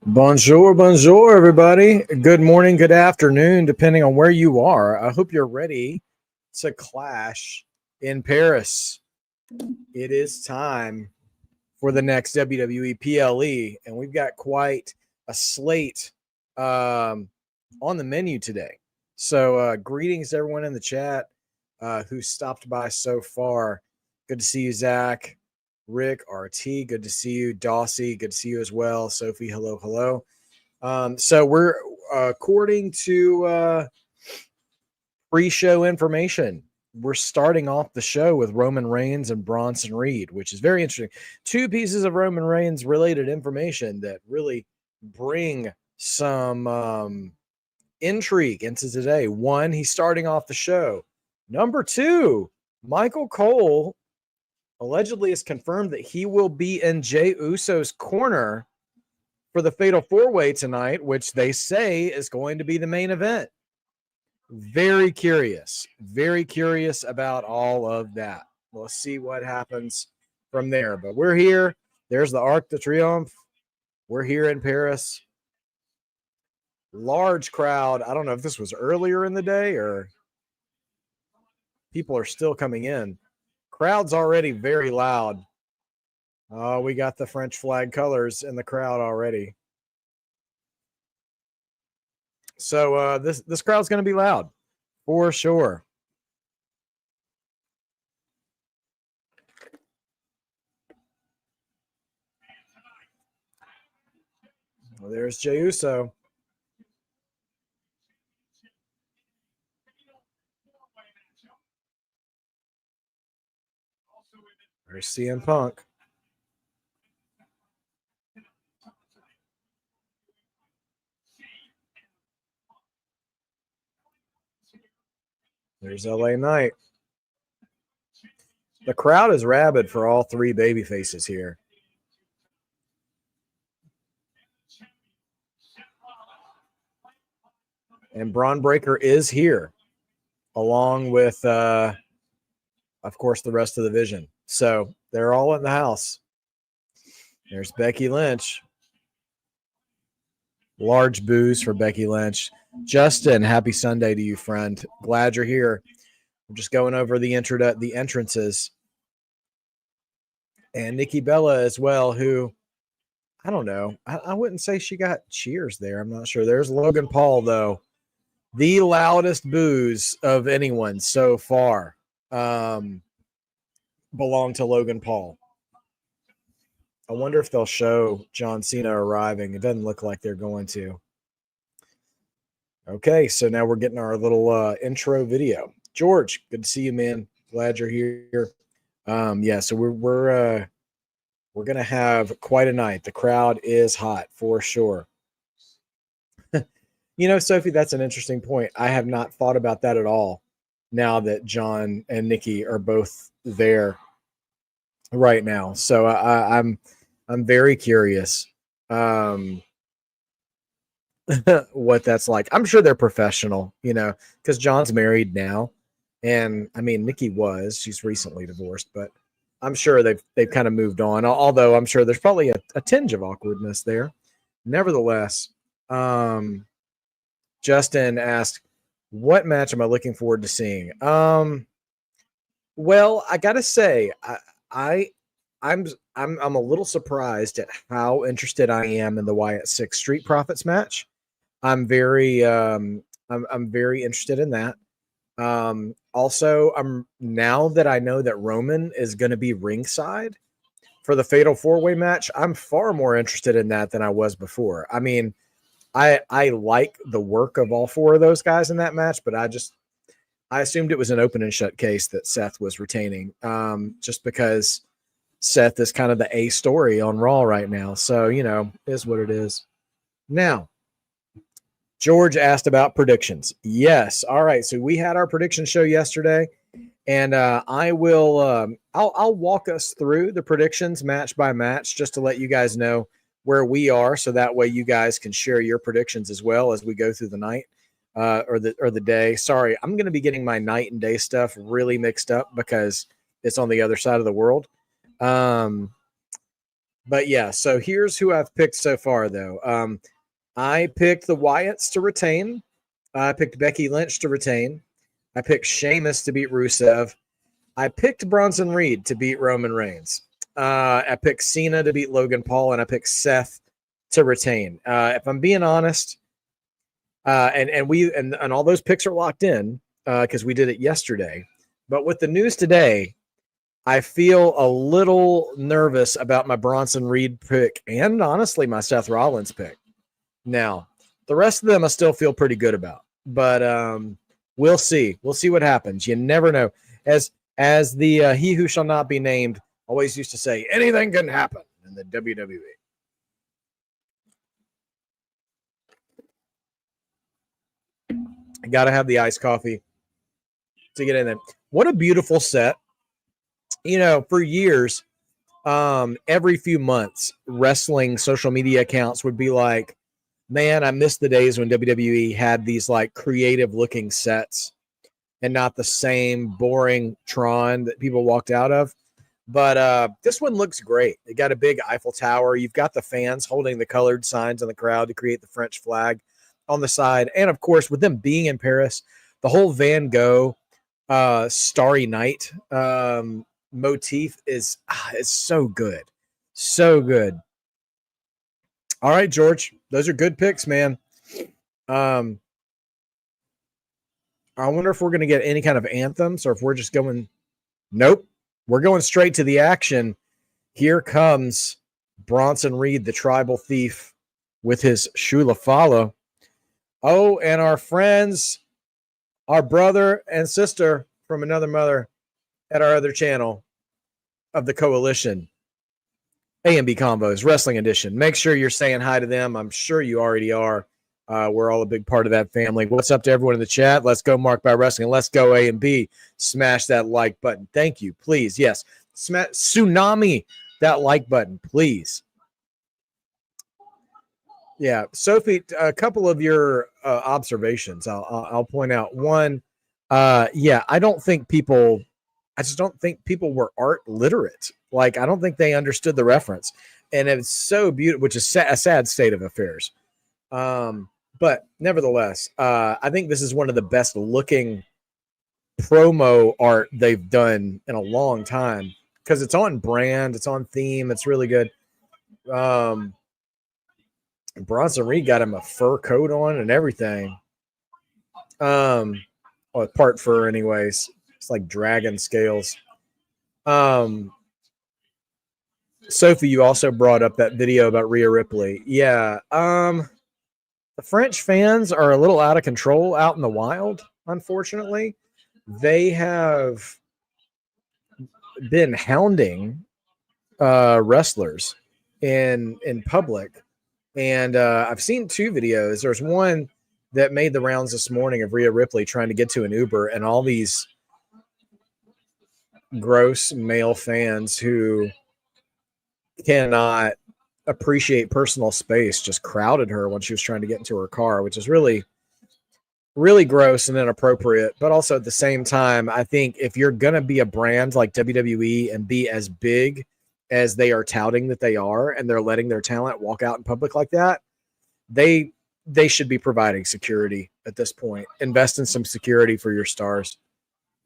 Bonjour, bonjour, everybody. Good morning, good afternoon, depending on where you are. I hope you're ready to clash in Paris. It is time for the next WWE PLE, and we've got quite a slate on the menu today. So, greetings to everyone in the chat who stopped by so far. Good to see you, Zach. Rick, RT, good to see you. Dossie, good to see you as well. Sophie, hello, hello. So we're according to pre-show information. We're starting off the show with Roman Reigns and Bronson Reed, which is very interesting. Two pieces of Roman Reigns related information that really bring some intrigue into today. One, he's starting off the show. Number two, Michael Cole allegedly is confirmed that he will be in Jey Uso's corner for the Fatal 4-Way tonight, which they say is going to be the main event. Very curious about all of that. We'll see what happens from there. But we're here. There's the Arc de Triomphe. We're here in Paris. Large crowd. I don't know if this was earlier in the day or people are still coming in. Crowd's already very loud. Oh, we got the French flag colors in the crowd already. So this crowd's going to be loud for sure. Well, there's Jey Uso. There's CM Punk. There's LA Knight. The crowd is rabid for all three baby faces here. And Braun Breaker is here, along with, of course, the rest of the Vision. So they're all in the house. There's Becky Lynch. Large boos for Becky Lynch. Justin, happy Sunday to you, friend. Glad you're here. I'm just going over the entrances. And Nikki Bella as well, who, I don't know. I wouldn't say she got cheers there. I'm not sure. There's Logan Paul, though. The loudest boos of anyone so far belong to Logan Paul. I wonder if they'll show John Cena arriving. It doesn't look like they're going to. Okay, so now we're getting our little intro video. George, good to see you, man. Glad you're here. Yeah, so we're gonna have quite a night. The crowd is hot for sure. You know, Sophie, that's an interesting point. I have not thought about that at all. Now that John and Nikki are both there right now, so I'm very curious what that's like. I'm sure they're professional, you know, because John's married now, and I mean Nikki she's recently divorced, but I'm sure they've kind of moved on. Although I'm sure there's probably a tinge of awkwardness there. Nevertheless, Justin asked, "What match am I looking forward to seeing?" Well, I gotta say, I'm a little surprised at how interested I am in the Wyatt 6 Street Profits match. I'm very I'm very interested in that. Also, now that I know that Roman is going to be ringside for the Fatal 4-Way match, I'm far more interested in that than I was before. I mean, I like the work of all four of those guys in that match, but I assumed it was an open and shut case that Seth was retaining, just because Seth is kind of the A story on Raw right now. So, you know, is what it is. Now, George asked about predictions. Yes. All right. So we had our prediction show yesterday, and I will I'll walk us through the predictions match by match just to let you guys know where we are, so that way you guys can share your predictions as well as we go through the night or the day. Sorry, I'm going to be getting my night and day stuff really mixed up because it's on the other side of the world. But yeah, so here's who I've picked so far, though. I picked the Wyatts to retain. I picked Becky Lynch to retain. I picked Sheamus to beat Rusev. I picked Bronson Reed to beat Roman Reigns. I picked Cena to beat Logan Paul, and I picked Seth to retain. If I'm being honest, and all those picks are locked in because we did it yesterday. But with the news today, I feel a little nervous about my Bronson Reed pick and honestly my Seth Rollins pick. Now, the rest of them I still feel pretty good about, but we'll see. We'll see what happens. You never know. As the he who shall not be named always used to say, anything can happen in the WWE. I got to have the iced coffee to get in there. What a beautiful set. You know, for years, every few months, wrestling social media accounts would be like, man, I miss the days when WWE had these like creative looking sets and not the same boring Tron that people walked out of. But this one looks great. It got a big Eiffel Tower. You've got the fans holding the colored signs in the crowd to create the French flag on the side. And of course, with them being in Paris, the whole Van Gogh Starry Night motif is so good. So good. All right, George. Those are good picks, man. I wonder if we're going to get any kind of anthems or if we're just going, nope. We're going straight to the action. Here comes Bronson Reed, the tribal thief, with his Shula follow. Oh, and our friends, our brother and sister from another mother at our other channel of the coalition, A&B Combos, Wrestling Edition. Make sure you're saying hi to them. I'm sure you already are. We're all a big part of that family. What's up to everyone in the chat? Let's go, Mark by Wrestling. Let's go, A&B. Smash that like button. Thank you. Please. Yes. Tsunami that like button, please. Yeah. Sophie, a couple of your observations I'll point out. One, I just don't think people were art literate. Like, I don't think they understood the reference. And it's so beautiful, which is a sad state of affairs. But nevertheless, I think this is one of the best looking promo art they've done in a long time because it's on brand, it's on theme, it's really good. Bronson Reed got him a fur coat on and everything. Well, part fur, anyways. It's like dragon scales. Sophie, you also brought up that video about Rhea Ripley. Yeah. The French fans are a little out of control out in the wild, unfortunately. They have been hounding wrestlers in public. And I've seen two videos. There's one that made the rounds this morning of Rhea Ripley trying to get to an Uber, and all these gross male fans who cannot appreciate personal space just crowded her when she was trying to get into her car, which is really, really gross and inappropriate. But also at the same time, I think if you're going to be a brand like WWE and be as big as they are touting that they are, and they're letting their talent walk out in public like that, they should be providing security at this point. Invest in some security for your stars.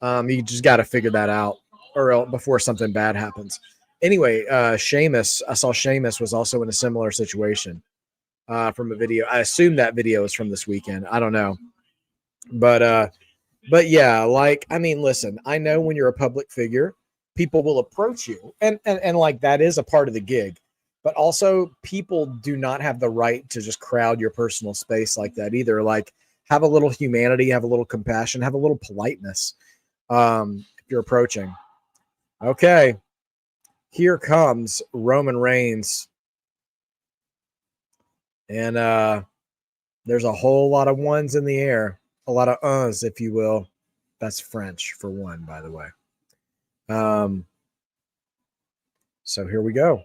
You just got to figure that out or before something bad happens. Anyway, Sheamus, I saw Sheamus was also in a similar situation from a video. I assume that video is from this weekend. I don't know. But yeah, like, I mean, listen, I know when you're a public figure, people will approach you and like that is a part of the gig. But also people do not have the right to just crowd your personal space like that either. Like, have a little humanity, have a little compassion, have a little politeness if you're approaching. Okay. Here comes Roman Reigns. And there's a whole lot of ones in the air. A lot of uhs, if you will. That's French for one, by the way. So here we go.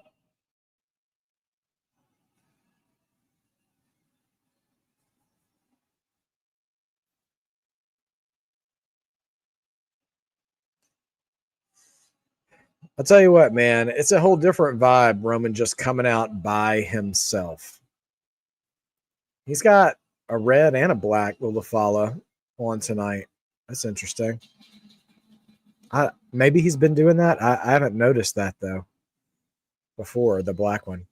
I'll tell you what, man, it's a whole different vibe. Roman just coming out by himself. He's got a red and a black Lulafala on tonight. That's interesting. Maybe he's been doing that. I haven't noticed that though before, the black one.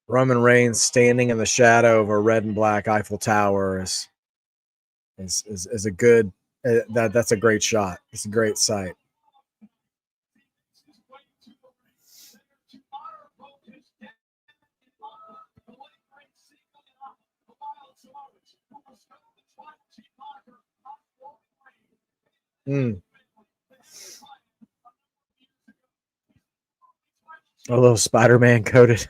Roman Reigns standing in the shadow of a red and black Eiffel Tower is a good that's a great shot. It's a great sight. A little Spider-Man coated.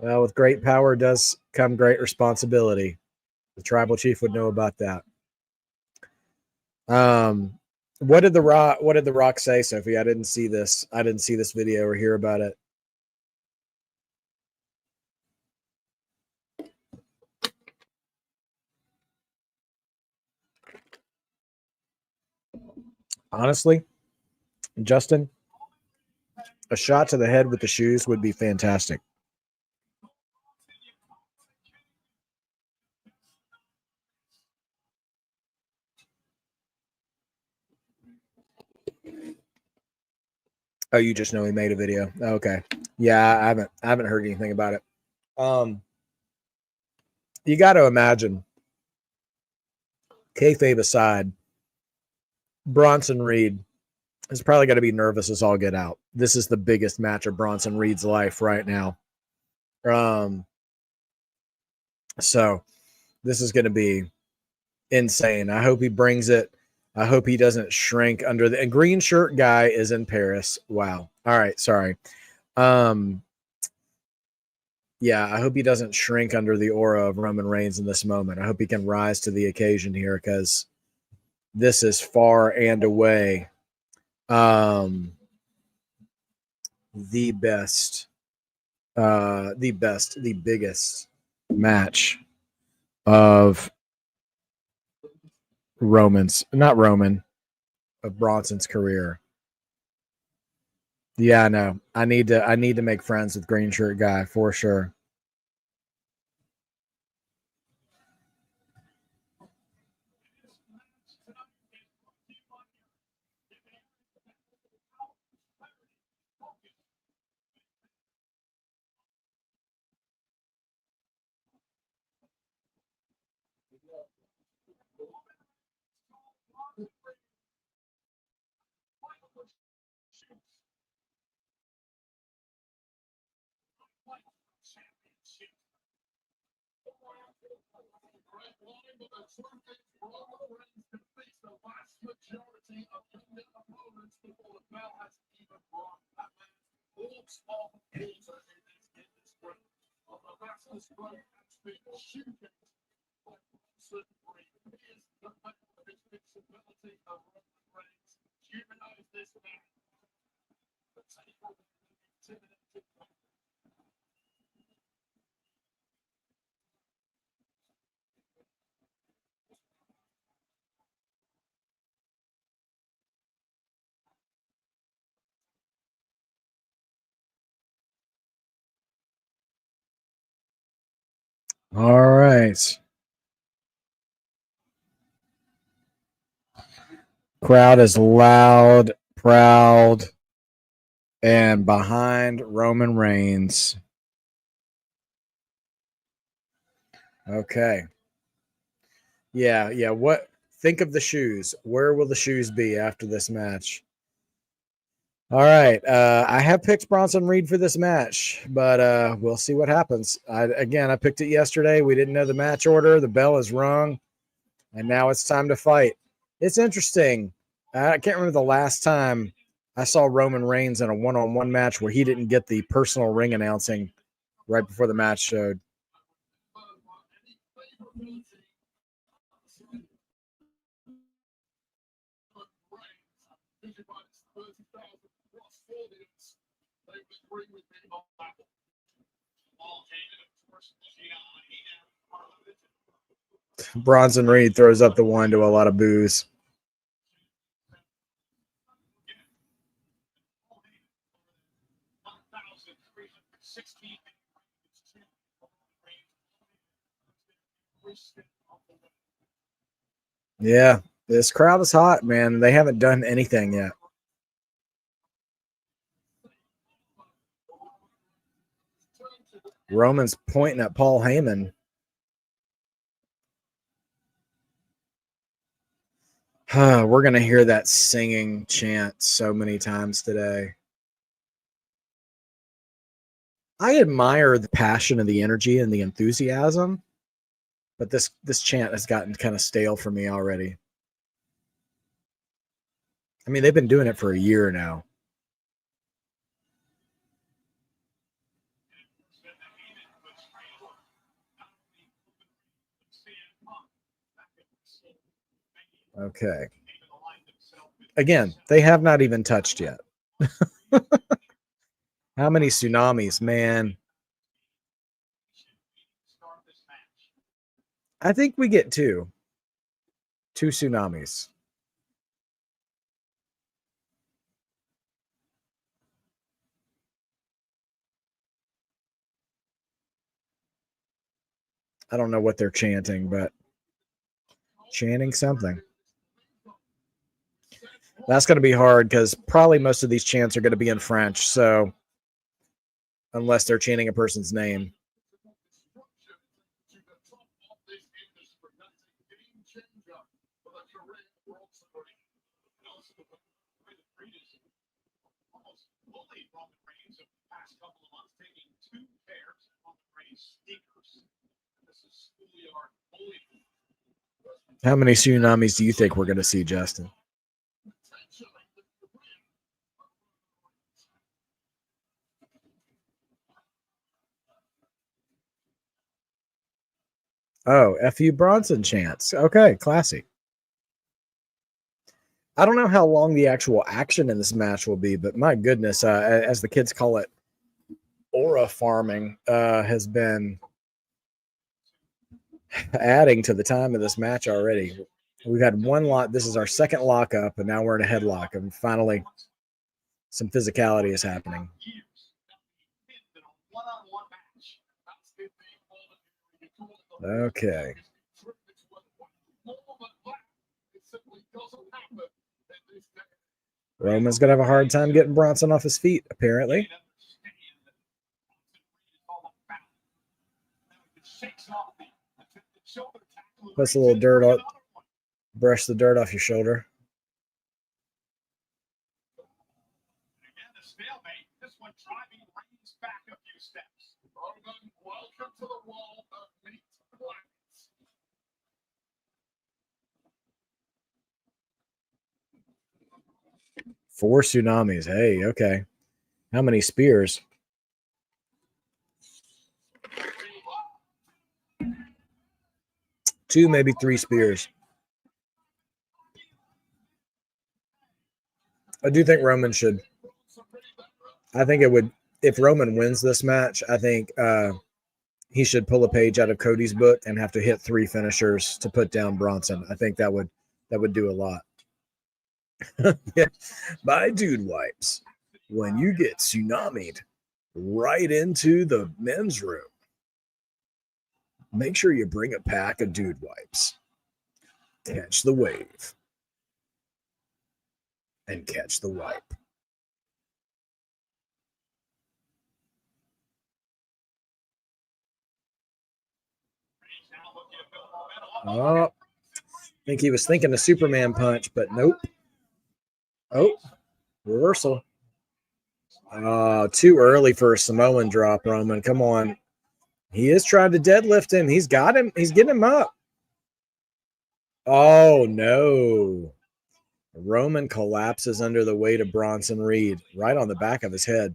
Well, with great power does come great responsibility. The tribal chief would know about that. What did the Rock say, Sophie? I didn't see this video or hear about it. Honestly, Justin, a shot to the head with the shoes would be fantastic. Oh, you just know he made a video. Okay. Yeah, I haven't heard anything about it. You got to imagine, kayfabe aside, Bronson Reed is probably going to be nervous as all get out. This is the biggest match of Bronson Reed's life right now. So this is going to be insane. I hope he brings it. I hope he doesn't shrink under the green shirt guy is in Paris. Wow. All right. Sorry. Yeah, I hope he doesn't shrink under the aura of Roman Reigns in this moment. I hope he can rise to the occasion here because this is far and away the biggest match of of Bronson's career. Yeah, no, I need to make friends with green shirt guy for sure. All right. Crowd is loud, proud, and behind Roman Reigns. Okay. Yeah. What? Think of the shoes. Where will the shoes be after this match? All right. I have picked Bronson Reed for this match, but we'll see what happens. I picked it yesterday. We didn't know the match order. The bell is rung, and now it's time to fight. It's interesting. I can't remember the last time I saw Roman Reigns in a one-on-one match where he didn't get the personal ring announcing right before the match showed. Bronson Reed throws up the one to a lot of boos. Yeah, this crowd is hot, man. They haven't done anything yet. Roman's pointing at Paul Heyman. We're going to hear that singing chant so many times today. I admire the passion and the energy and the enthusiasm, but this chant has gotten kind of stale for me already. I mean, they've been doing it for a year now. Okay. Again, they have not even touched yet. How many tsunamis, man? I think we get two tsunamis. I don't know what they're chanting, but chanting something. That's going to be hard because probably most of these chants are going to be in French. So unless they're chanting a person's name. How many tsunamis do you think we're going to see, Justin? Oh, F.U. Bronson chants. Okay, classy. I don't know how long the actual action in this match will be, but my goodness, as the kids call it, aura farming has been adding to the time of this match already. We've had one lock. This is our second lockup, and now we're in a headlock, and finally some physicality is happening. Okay. Roman's going to have a hard time getting Bronson off his feet, apparently. Puts a little dirt on, brush the dirt off your shoulder. Four tsunamis. Hey, okay. How many spears? Two, maybe three spears. I do think Roman should. I think it would, if Roman wins this match, I think he should pull a page out of Cody's book and have to hit three finishers to put down Bronson. I think that would do a lot. Yeah. Buy dude wipes when you get tsunamied right into the men's room. Make sure you bring a pack of dude wipes. Catch the wave and catch the wipe. Oh, I think he was thinking a Superman punch, but nope. Oh, reversal. Too early for a Samoan drop, Roman. Come on. He is trying to deadlift him. He's got him. He's getting him up. Oh, no. Roman collapses under the weight of Bronson Reed right on the back of his head.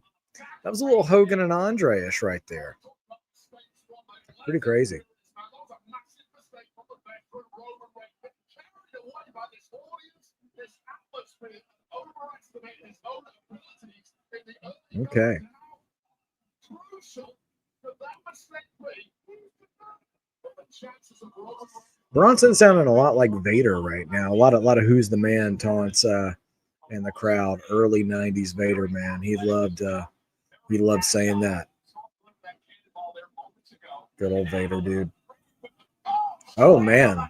That was a little Hogan and Andre-ish right there. Pretty crazy. Okay. Bronson sounding a lot like Vader right now. A lot of who's the man taunts in the crowd. Early '90s Vader, man. He loved saying that. Good old Vader, dude. Oh man.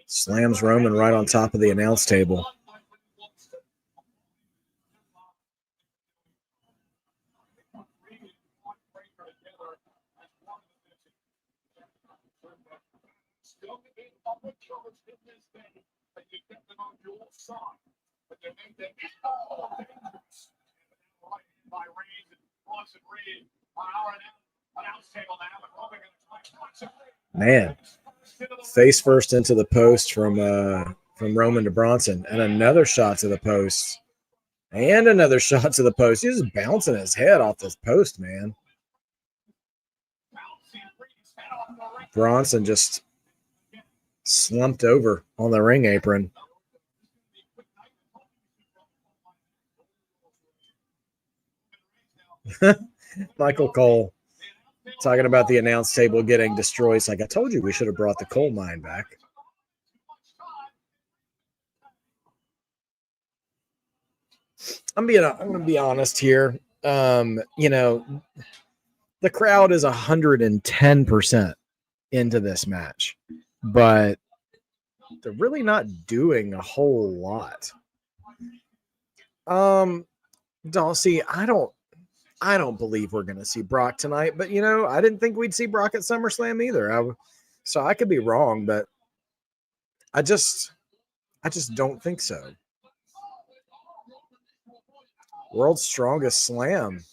Slams Roman right on top of the announce table. Man, face first into the post from Roman to Bronson, and another shot to the post, and another shot to the post. He's just bouncing his head off this post, man. Bronson just slumped over on the ring apron. Michael Cole talking about the announce table getting destroyed. It's like, I told you we should have brought the coal mine back. I'm going to be honest here. You know, the crowd is 110% into this match, but they're really not doing a whole lot. Dulcie, I don't believe we're going to see Brock tonight, but you know, I didn't think we'd see Brock at SummerSlam either. So I could be wrong, but I just don't think so. World's Strongest Slam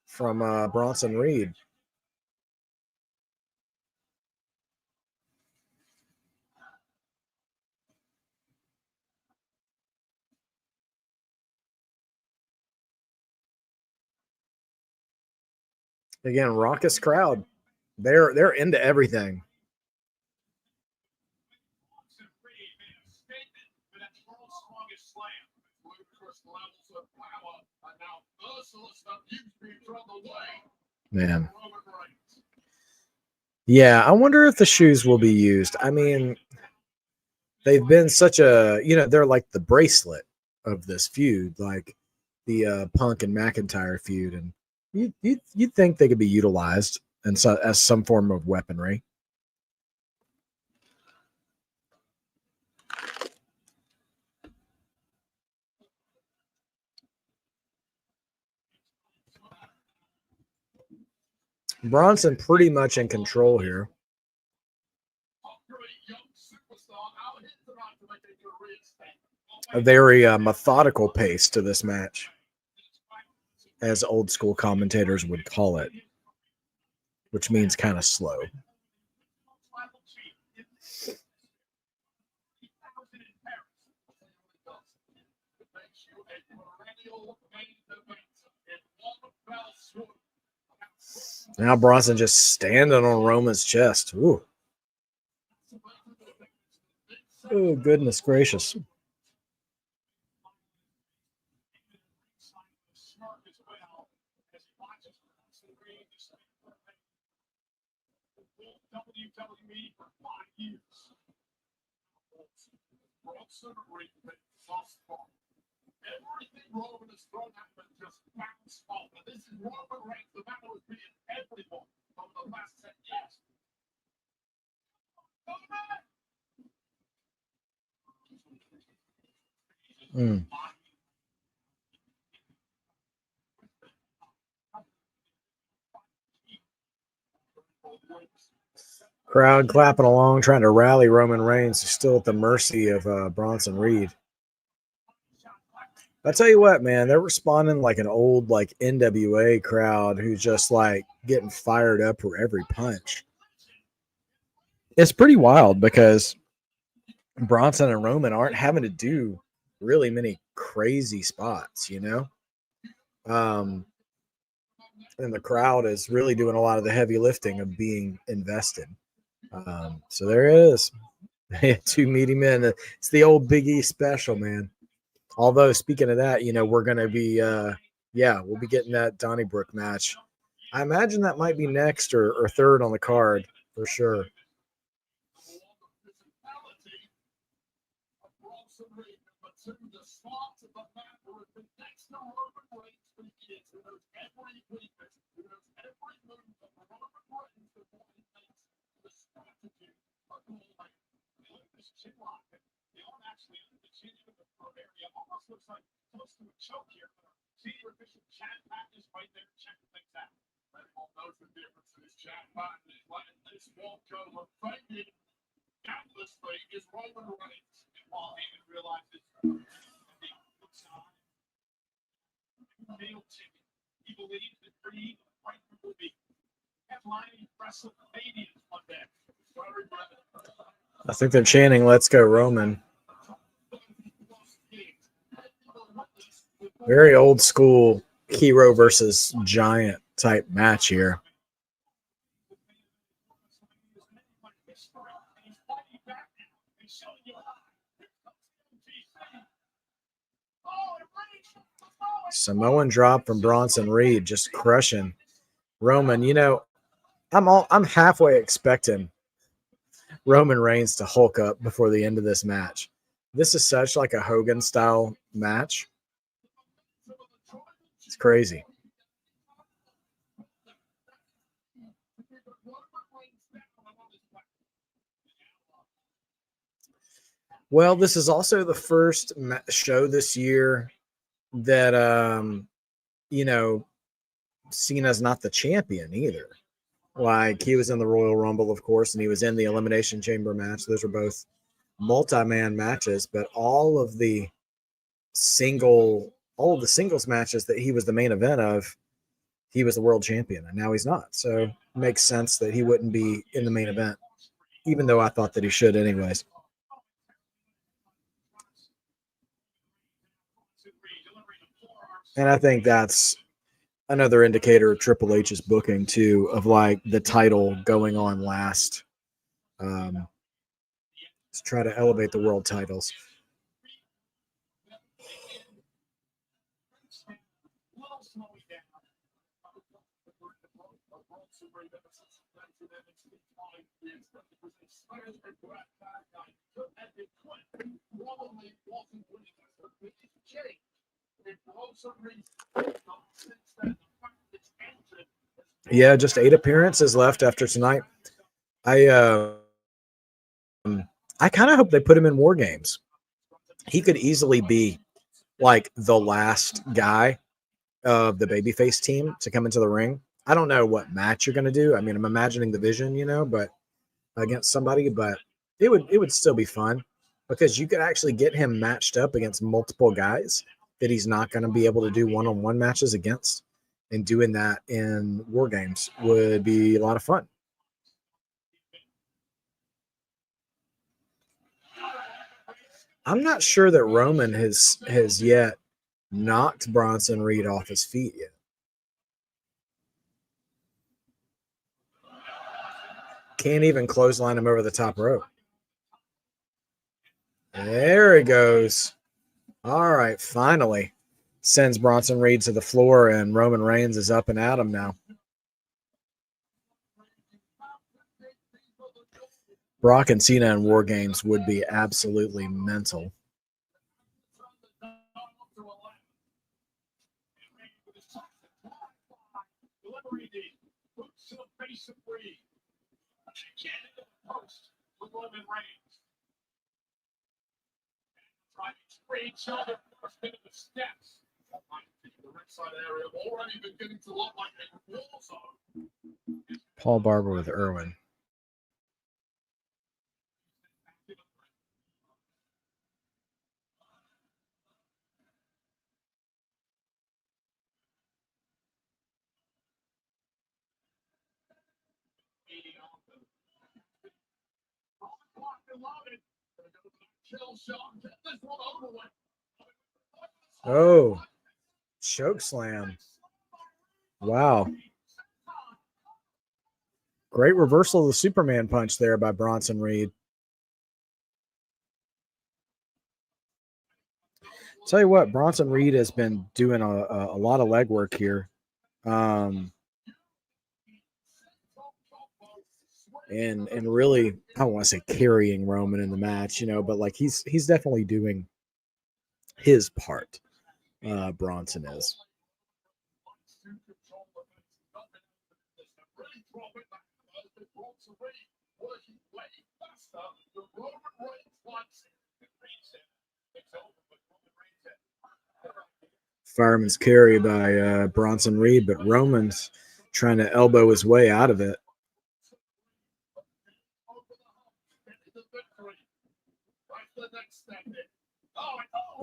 from Bronson Reed. Again, raucous crowd. They're into everything. Man. Yeah, I wonder if the shoes will be used. I mean, they've been such a, you know, they're like the bracelet of this feud, like the Punk and McIntyre feud, and you'd think they could be utilized and so, as some form of weaponry. Bronson pretty much in control here. A very methodical pace to this match, as old school commentators would call it, which means kind of slow. Now Bronson just standing on Roman's chest. Ooh. Oh, goodness gracious. Crowd clapping along, trying to rally Roman Reigns. He's still at the mercy of Bronson Reed. I tell you what, man, they're responding like an old like NWA crowd who's just like getting fired up for every punch. It's pretty wild because Bronson and Roman aren't having to do really many crazy spots, you know? And the crowd is really doing a lot of the heavy lifting of being invested. So there it is. Two meaty men. It's the old Big E special, man. Although, speaking of that, we're going to be, we'll be getting that Donnybrook match. I imagine that might be next or third on the card for sure. I think they're chanting, "Let's go, Roman." Very old school hero versus giant type match here. Samoan drop from Bronson Reed, just crushing Roman. I'm halfway expecting Roman Reigns to Hulk up before the end of this match. This is such like a Hogan style match. It's crazy. Well, this is also the first show this year that Cena's not the champion either. Like, he was in the Royal Rumble, of course, and he was in the Elimination Chamber match. Those were both multi-man matches, but all of the singles matches that he was the main event of, he was the world champion, and now he's not. So it makes sense that he wouldn't be in the main event, even though I thought that he should anyways. And I think that's another indicator of Triple H's booking too, of like the title going on last. Let's try to elevate the world titles. Yeah, just 8 appearances left after tonight. I kind of hope they put him in War Games. He could easily be like the last guy of the babyface team to come into the ring. I don't know what match you're going to do. I mean, I'm imagining the Vision, but against somebody, but it would still be fun because you could actually get him matched up against multiple guys that he's not going to be able to do one-on-one matches against, and doing that in War Games would be a lot of fun. I'm not sure that Roman has yet knocked Bronson Reed off his feet yet. Can't even clothesline him over the top rope. There he goes. All right, finally sends Bronson Reed to the floor, and Roman Reigns is up and at him now. Brock and Cena in War Games would be absolutely mental. Paul Barber with Irwin. Oh, choke slam. Wow. Great reversal of the Superman punch there by Bronson Reed. Tell you what, Bronson Reed has been doing a lot of legwork here. And really, I don't want to say carrying Roman in the match, but like he's definitely doing his part. Bronson is. Fireman's carry by Bronson Reed, but Roman's trying to elbow his way out of it.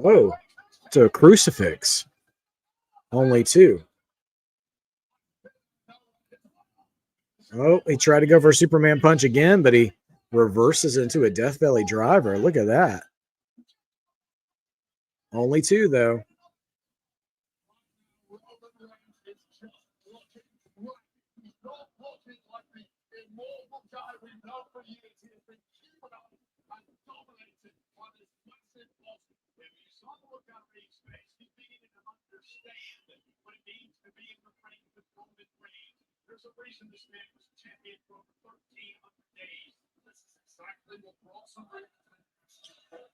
Oh, to a crucifix. Only 2. Oh, he tried to go for a Superman punch again, but he reverses into a Death Valley driver. Look at that. Only 2, though.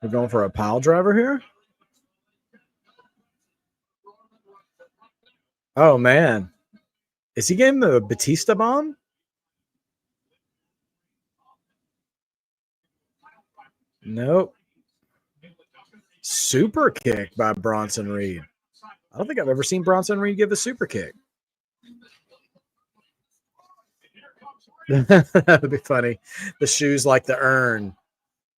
We're going for a pile driver here? Oh, man. Is he getting the Batista bomb? Nope. Super kick by Bronson Reed. I don't think I've ever seen Bronson Reed give a super kick. That would be funny. The shoes like the urn.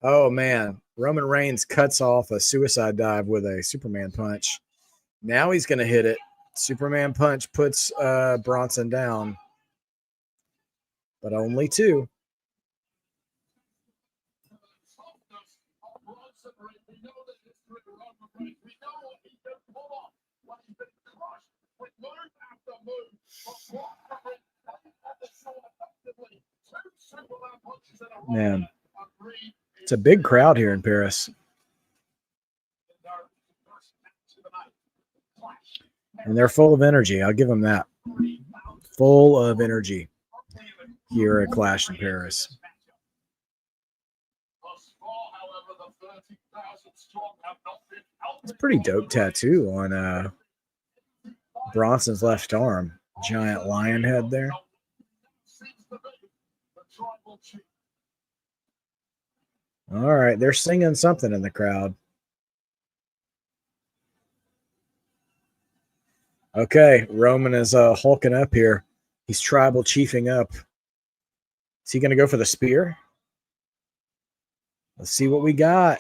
Oh, man. Roman Reigns cuts off a suicide dive with a Superman punch. Now he's going to hit it. Superman punch puts Bronson down. But only 2. Man, it's a big crowd here in Paris. And they're full of energy. I'll give them that. Full of energy here at Clash in Paris. It's a pretty dope tattoo on Bronson's left arm. Giant lion head there. All right, they're singing something in the crowd. Okay, Roman is hulking up here. He's tribal chiefing up. Is he going to go for the spear? Let's see what we got.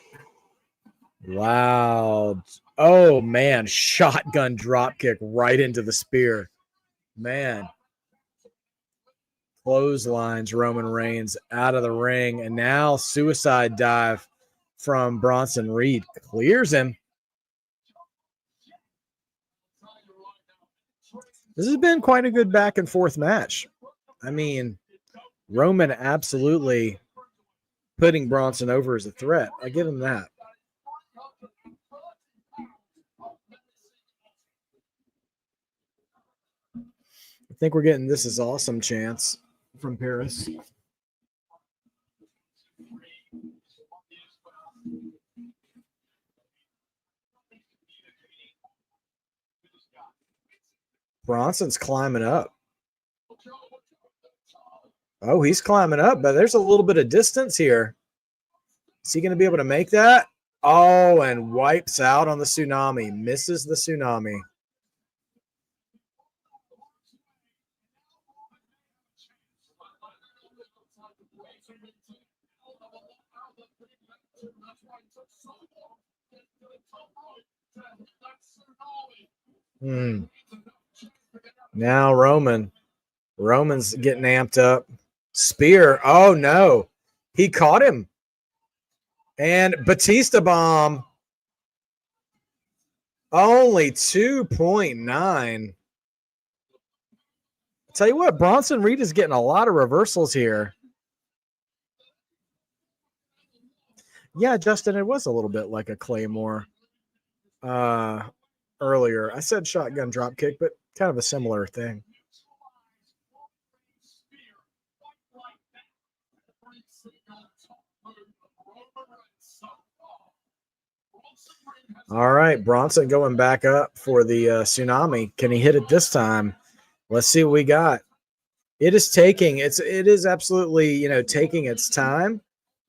Wow. Oh, man. Shotgun drop kick right into the spear. Man. Clotheslines Roman Reigns out of the ring. And now suicide dive from Bronson Reed. Clears him. This has been quite a good back and forth match. I mean, Roman absolutely putting Bronson over as a threat. I give him that. I think we're getting This Is Awesome chance from Paris. Bronson's climbing up. Oh, he's climbing up, but there's a little bit of distance here. Is he going to be able to make that? Oh, and wipes out on the tsunami. Misses the tsunami. Now Roman's getting amped up. Spear. Oh, no. He caught him. And Batista bomb. Only 2.9. I'll tell you what, Bronson Reed is getting a lot of reversals here. Yeah, Justin, it was a little bit like a Claymore. earlier. I said shotgun drop kick, but kind of a similar thing. All right, Bronson going back up for the tsunami. Can he hit it this time? Let's see what we got. It is absolutely, taking its time,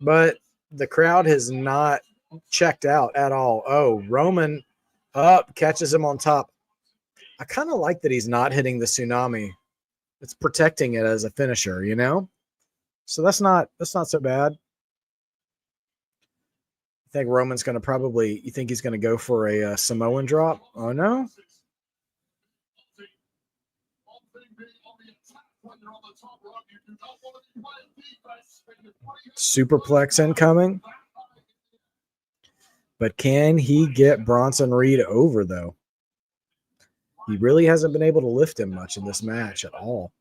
but the crowd has not checked out at all. Oh, Roman up, catches him on top. I kind of like that he's not hitting the tsunami. It's protecting it as a finisher. So that's not so bad. I think Roman's going to you think he's going to go for a Samoan drop? Oh, no? Superplex incoming. But can he get Bronson Reed over, though? He really hasn't been able to lift him much in this match at all.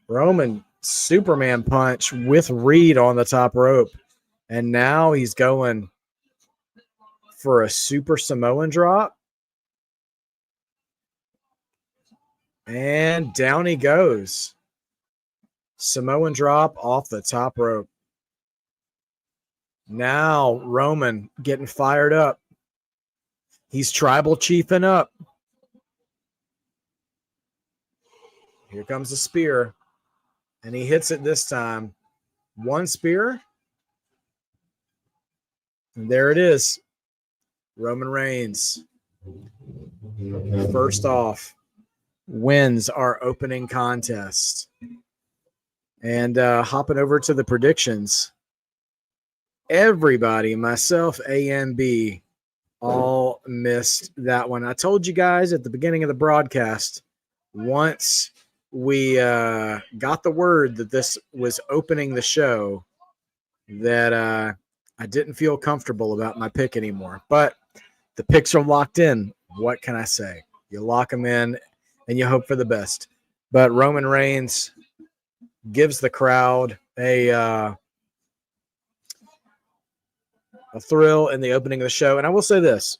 Roman Superman punch with Reed on the top rope. And now he's going for a Super Samoan drop. And down he goes. Samoan drop off the top rope. Now Roman getting fired up. He's tribal chiefing up. Here comes the spear. And he hits it this time. One spear. And there it is. Roman Reigns, first off, wins our opening contest. And hopping over to the predictions. Everybody, myself, A and B, all missed that one. I told you guys at the beginning of the broadcast, once we got the word that this was opening the show, that I didn't feel comfortable about my pick anymore. But the picks are locked in. What can I say? You lock them in and you hope for the best. But Roman Reigns gives the crowd a thrill in the opening of the show. And I will say this.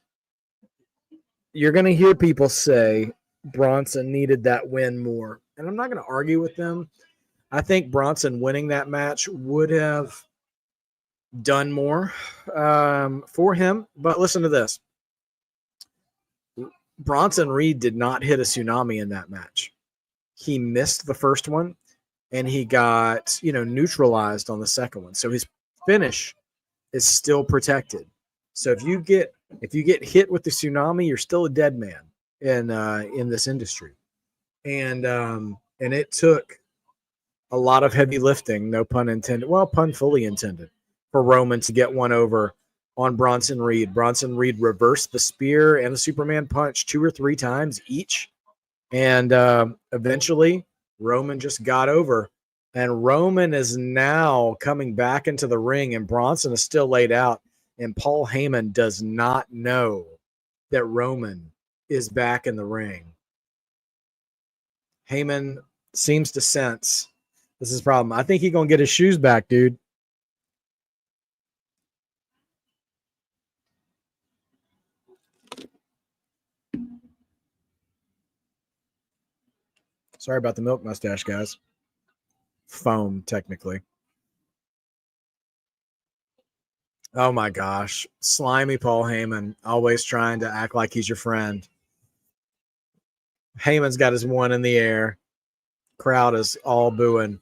You're going to hear people say Bronson needed that win more. And I'm not going to argue with them. I think Bronson winning that match would have done more for him. But listen to this. Bronson Reed did not hit a tsunami in that match. He missed the first one, and he got, neutralized on the second one. So his finish is still protected. So if you get hit with the tsunami, you're still a dead man in this industry. And it took a lot of heavy lifting, no pun intended. Well, pun fully intended, for Roman to get one over on Bronson Reed. Bronson Reed reversed the spear and the Superman punch 2 or 3 times each. And eventually Roman just got over. And Roman is now coming back into the ring, and Bronson is still laid out. And Paul Heyman does not know that Roman is back in the ring. Heyman seems to sense this is a problem. I think he's going to get his shoes back, dude. Sorry about the milk mustache, guys. Foam, technically. Oh, my gosh. Slimy Paul Heyman, always trying to act like he's your friend. Heyman's got his one in the air. Crowd is all booing.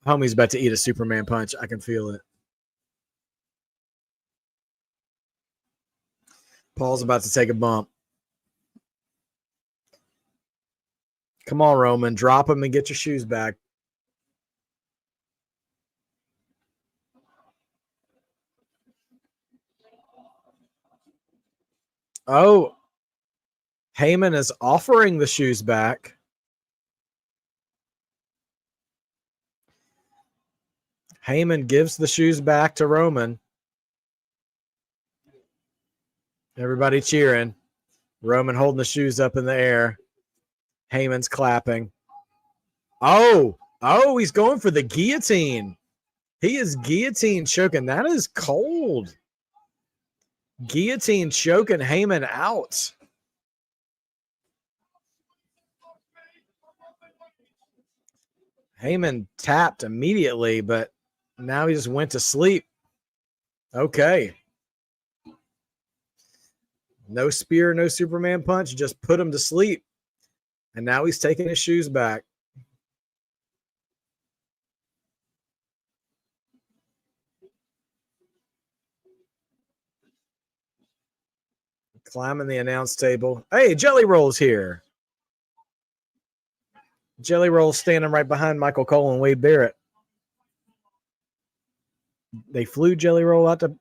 Homie's about to eat a Superman punch. I can feel it. Paul's about to take a bump. Come on, Roman. Drop him and get your shoes back. Oh, Heyman is offering the shoes back. Heyman gives the shoes back to Roman. Everybody cheering. Roman holding the shoes up in the air. Heyman's clapping. Oh, he's going for the guillotine. He is guillotine choking. That is cold. Guillotine choking Heyman out. Heyman tapped immediately, but now he just went to sleep. Okay. No spear, no Superman punch, just put him to sleep. And now he's taking his shoes back. Climbing the announce table. Hey, Jelly Roll's here. Jelly Roll's standing right behind Michael Cole and Wade Barrett. They flew Jelly Roll out to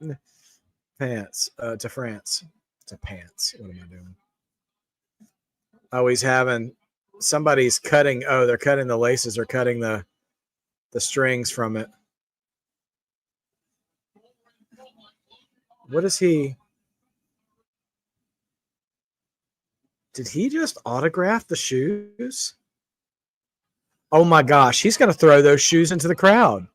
France. To pants. What am I doing? Oh, he's having somebody's cutting. Oh, they're cutting the laces or cutting the strings from it. What is he? Did he just autograph the shoes? Oh my gosh, he's going to throw those shoes into the crowd.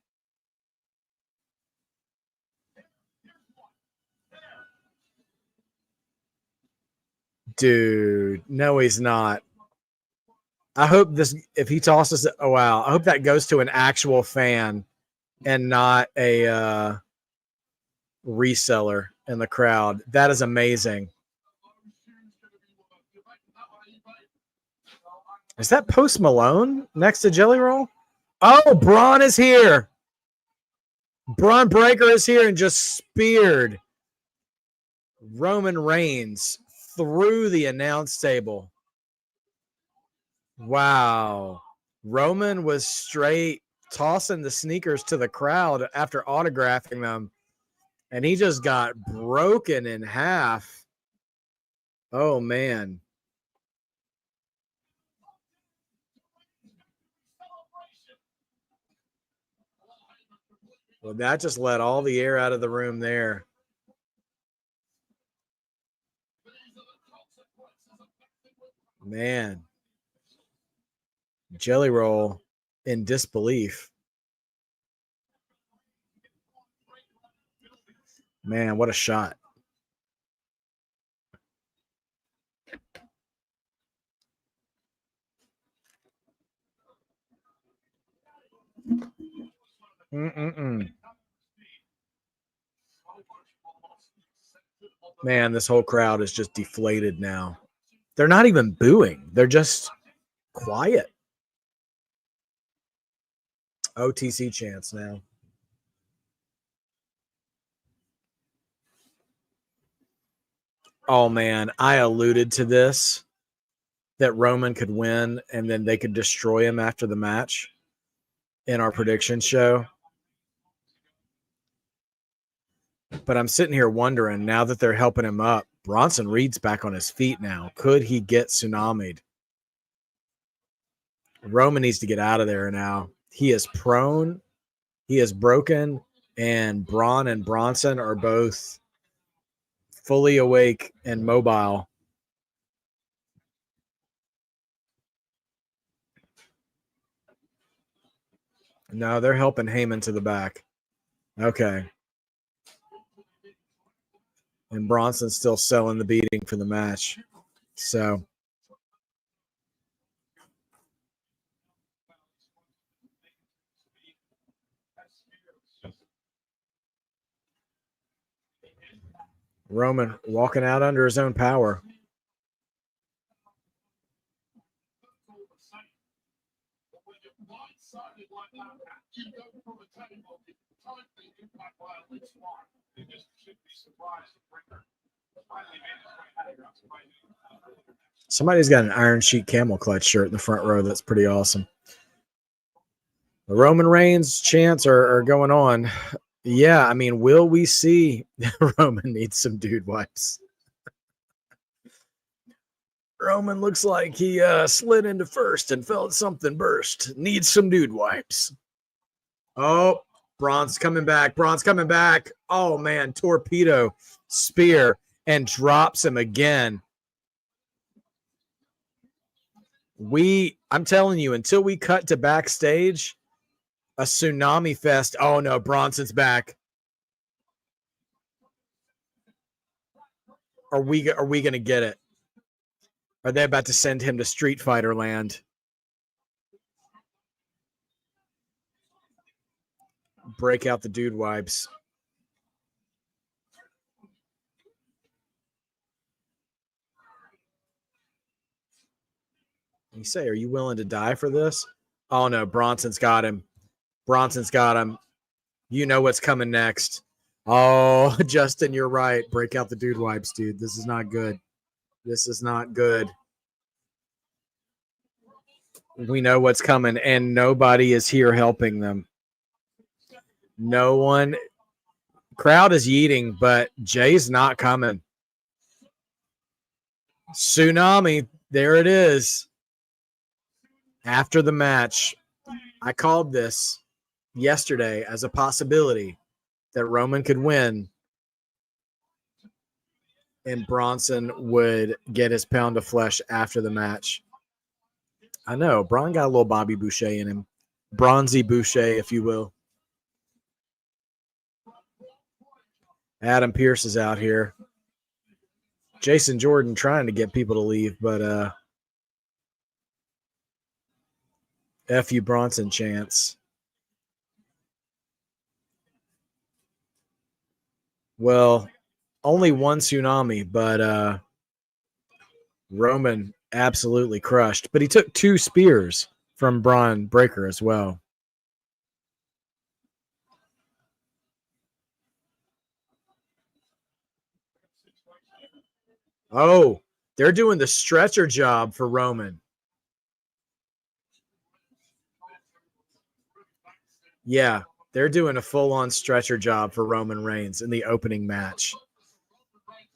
Dude, no, he's not. I hope this, if he tosses it, oh wow, I hope that goes to an actual fan and not a reseller in the crowd. That is amazing. Is that Post Malone next to Jelly Roll? Oh, Braun is here. Braun Breaker is here and just speared Roman Reigns through the announce table. Wow. Roman was straight tossing the sneakers to the crowd after autographing them, and he just got broken in half. Oh, man. Well, that just let all the air out of the room there. Man. Jelly Roll in disbelief. Man, what a shot. Man, this whole crowd is just deflated now. They're not even booing. They're just quiet. OTC chants now. Oh, man, I alluded to this, that Roman could win and then they could destroy him after the match in our prediction show. But I'm sitting here wondering, now that they're helping him up, Bronson Reed's back on his feet now. Could he get tsunami'd? Roman needs to get out of there now. He is prone. He is broken. And Braun and Bronson are both fully awake and mobile. No, they're helping Heyman to the back. Okay. And Bronson's still selling the beating for the match. So Roman walking out under his own power. Somebody's got an Iron Sheik camel clutch shirt in the front row. That's pretty awesome. The Roman Reigns chants are going on. Yeah, I mean, will we see Roman needs some dude wipes? Roman looks like he slid into first and felt something burst. Needs some dude wipes. Oh, Braun's coming back. Braun's coming back. Oh, man, torpedo spear and drops him again. I'm telling you, until we cut to backstage, a tsunami fest. Oh, no, Bronson's back. Are we going to get it? Are they about to send him to Street Fighter land? Break out the dude wipes. You say, are you willing to die for this? Oh, no. Bronson's got him. Bronson's got him. You know what's coming next. Oh, Justin, you're right. Break out the dude wipes, dude. This is not good. This is not good. We know what's coming, and nobody is here helping them. No one. Crowd is yeeting, but Jay's not coming. Tsunami, there it is. After the match, I called this yesterday as a possibility that Roman could win and Bronson would get his pound of flesh after the match. I know. Braun got a little Bobby Boucher in him. Bronzy Boucher, if you will. Adam Pearce is out here. Jason Jordan trying to get people to leave, but F you Bronson chance. Well, only one tsunami, but Roman absolutely crushed. But he took 2 spears from Braun Breaker as well. Oh, they're doing the stretcher job for Roman. Yeah, they're doing a full-on stretcher job for Roman Reigns in the opening match.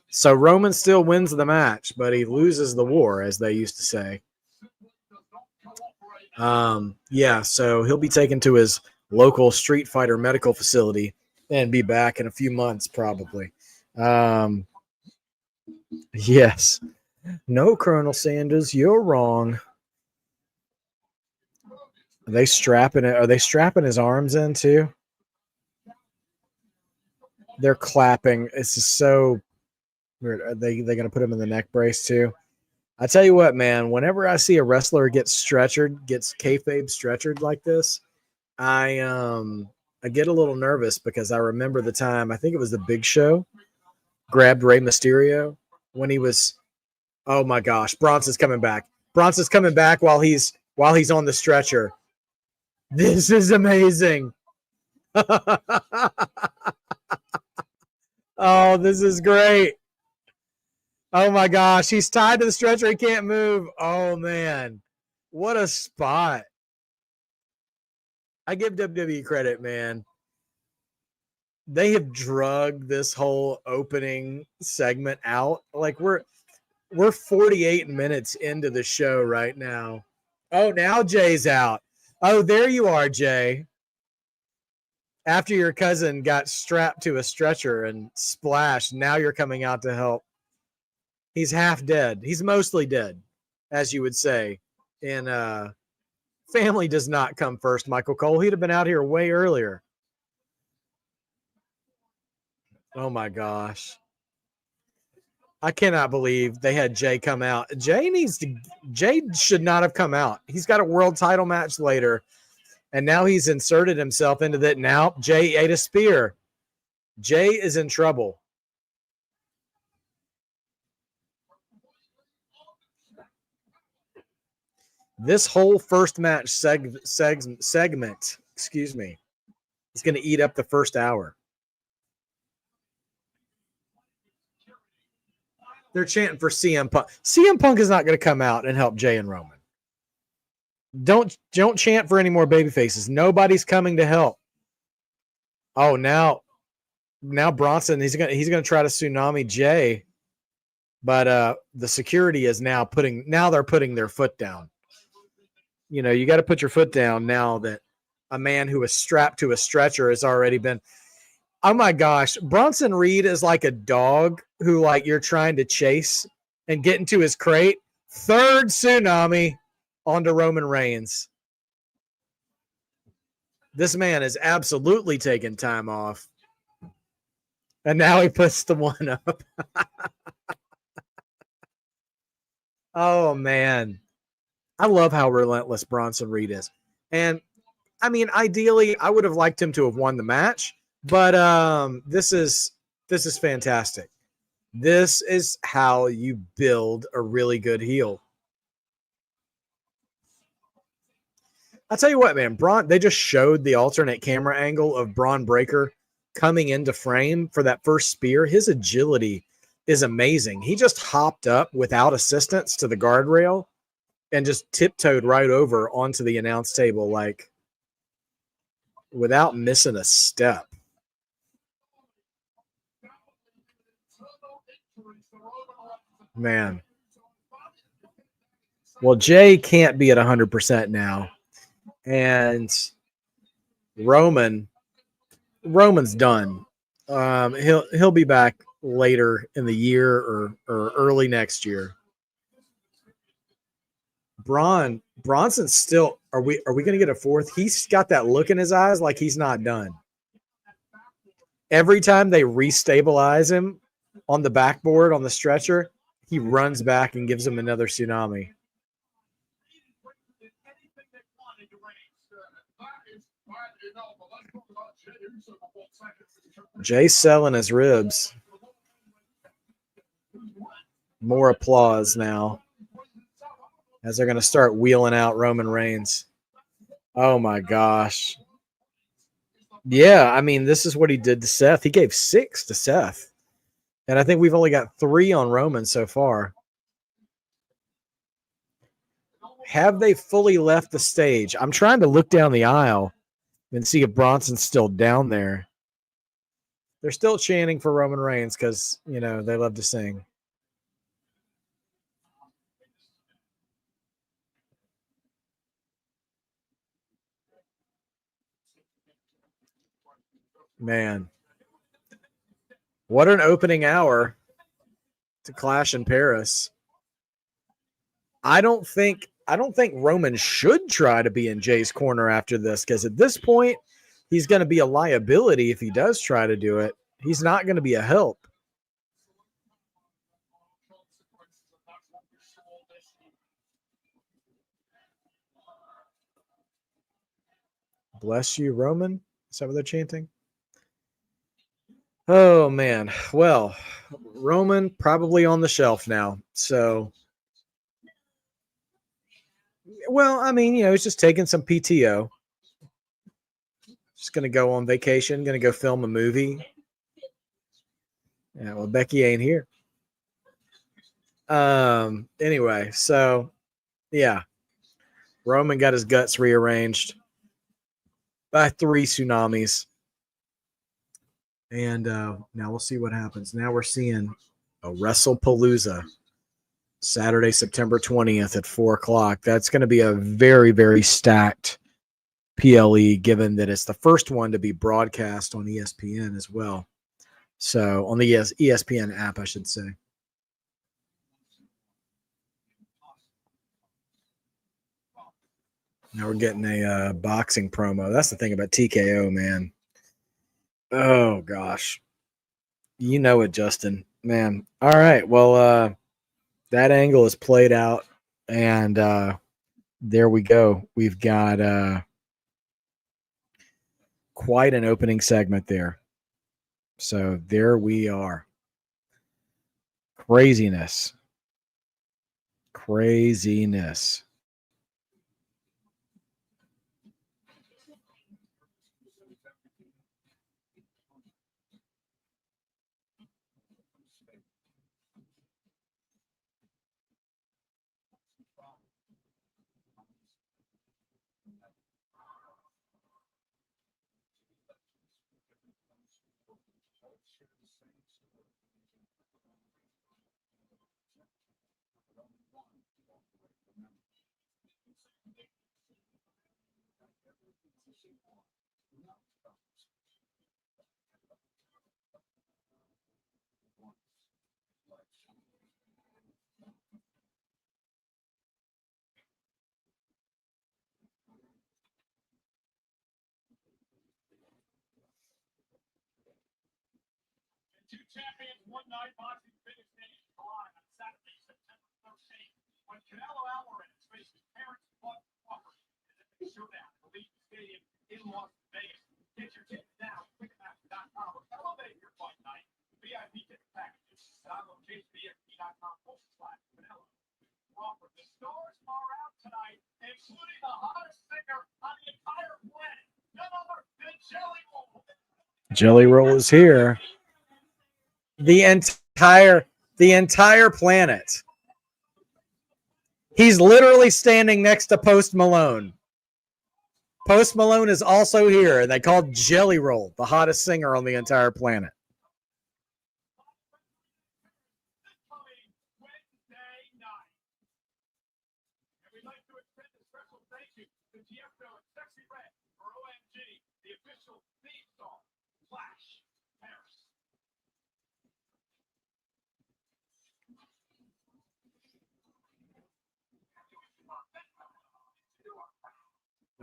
So Roman still wins the match, but he loses the war, as they used to say. Yeah, so he'll be taken to his local Street Fighter medical facility and be back in a few months, probably. Yes. No, Colonel Sanders, you're wrong. Are they strapping it? Are they strapping his arms in too? They're clapping. This is so weird. Are they going to put him in the neck brace too? I tell you what, man, whenever I see a wrestler gets kayfabe stretchered like this, I get a little nervous because I remember the time, I think it was the Big Show, grabbed Rey Mysterio when he was, oh my gosh, Bronson's coming back. Bronson's coming back while he's on the stretcher. This is amazing. Oh, this is great. Oh my gosh, he's tied to the stretcher. He can't move. Oh man, what a spot. I give WWE credit, man. They have drugged this whole opening segment out. Like we're 48 minutes into the show right now. Oh, now Jay's out. Oh, there you are, Jay. After your cousin got strapped to a stretcher and splashed, now you're coming out to help. He's half dead. He's mostly dead, as you would say. And family does not come first, Michael Cole. He'd have been out here way earlier. Oh, my gosh. I cannot believe they had Jay come out. Jay should not have come out. He's got a world title match later, and now he's inserted himself into that. Now Jay ate a spear. Jay is in trouble. This whole first match segment, excuse me, is going to eat up the first hour. They're chanting for CM Punk. CM Punk is not going to come out and help Jay and Roman. Don't chant for any more baby faces. Nobody's coming to help. Oh, now Bronson, he's gonna try to tsunami Jay, but the security is now they're putting their foot down. You know, you got to put your foot down now that a man who is strapped to a stretcher has already been. Oh my gosh, Bronson Reed is like a dog who like you're trying to chase and get into his crate. Third tsunami onto Roman Reigns. This man is absolutely taking time off. And now he puts the one up. Oh man, I love how relentless Bronson Reed is, and I mean, ideally, I would have liked him to have won the match, but this is fantastic. This is how you build a really good heel. I'll tell you what, man. They just showed the alternate camera angle of Braun Breaker coming into frame for that first spear. His agility is amazing. He just hopped up without assistance to the guardrail and just tiptoed right over onto the announce table, like without missing a step. Man. Well, Jay can't be at 100% now. And Roman's done. He'll be back later in the year or early next year. Bronson's still. Are we going to get a fourth? He's got that look in his eyes like he's not done. Every time they restabilize him on the backboard on the stretcher, he runs back and gives him another tsunami. Jay's selling his ribs. More applause now as they're going to start wheeling out Roman Reigns. Oh my gosh. Yeah, I mean, this is what he did to Seth. He gave 6 to Seth. And I think we've only got 3 on Roman so far. Have they fully left the stage? I'm trying to look down the aisle and see if Bronson's still down there. They're still chanting for Roman Reigns because, they love to sing. Man. What an opening hour to Clash in Paris. I don't think Roman should try to be in Jay's corner after this, because at this point, he's going to be a liability if he does try to do it. He's not going to be a help. Bless you, Roman. Is that what they're chanting? Oh, man. Well, Roman probably on the shelf now. So, well, I mean, he's just taking some PTO. Just going to go on vacation, going to go film a movie. Yeah, well, Becky ain't here. Anyway, so, yeah. Roman got his guts rearranged by 3 tsunamis. And now we'll see what happens. Now we're seeing a WrestlePalooza Saturday, September 20th at 4 o'clock. That's going to be a very, very stacked PLE, given that it's the first one to be broadcast on ESPN as well. So on the ESPN app, I should say. Now we're getting a boxing promo. That's the thing about TKO, man. Oh, gosh. You know it, Justin. Man. All right. Well, that angle is played out, and there we go. We've got quite an opening segment there. So there we are. Craziness. Two champions, one night boxing finish collide on Saturday, September 13th. Jelly Roll is here. The entire planet. He's literally standing next to Post Malone. Post Malone is also here, and they called Jelly Roll the hottest singer on the entire planet.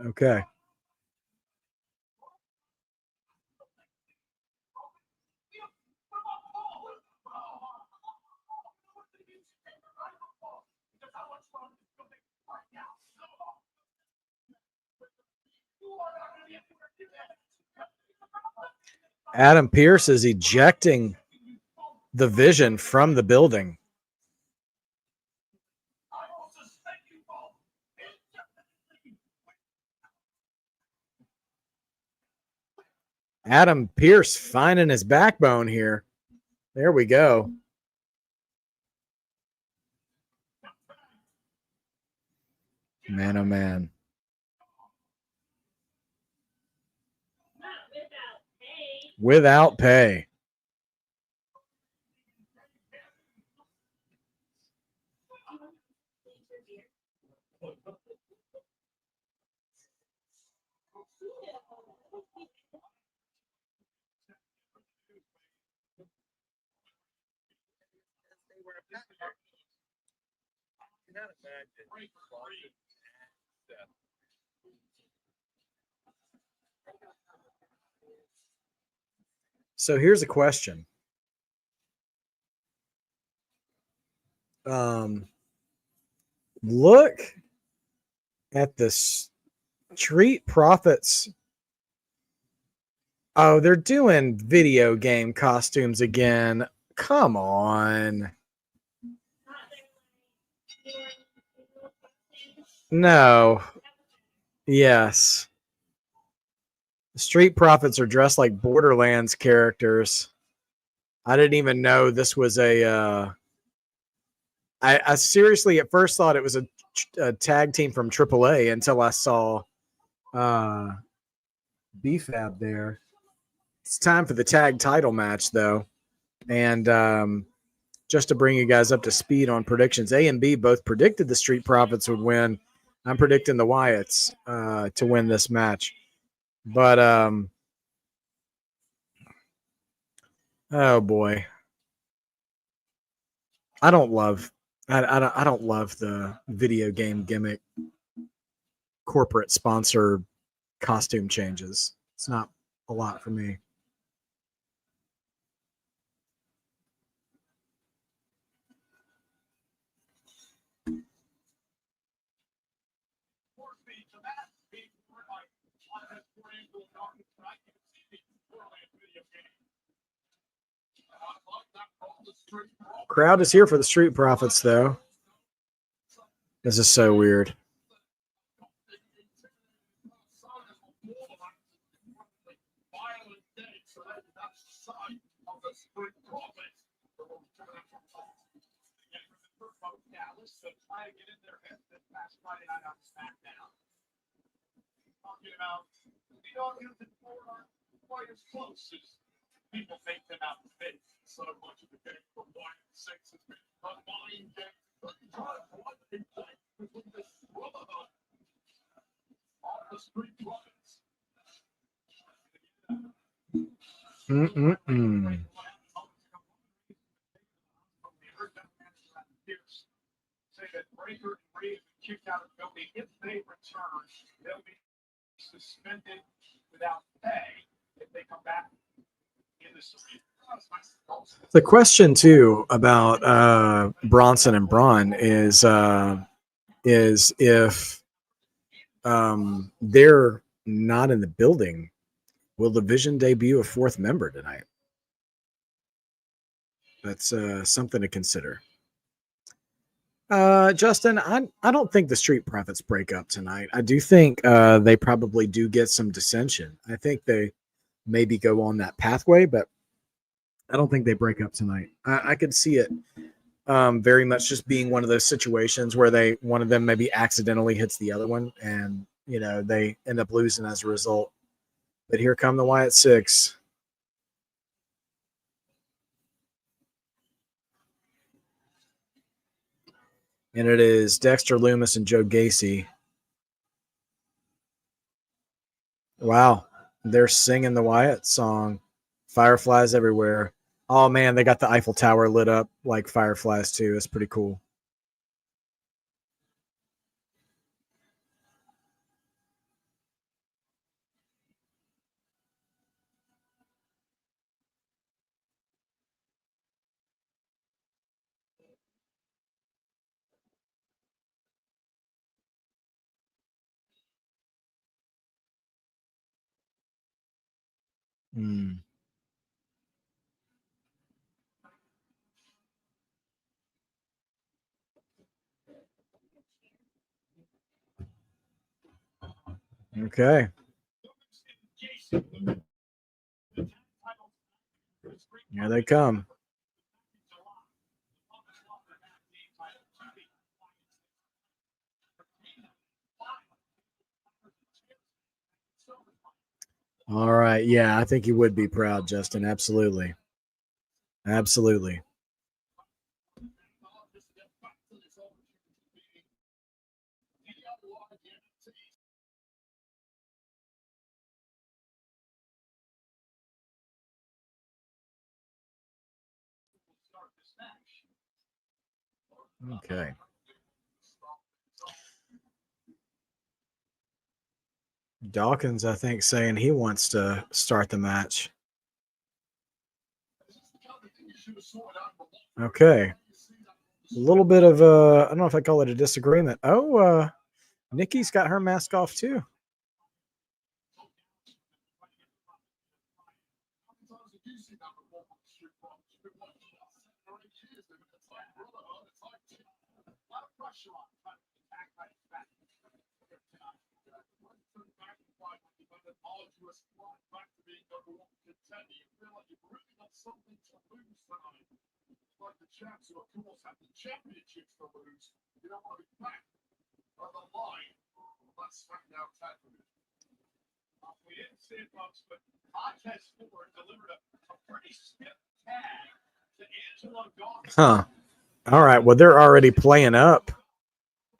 Okay. Adam Pearce is ejecting the Vision from the building. Adam Pearce finding his backbone here. There we go. Man, oh man. Without pay. So here's a question. Look at the Street Profits. Oh, they're doing video game costumes again. Come on. No. Yes. The Street Profits are dressed like Borderlands characters. I didn't even know this was a. I seriously at first thought it was a tag team from AAA until I saw BFAB there. It's time for the tag title match, though. And just to bring you guys up to speed on predictions, A and B both predicted the Street Profits would win. I'm predicting the Wyatts to win this match. But, oh, boy. I don't love the video game gimmick corporate sponsor costume changes. It's not a lot for me. Crowd is here for the Street Profits, though. This is so weird. People think them out of faith. So much of the game from 1 to 6 has been a mind game. The Street Profits. Say that Breaker and Reed kicked out of the building. If they return, they'll be suspended without pay if they come back. The question too about Bronson and Braun is if they're not in the building, will the Vision debut a fourth member tonight? That's something to consider. Justin, I don't think the Street Profits break up tonight. I do think they probably do get some dissension. I think they maybe go on that pathway, but I don't think they break up tonight. I could see it very much just being one of those situations where one of them maybe accidentally hits the other one, and they end up losing as a result. But here come the Wyatt Six. And it is Dexter Lumis and Joe Gacy. Wow. They're singing the Wyatt song. Fireflies everywhere. Oh, man, they got the Eiffel Tower lit up like fireflies, too. It's pretty cool. Okay. Here they come. All right. Yeah, I think you would be proud, Justin. Absolutely. Absolutely. Okay. Dawkins, I think, saying he wants to start the match. Okay. A little bit of I don't know if I call it a disagreement. Oh, Nikki's got her mask off too. Huh. All right. Well, they're already playing up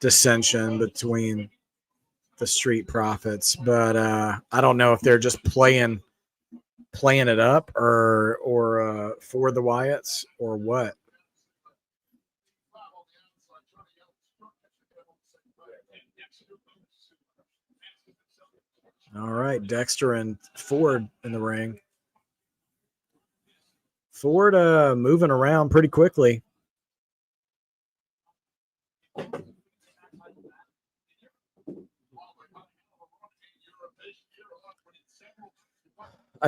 dissension between the Street Profits, but I don't know if they're just playing it up or for the Wyatts or what. All right, Dexter and Ford in the ring. Ford moving around pretty quickly.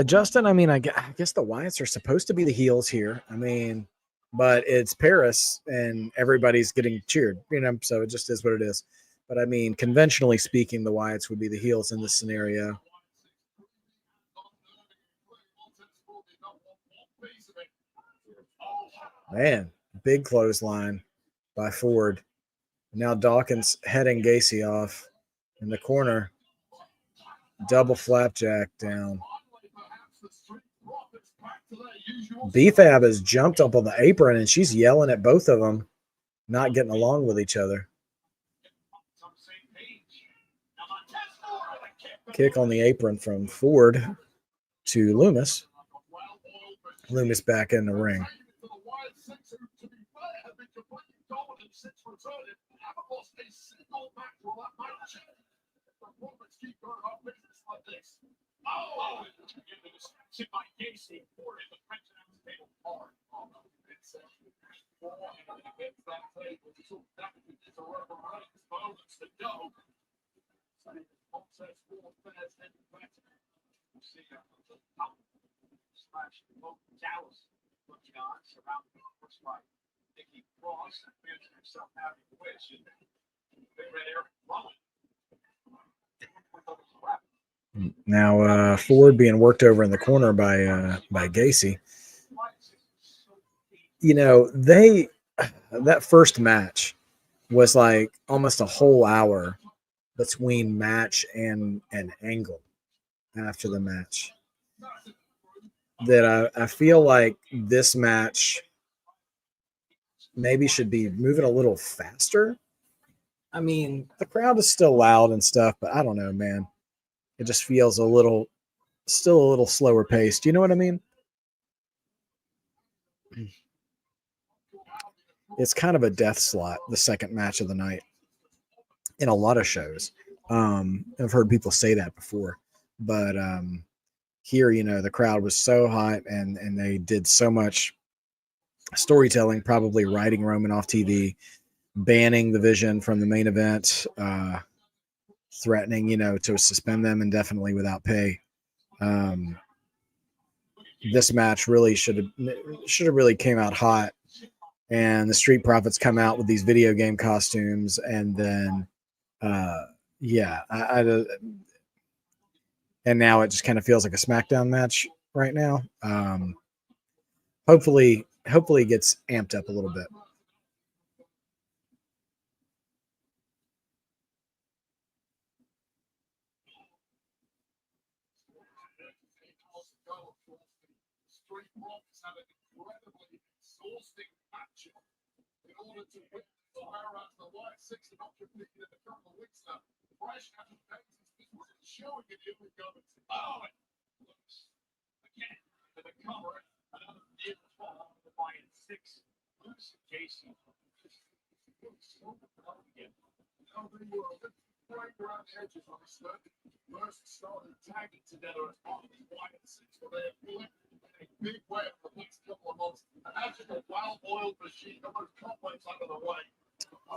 Justin, I mean, I guess the Wyatts are supposed to be the heels here. I mean, but it's Paris and everybody's getting cheered, so it just is what it is. But I mean, conventionally speaking, the Wyatts would be the heels in this scenario. Man, big clothesline by Ford. Now Dawkins heading Gacy off in the corner. Double flapjack down. B-Fab has jumped up on the apron and she's yelling at both of them, not getting along with each other. Kick on the apron from Ford to Lumis. Lumis back in the ring. Now Ford being worked over in the corner by Gacy. You know, that first match was like almost a whole hour between match and Angle after the match. That I feel like this match maybe should be moving a little faster. I mean, the crowd is still loud and stuff, but I don't know, man. It just feels still a little slower paced. You know what I mean? It's kind of a death slot, the second match of the night in a lot of shows. I've heard people say that before, but here, you know, the crowd was so hot and they did so much storytelling, probably writing Roman off TV, banning the Vision from the main event, threatening, you know, to suspend them indefinitely without pay. This match really should have really came out hot, and the Street Profits come out with these video game costumes, and then and now it just kind of feels like a SmackDown match right now. Hopefully it gets amped up a little bit.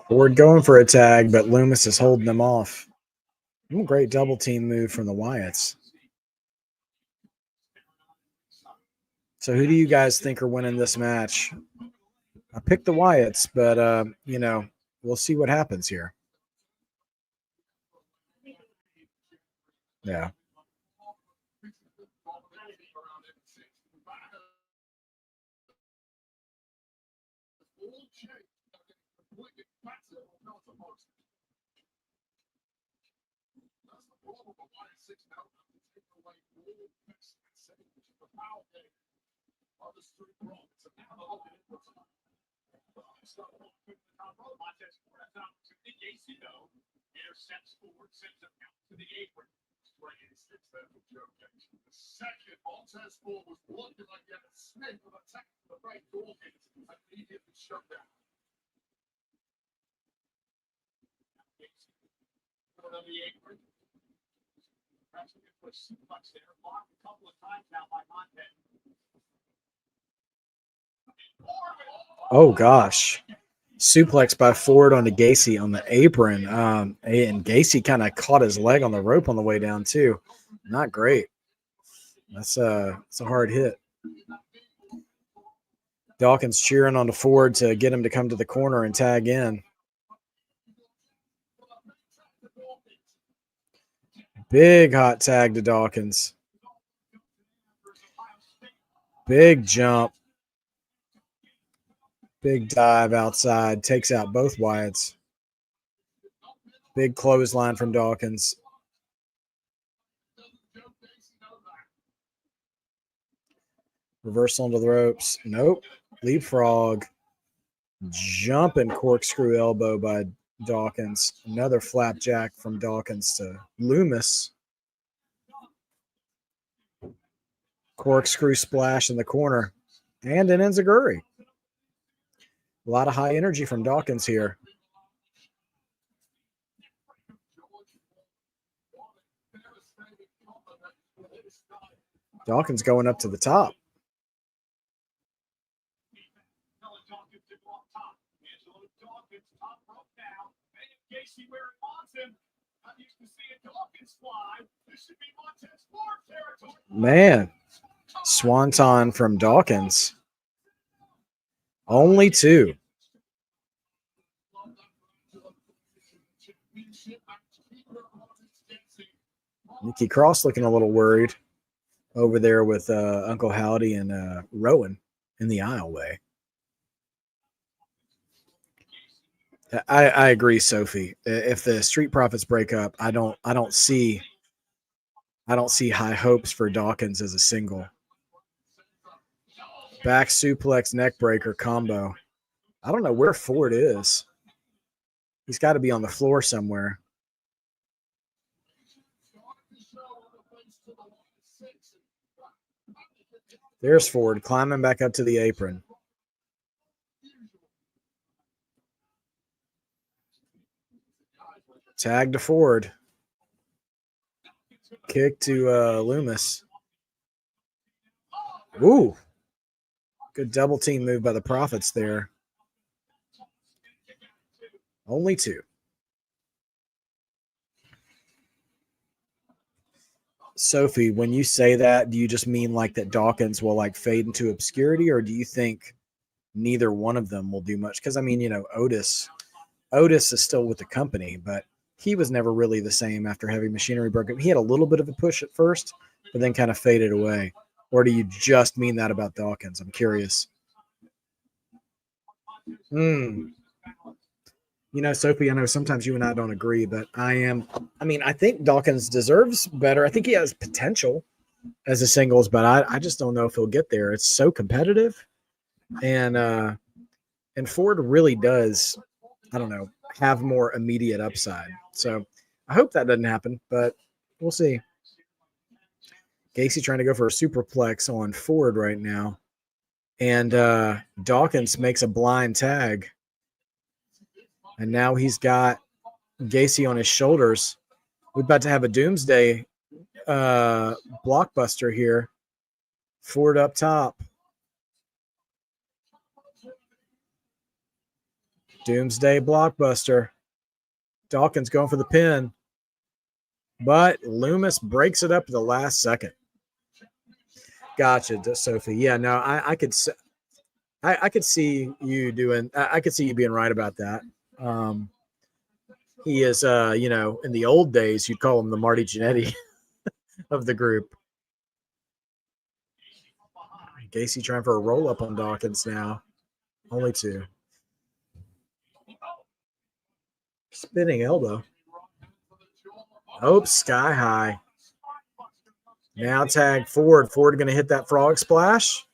Ford going for a tag, but Loomis is holding them off. Great double team move from the Wyatts. So who do you guys think are winning this match? I picked the Wyatts, but you know, we'll see what happens here. Yeah. Oh gosh. Suplex by Ford onto Gacy on the apron. And Gacy kind of caught his leg on the rope on the way down too. Not great. It's a hard hit. Dawkins cheering on the Ford to get him to come to the corner and tag in. Big hot tag to Dawkins. Big jump. Big dive outside. Takes out both Wyatts. Big clothesline from Dawkins. Reversal into the ropes. Nope. Leapfrog. Jumping corkscrew elbow by Dawkins. Another flapjack from Dawkins to Loomis. Corkscrew splash in the corner. And an enziguri. A lot of high energy from Dawkins here. Dawkins going up to the top. Man, Swanton from Dawkins. Only 2. Nikki Cross looking a little worried over there with Uncle Howdy and Rowan in the aisleway. I agree, Sophie. If the Street Profits break up, I don't see high hopes for Dawkins as a single. Back suplex neck breaker combo. I don't know where Ford is. He's got to be on the floor somewhere. There's Ford climbing back up to the apron. Tag to Ford. Kick to Loomis. Ooh. Good double team move by the Profits there. Only 2. Sophie, when you say that, do you just mean like that Dawkins will like fade into obscurity, or do you think neither one of them will do much? Because I mean, Otis is still with the company, but he was never really the same after Heavy Machinery broke up. He had a little bit of a push at first, but then kind of faded away. Or do you just mean that about Dawkins? I'm curious. Sophie, I know sometimes you and I don't agree, but I think Dawkins deserves better. I think he has potential as a singles, but I just don't know if he'll get there. It's so competitive. And Ford really does, I don't know, have more immediate upside. So I hope that doesn't happen, but we'll see. Gacy trying to go for a superplex on Ford right now. And Dawkins makes a blind tag. And now he's got Gacy on his shoulders. We're about to have a doomsday blockbuster here. Ford up top. Doomsday blockbuster. Dawkins going for the pin. But Loomis breaks it up at the last second. Gotcha, Sophie. Yeah, no, I could see you being right about that. He is, in the old days, you'd call him the Marty Jannetty of the group. Gacy trying for a roll up on Dawkins now. Only 2. Spinning elbow. Oh, sky high. Now tag Ford. Ford going to hit that frog splash.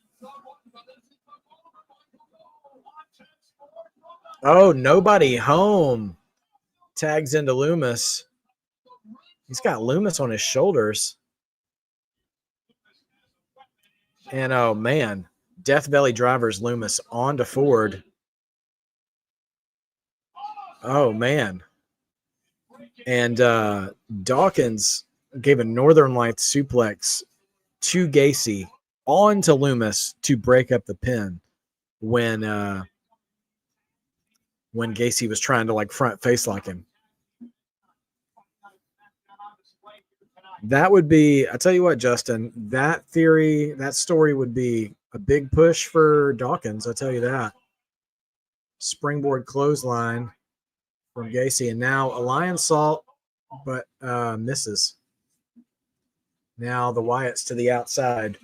Oh, nobody home. Tags into Loomis. He's got Loomis on his shoulders. And, oh, man. Death Valley Drivers Loomis onto Ford. Oh, man. And Dawkins gave a Northern Lights suplex to Gacy onto Loomis to break up the pin when Gacy was trying to like front face lock him. That would be, I tell you what, Justin, that story would be a big push for Dawkins. I tell you that. Springboard clothesline from Gacy, and now a lion salt, but misses. Now the Wyatts to the outside.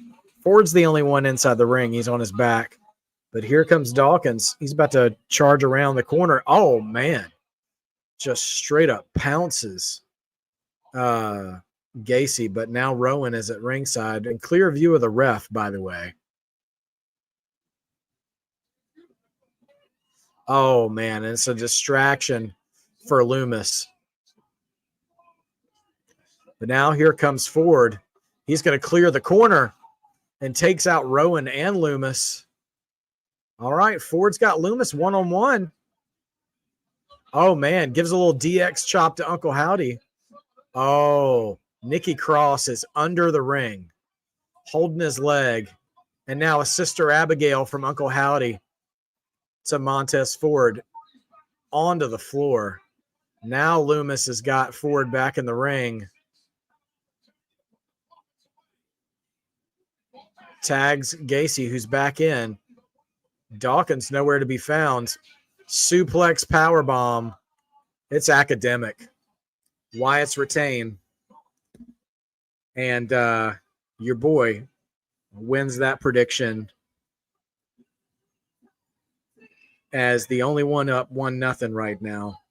Ford's the only one inside the ring. He's on his back. But here comes Dawkins. He's about to charge around the corner. Oh, man. Just straight up pounces Gacy. But now Rowan is at ringside. In clear view of the ref, by the way. Oh, man. And it's a distraction for Loomis. But now here comes Ford. He's going to clear the corner and takes out Rowan and Loomis. All right, Ford's got Loomis one-on-one. Oh, man, gives a little DX chop to Uncle Howdy. Oh, Nikki Cross is under the ring, holding his leg. And now a Sister Abigail from Uncle Howdy to Montez Ford onto the floor. Now Loomis has got Ford back in the ring. tags Gacy, who's back in. Dawkins nowhere to be found. Suplex powerbomb. It's academic. Wyatt's retained. And your boy wins that prediction as the only one up 1-0 right now.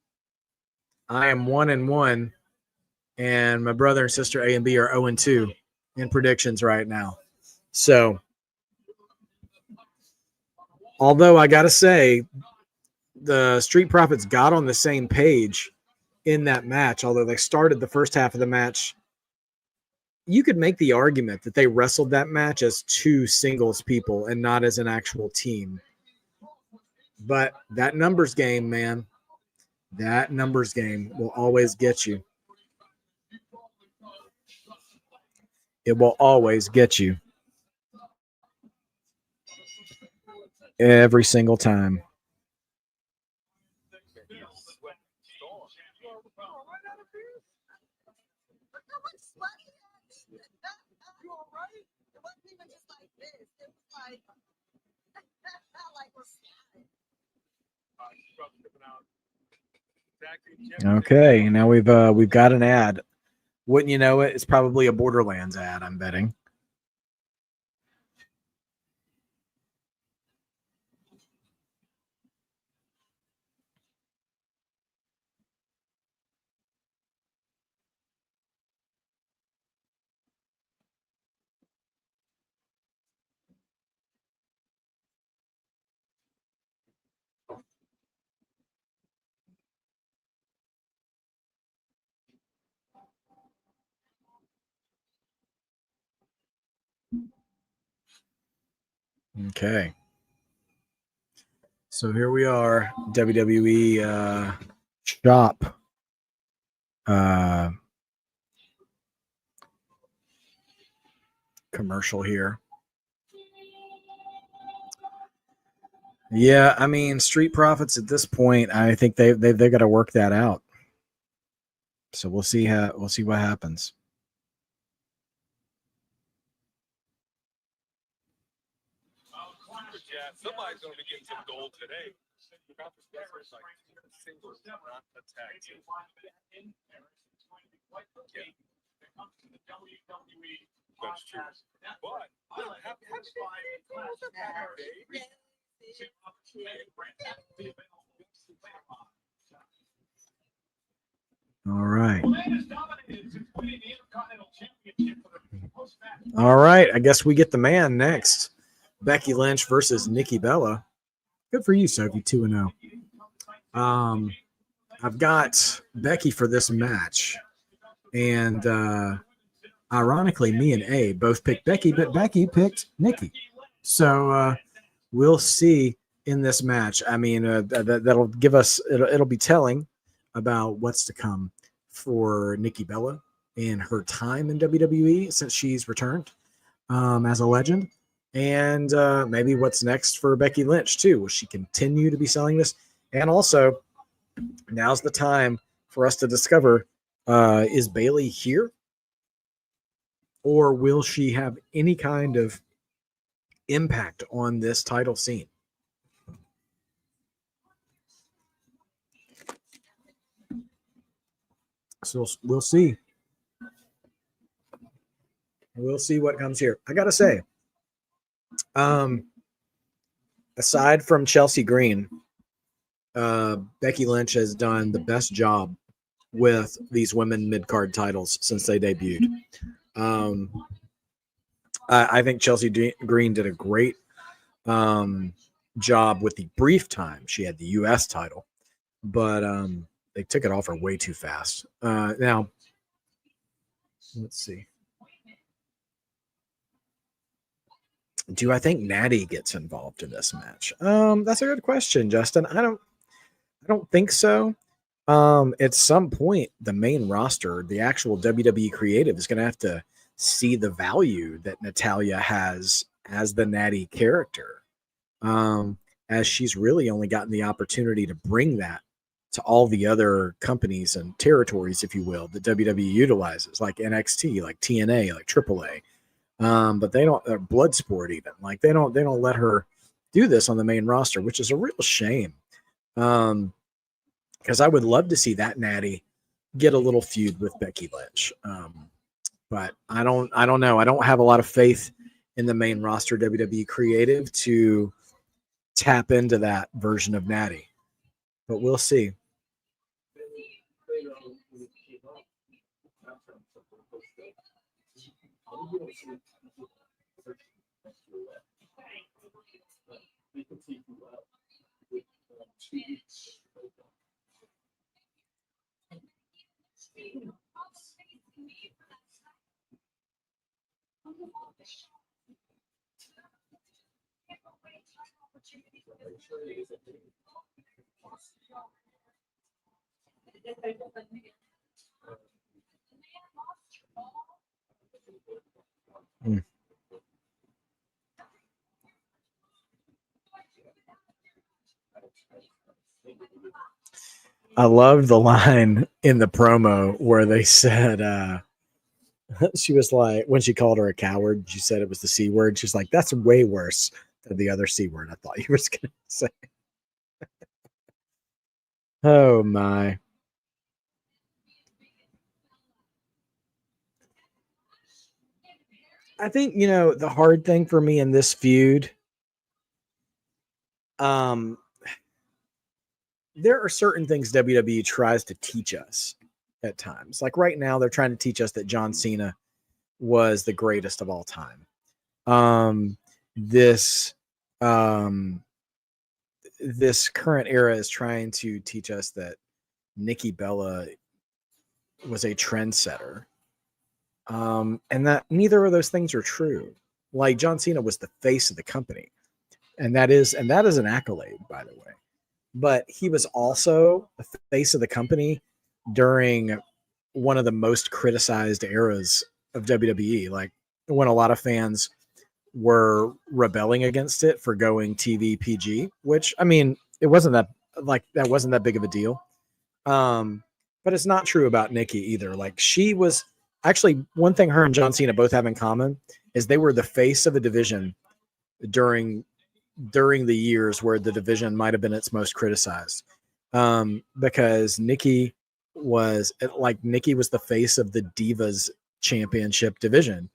I am 1-1, and my brother and sister A and B are 0-2 in predictions right now. So, although I got to say, the Street Profits got on the same page in that match, although they started the first half of the match, you could make the argument that they wrestled that match as two singles people and not as an actual team. But that numbers game, man, that numbers game will always get you. It will always get you. Every single time. Okay, now we've got an ad. Wouldn't you know it? It's probably a Borderlands ad, I'm betting. Okay. So here we are, WWE shop. Commercial here. Yeah, I mean, Street Profits at this point, I think they've got to work that out. So we'll see what happens. Somebody's going to get some gold today. That's true. But all right. All right. I guess we get the man next. Becky Lynch versus Nikki Bella. Good for you, Sophie. 2-0. I've got Becky for this match. And ironically, me and A both picked Becky, but Becky picked Nikki. So we'll see in this match. I mean, that'll give us, it'll be telling about what's to come for Nikki Bella in her time in WWE since she's returned as a legend. And maybe what's next for Becky Lynch, too. Will she continue to be selling this? And also, now's the time for us to discover, is Bayley here? Or will she have any kind of impact on this title scene? So we'll see. We'll see what comes here. I got to say, aside from Chelsea Green, Becky Lynch has done the best job with these women mid-card titles since they debuted. I think Chelsea Green did a great job with the brief time she had the U.S. title, but they took it off her way too fast. Now, let's see. Do I think Natty gets involved in this match? That's a good question, Justin. I don't think so. At some point, the main roster, the actual WWE creative, is going to have to see the value that Natalya has as the Natty character, as she's really only gotten the opportunity to bring that to all the other companies and territories, if you will, that WWE utilizes, like NXT, like TNA, like AAA. But they don't blood sport even. Like they don't let her do this on the main roster, which is a real shame. Because I would love to see that natty get a little feud with Becky Lynch. But I don't know. I don't have a lot of faith in the main roster WWE creative to tap into that version of Natty. But we'll see. I love the line in the promo where they said, she was like, when she called her a coward, she said it was the C word. She's like, that's way worse than the other C word I thought you were going to say. Oh, my. I think, the hard thing for me in this feud, there are certain things WWE tries to teach us at times. Like right now, they're trying to teach us that John Cena was the greatest of all time. This current era is trying to teach us that Nikki Bella was a trendsetter. And that neither of those things are true. Like John Cena was the face of the company. And that is an accolade, by the way. But he was also the face of the company during one of the most criticized eras of WWE. Like when a lot of fans were rebelling against it for going TV PG, which I mean, it wasn't that big of a deal. But it's not true about Nikki either. Like she was actually one thing her and John Cena both have in common is they were the face of a division during the years where the division might have been its most criticized. Because Nikki was the face of the Divas Championship division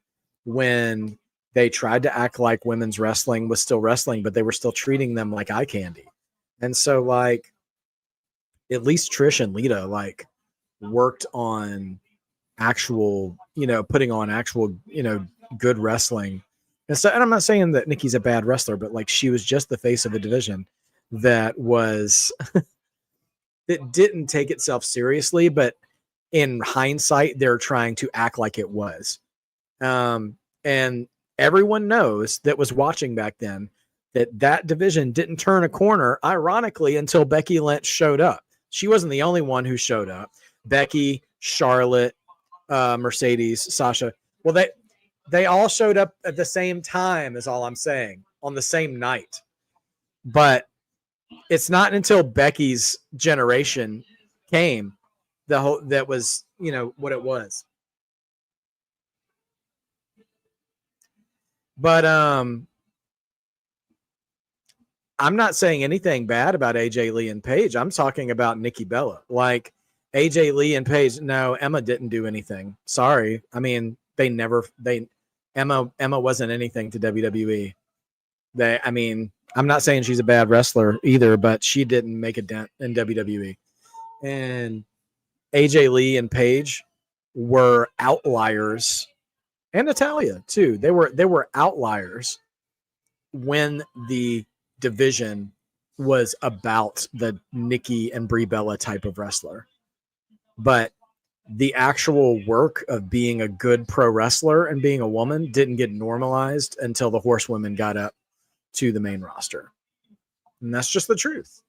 when they tried to act like women's wrestling was still wrestling, but they were still treating them like eye candy. And so like at least Trish and Lita like worked on actual, putting on actual, good wrestling. And so, and I'm not saying that Nikki's a bad wrestler, but like she was just the face of a division that was that didn't take itself seriously, but in hindsight, they're trying to act like it was. And everyone knows that was watching back then that division didn't turn a corner, ironically, until Becky Lynch showed up. She wasn't the only one who showed up. Becky, Charlotte, Mercedes, Sasha. Well, they all showed up at the same time, is all I'm saying, on the same night. But it's not until Becky's generation came that was, what it was. But I'm not saying anything bad about AJ Lee and Paige. I'm talking about Nikki Bella. Like AJ Lee and Paige. No, Emma didn't do anything. Sorry. I mean, Emma wasn't anything to WWE. I'm not saying she's a bad wrestler either, but she didn't make a dent in WWE. And AJ Lee and Paige were outliers, and Natalya too. They were outliers when the division was about the Nikki and Brie Bella type of wrestler. But the actual work of being a good pro wrestler and being a woman didn't get normalized until the horsewomen got up to the main roster. And that's just the truth.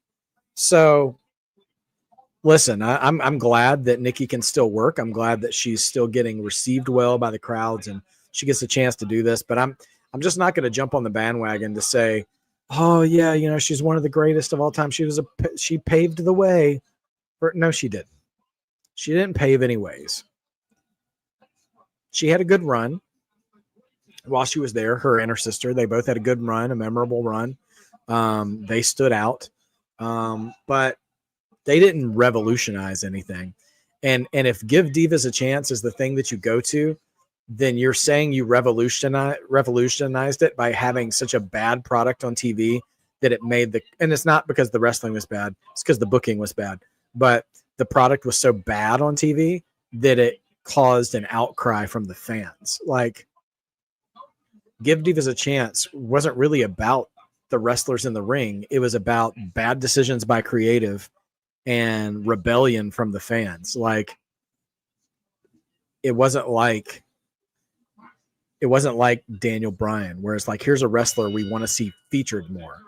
So listen, I'm glad that Nikki can still work. I'm glad that she's still getting received well by the crowds and she gets a chance to do this, but I'm just not going to jump on the bandwagon to say, oh yeah, she's one of the greatest of all time. She paved the way. No, she didn't. She didn't pave any ways. She had a good run. while she was there, her and her sister, they both had a good run, a memorable run. They stood out, but they didn't revolutionize anything. And if Give Divas a Chance is the thing that you go to, then you're saying you revolutionized it by having such a bad product on TV that it made the, and it's not because the wrestling was bad, it's because the booking was bad, but the product was so bad on TV that it caused an outcry from the fans. Like, Give Divas a Chance wasn't really about the wrestlers in the ring. It was about bad decisions by creative and rebellion from the fans. Like, it wasn't like Daniel Bryan, where it's like, here's a wrestler we want to see featured more.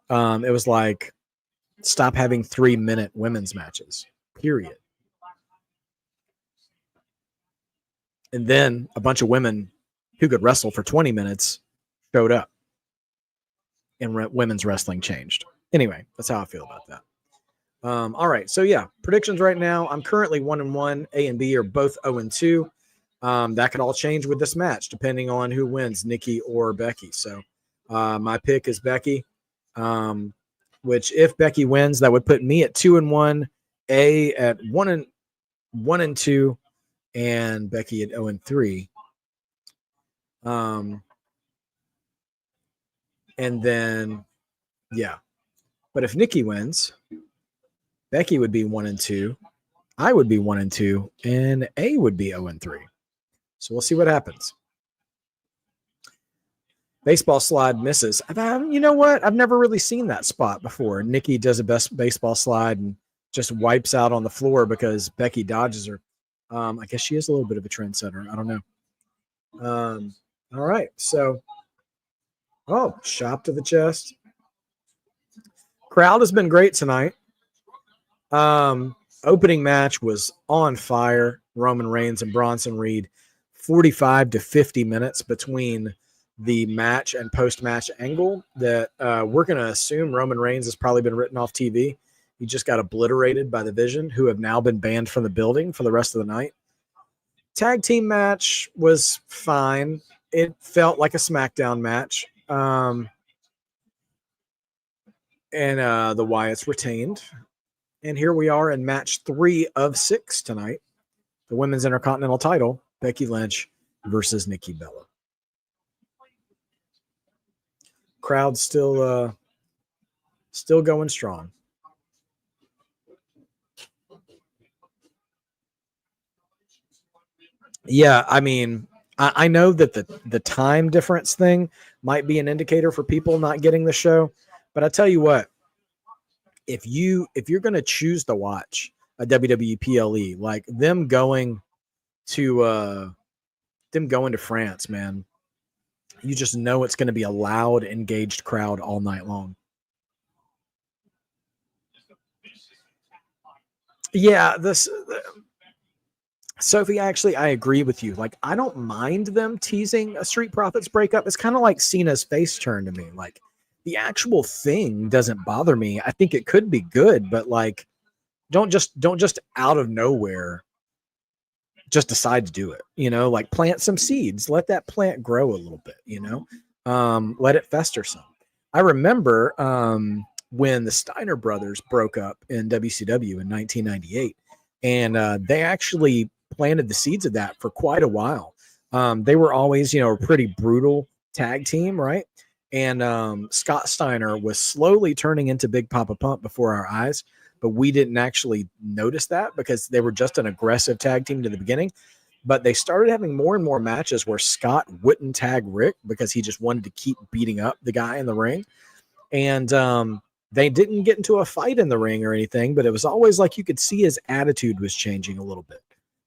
It was like, stop having 3-minute women's matches, period. And then a bunch of women who could wrestle for 20 minutes showed up, and women's wrestling changed. Anyway, that's how I feel about that. All right. So yeah, predictions right now. I'm currently 1-1. A and B are both 0-2. That could all change with this match, depending on who wins, Nikki or Becky. So my pick is Becky, which if Becky wins, that would put me at 2-1, A at 1-2, and Becky at 0-3. And then, yeah. But if Nikki wins, Becky would be 1-2, I would be 1-2, and A would be 0-3. So we'll see what happens. Baseball slide misses. You know what? I've never really seen that spot before. Nikki does a best baseball slide and just wipes out on the floor because Becky dodges her. I guess she is a little bit of a trendsetter. I don't know. All right. So, shot to the chest. Crowd has been great tonight. Opening match was on fire. Roman Reigns and Bronson Reed, 45 to 50 minutes between the match and post-match angle that we're going to assume Roman Reigns has probably been written off TV. He just got obliterated by the Vision, who have now been banned from the building for the rest of the night. Tag team match was fine. It felt like a SmackDown match. And the Wyatts retained. And here we are in match 3 of 6 tonight. The Women's Intercontinental title, Becky Lynch versus Nikki Bella. Crowd still going strong. Yeah, I mean, I know that the time difference thing might be an indicator for people not getting the show, but I tell you what, if you're going to choose to watch a WWE PLE, like them going to France, man, you just know it's going to be a loud, engaged crowd all night long. Yeah, Sophie, actually, I agree with you. Like, I don't mind them teasing a Street Profits breakup. It's kind of like Cena's face turn to me. Like, the actual thing doesn't bother me. I think it could be good, but like, don't just out of nowhere just decide to do it. You know, like, plant some seeds. Let that plant grow a little bit. You know, let it fester some. I remember when the Steiner brothers broke up in WCW in 1998, and they actually planted the seeds of that for quite a while. They were always, you know, a pretty brutal tag team, right? And Scott Steiner was slowly turning into Big Papa Pump before our eyes, but we didn't actually notice that because they were just an aggressive tag team to the beginning. But they started having more and more matches where Scott wouldn't tag Rick because he just wanted to keep beating up the guy in the ring. And they didn't get into a fight in the ring or anything, but it was always like you could see his attitude was changing a little bit.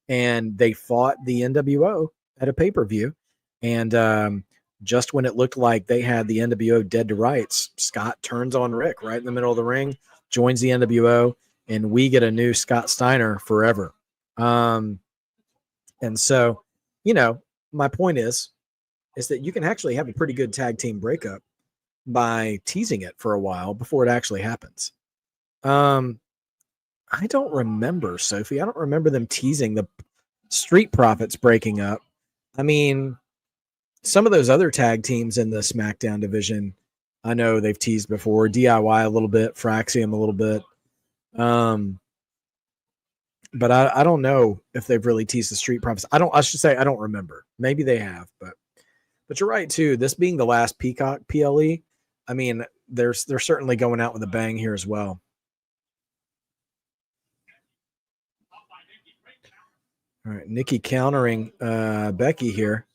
And they fought the NWO at a pay-per-view. And just when it looked like they had the NWO dead to rights, Scott turns on Rick right in the middle of the ring, joins the NWO, and we get a new Scott Steiner forever. And so, you know, my point is that you can actually have a pretty good tag team breakup by teasing it for a while before it actually happens. I don't remember, Sophie. I don't remember them teasing the Street Profits breaking up. I mean, some of those other tag teams in the SmackDown division, I know they've teased before. DIY a little bit, Fraxium a little bit. But I don't know if they've really teased the Street Profits. I should say I don't remember. Maybe they have, but you're right too. This being the last Peacock PLE, I mean, they're certainly going out with a bang here as well. All right, Nikki countering Becky here.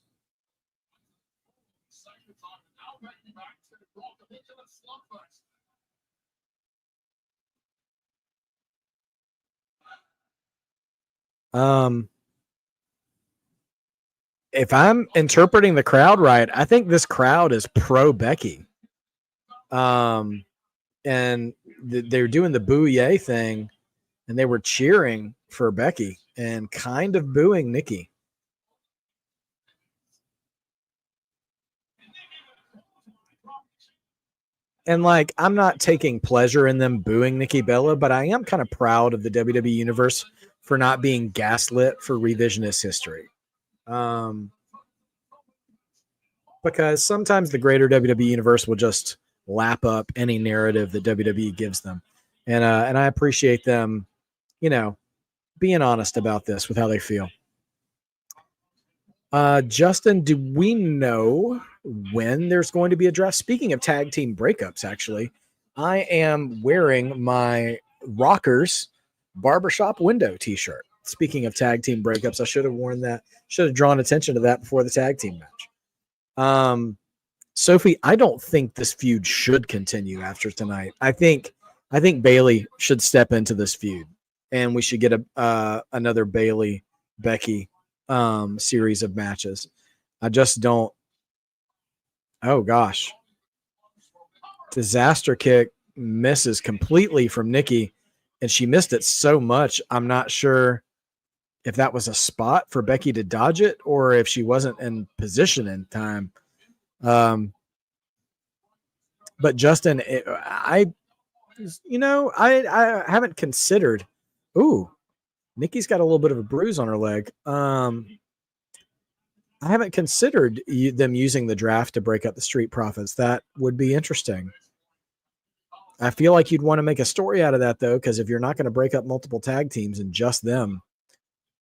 If I'm interpreting the crowd right, I think this crowd is pro Becky. And they're doing the boo yay thing, and they were cheering for Becky and kind of booing Nikki. And like, I'm not taking pleasure in them booing Nikki Bella, but I am kind of proud of the WWE Universe for not being gaslit for revisionist history. Because sometimes the greater WWE Universe will just lap up any narrative that WWE gives them. And I appreciate them, being honest about this with how they feel. Justin, do we know when there's going to be a draft? Speaking of tag team breakups, actually, I am wearing my Rockers Barbershop Window t-shirt. Speaking of tag team breakups, I should have worn that. Should have drawn attention to that before the tag team match. Sophie, I don't think this feud should continue after tonight. I think Bayley should step into this feud, and we should get another Bayley Becky series of matches. I just don't. Oh gosh, disaster kick misses completely from Nikki, and she missed it so much. I'm not sure if that was a spot for Becky to dodge it or if she wasn't in position in time. But Justin, I haven't considered. Ooh, Nikki's got a little bit of a bruise on her leg. I haven't considered them using the draft to break up the Street Profits. That would be interesting. I feel like you'd want to make a story out of that, though, because if you're not going to break up multiple tag teams and just them,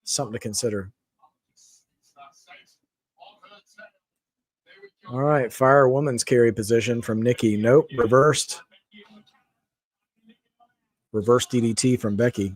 something to consider. All right, Fire Woman's carry position from Nikki. Nope, reversed. Reverse DDT from Becky.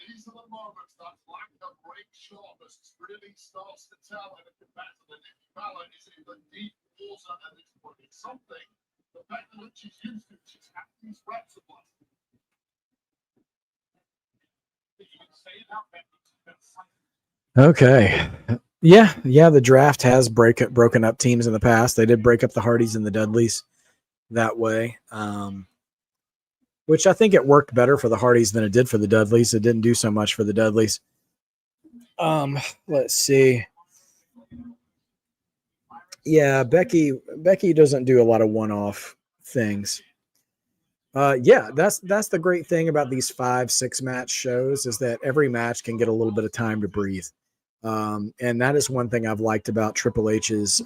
These are the moments that lack of break sharpness really starts to tell in a combatant that Nikki Bella is in the deep water at this point. It's something the fact that she's used to, she's had these reps of blood. Okay. Yeah, the draft has broken up teams in the past. They did break up the Hardys and the Dudleys that way. Which I think it worked better for the Hardys than it did for the Dudleys. It didn't do so much for the Dudleys. Let's see. Yeah, Becky doesn't do a lot of one-off things. Yeah, that's the great thing about these 5-6 match shows is that every match can get a little bit of time to breathe. And that is one thing I've liked about Triple H's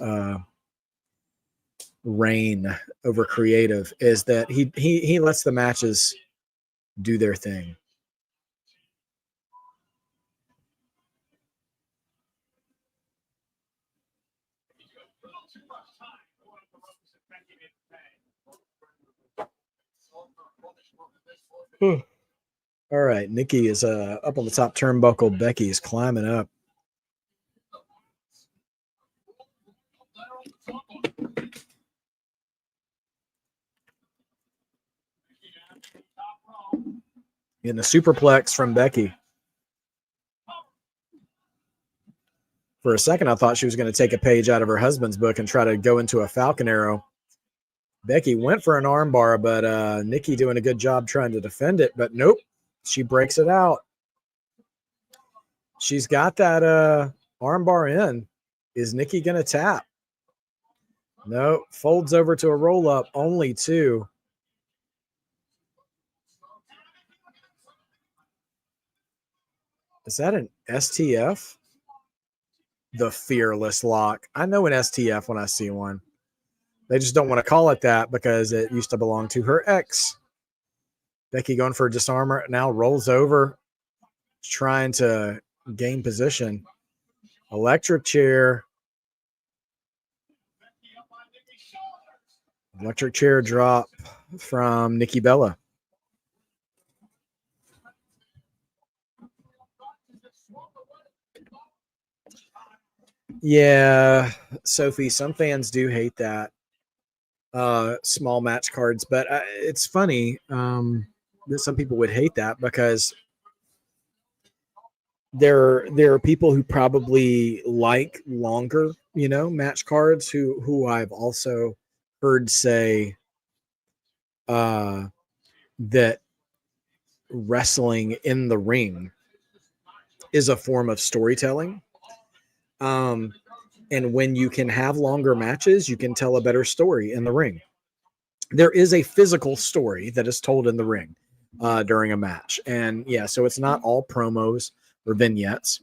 reign over creative is that he lets the matches do their thing. All right, Nikki is up on the top turnbuckle. Becky is climbing up. In the superplex from Becky. For a second, I thought she was going to take a page out of her husband's book and try to go into a Falcon Arrow. Becky went for an armbar, but Nikki doing a good job trying to defend it. But nope, she breaks it out. She's got that armbar in. Is Nikki going to tap? No, folds over to a roll up. Only 2. Is that an STF? The fearless lock. I know an STF when I see one. They just don't want to call it that because it used to belong to her ex. Becky going for a disarmer. Now rolls over, trying to gain position. Electric chair. Electric chair drop from Nikki Bella. Yeah, Sophie, some fans do hate that. Small match cards, but it's funny that some people would hate that because there are people who probably like longer, match cards who I've also heard say that wrestling in the ring is a form of storytelling. And when you can have longer matches, you can tell a better story in the ring. There is a physical story that is told in the ring during a match. And yeah, so it's not all promos or vignettes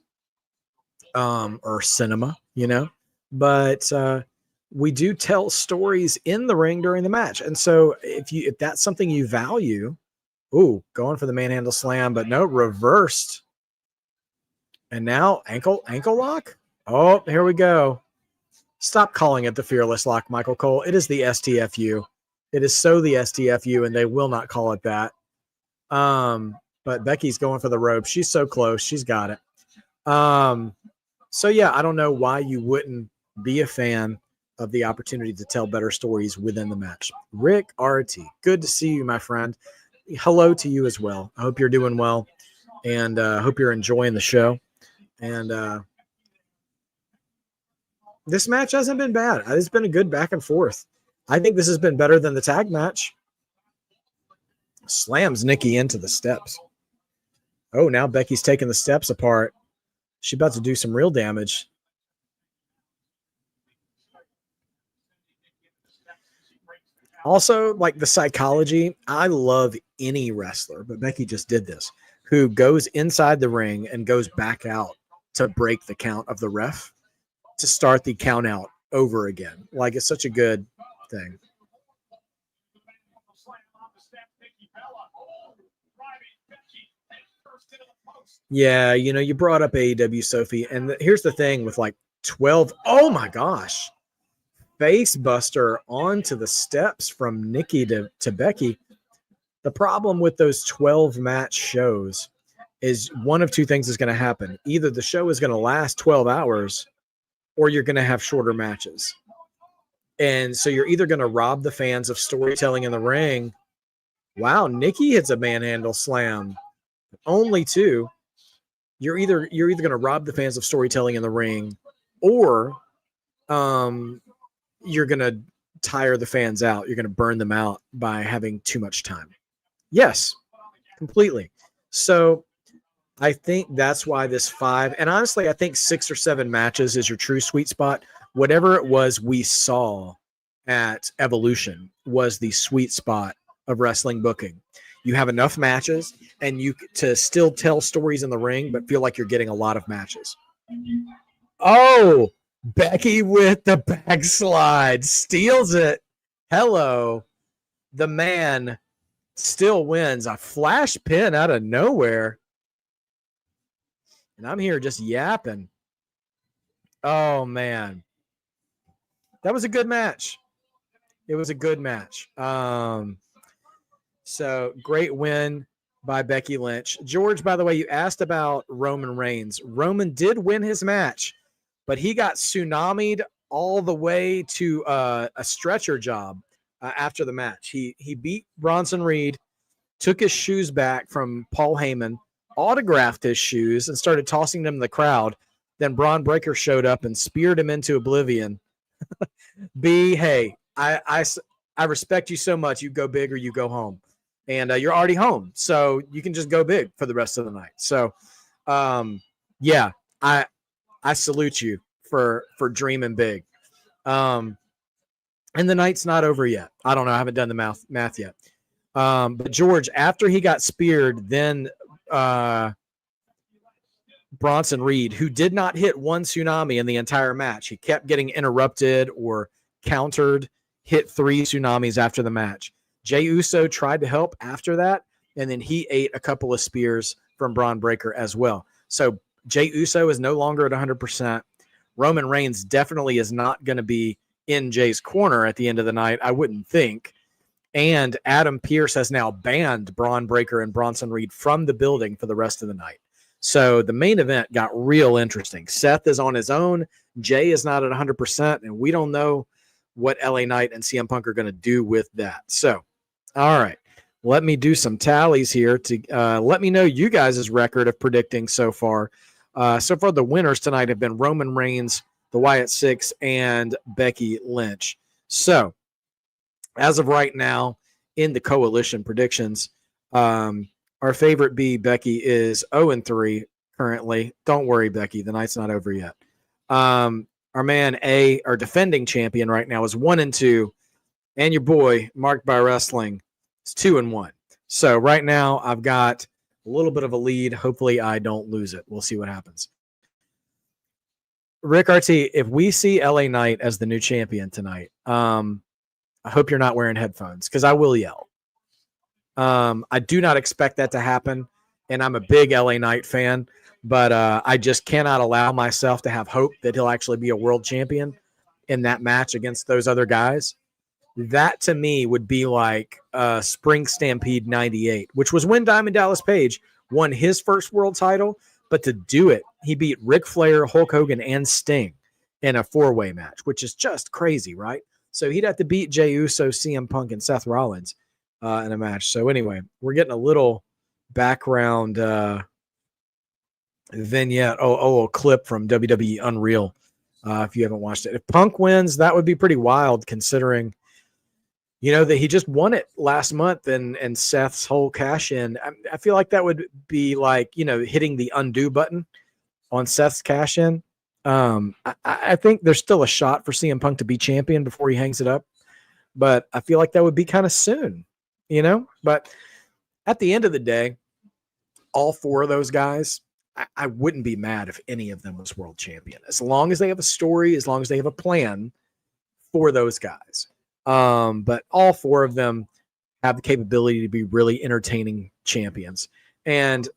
or cinema, but we do tell stories in the ring during the match. And so if that's something you value, going for the manhandle slam, but no, reversed. And now ankle lock. Oh, here we go. Stop calling it the fearless lock, Michael Cole. It is the STFU. It is so the STFU, and they will not call it that. But Becky's going for the rope. She's so close. She's got it. So yeah, I don't know why you wouldn't be a fan of the opportunity to tell better stories within the match. Rick RT, good to see you, my friend. Hello to you as well. I hope you're doing well, and hope you're enjoying the show. And this match hasn't been bad. It's been a good back and forth. I think this has been better than the tag match. Slams Nikki into the steps. Oh, now Becky's taking the steps apart. She's about to do some real damage. Also, like the psychology, I love any wrestler, but Becky just did this, who goes inside the ring and goes back out to break the count of the ref to start the count out over again. Like, it's such a good thing. Yeah, you brought up AEW, Sophie, and here's the thing with like 12. Oh my gosh. Face buster onto the steps from Nikki to Becky. The problem with those 12 match shows is one of two things is going to happen. Either the show is going to last 12 hours or you're going to have shorter matches. And so you're either going to rob the fans of storytelling in the ring. Wow, Nikki hits a manhandle slam. Only 2. You're either going to rob the fans of storytelling in the ring, or you're going to tire the fans out. You're going to burn them out by having too much time. Yes, completely. So I think that's why this 5, and honestly, I think 6 or 7 matches is your true sweet spot. Whatever it was we saw at Evolution was the sweet spot of wrestling booking. You have enough matches and you to still tell stories in the ring, but feel like you're getting a lot of matches. Oh, Becky with the backslide steals it. Hello. The man still wins a flash pin out of nowhere. And I'm here just yapping. Oh, man. That was a good match. It was a good match. So great win by Becky Lynch. George, by the way, you asked about Roman Reigns. Roman did win his match, but he got tsunamied all the way to a stretcher job after the match. He beat Bronson Reed, took his shoes back from Paul Heyman, autographed his shoes, and started tossing them in the crowd. Then Braun Breaker showed up and speared him into oblivion. Hey, I respect you so much. You go big or you go home. And you're already home, so you can just go big for the rest of the night. So, yeah, I salute you for dreaming big. And the night's not over yet. I don't know. I haven't done the math yet. But George, after he got speared, then Bronson Reed, who did not hit one tsunami in the entire match. He kept getting interrupted or countered, hit 3 tsunamis after the match. Jey Uso tried to help after that, and then he ate a couple of spears from Braun Breaker as well. So Jey Uso is no longer at 100%. Roman Reigns definitely is not going to be in Jay's corner at the end of the night, I wouldn't think. And Adam Pearce has now banned Braun Breaker and Bronson Reed from the building for the rest of the night. So the main event got real interesting. Seth is on his own. Jay is not at 100%, and we don't know what LA Knight and CM Punk are going to do with that. So, all right, let me do some tallies here to let me know you guys' record of predicting so far. So far, the winners tonight have been Roman Reigns, the Wyatt Six, and Becky Lynch. So, as of right now, in the coalition predictions, our favorite B, Becky, is 0-3 currently. Don't worry, Becky. The night's not over yet. Our man A, our defending champion right now, is 1-2. And your boy, Marked by Wrestling, is 2-1. So right now, I've got a little bit of a lead. Hopefully, I don't lose it. We'll see what happens. Rick RT, if we see LA Knight as the new champion tonight, I hope you're not wearing headphones because I will yell. I do not expect that to happen, and I'm a big LA Knight fan, but I just cannot allow myself to have hope that he'll actually be a world champion in that match against those other guys. That, to me, would be like Spring Stampede 98, which was when Diamond Dallas Page won his first world title, but to do it, he beat Ric Flair, Hulk Hogan, and Sting in a 4-way match, which is just crazy, right? So he'd have to beat Jey Uso, CM Punk, and Seth Rollins in a match. So anyway, we're getting a little background vignette, a clip from WWE Unreal if you haven't watched it. If Punk wins, that would be pretty wild considering, that he just won it last month and Seth's whole cash in. I feel like that would be like, hitting the undo button on Seth's cash in. I think there's still a shot for CM Punk to be champion before he hangs it up, but I feel like that would be kind of soon. But at the end of the day, all 4 of those guys, I wouldn't be mad if any of them was world champion, as long as they have a story, as long as they have a plan for those guys. But all 4 of them have the capability to be really entertaining champions. And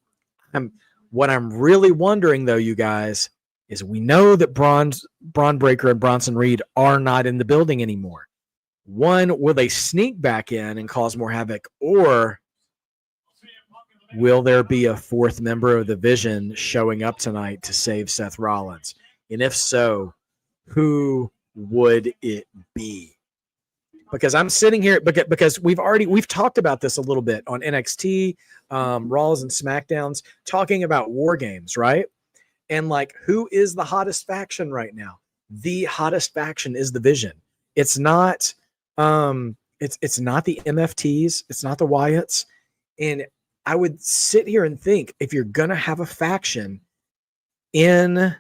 what I'm really wondering, though, you guys, is we know that Braun Breaker and Bronson Reed are not in the building anymore. One, will they sneak back in and cause more havoc, or will there be a 4th member of the Vision showing up tonight to save Seth Rollins? And if so, who would it be? Because I'm sitting here, because we've talked about this a little bit on NXT, Raws and SmackDowns, talking about War Games, right? And like, who is the hottest faction right now? The hottest faction is the Vision. It's not. It's not the MFTs, it's not the Wyatts. And I would sit here and think, if you're gonna have a faction in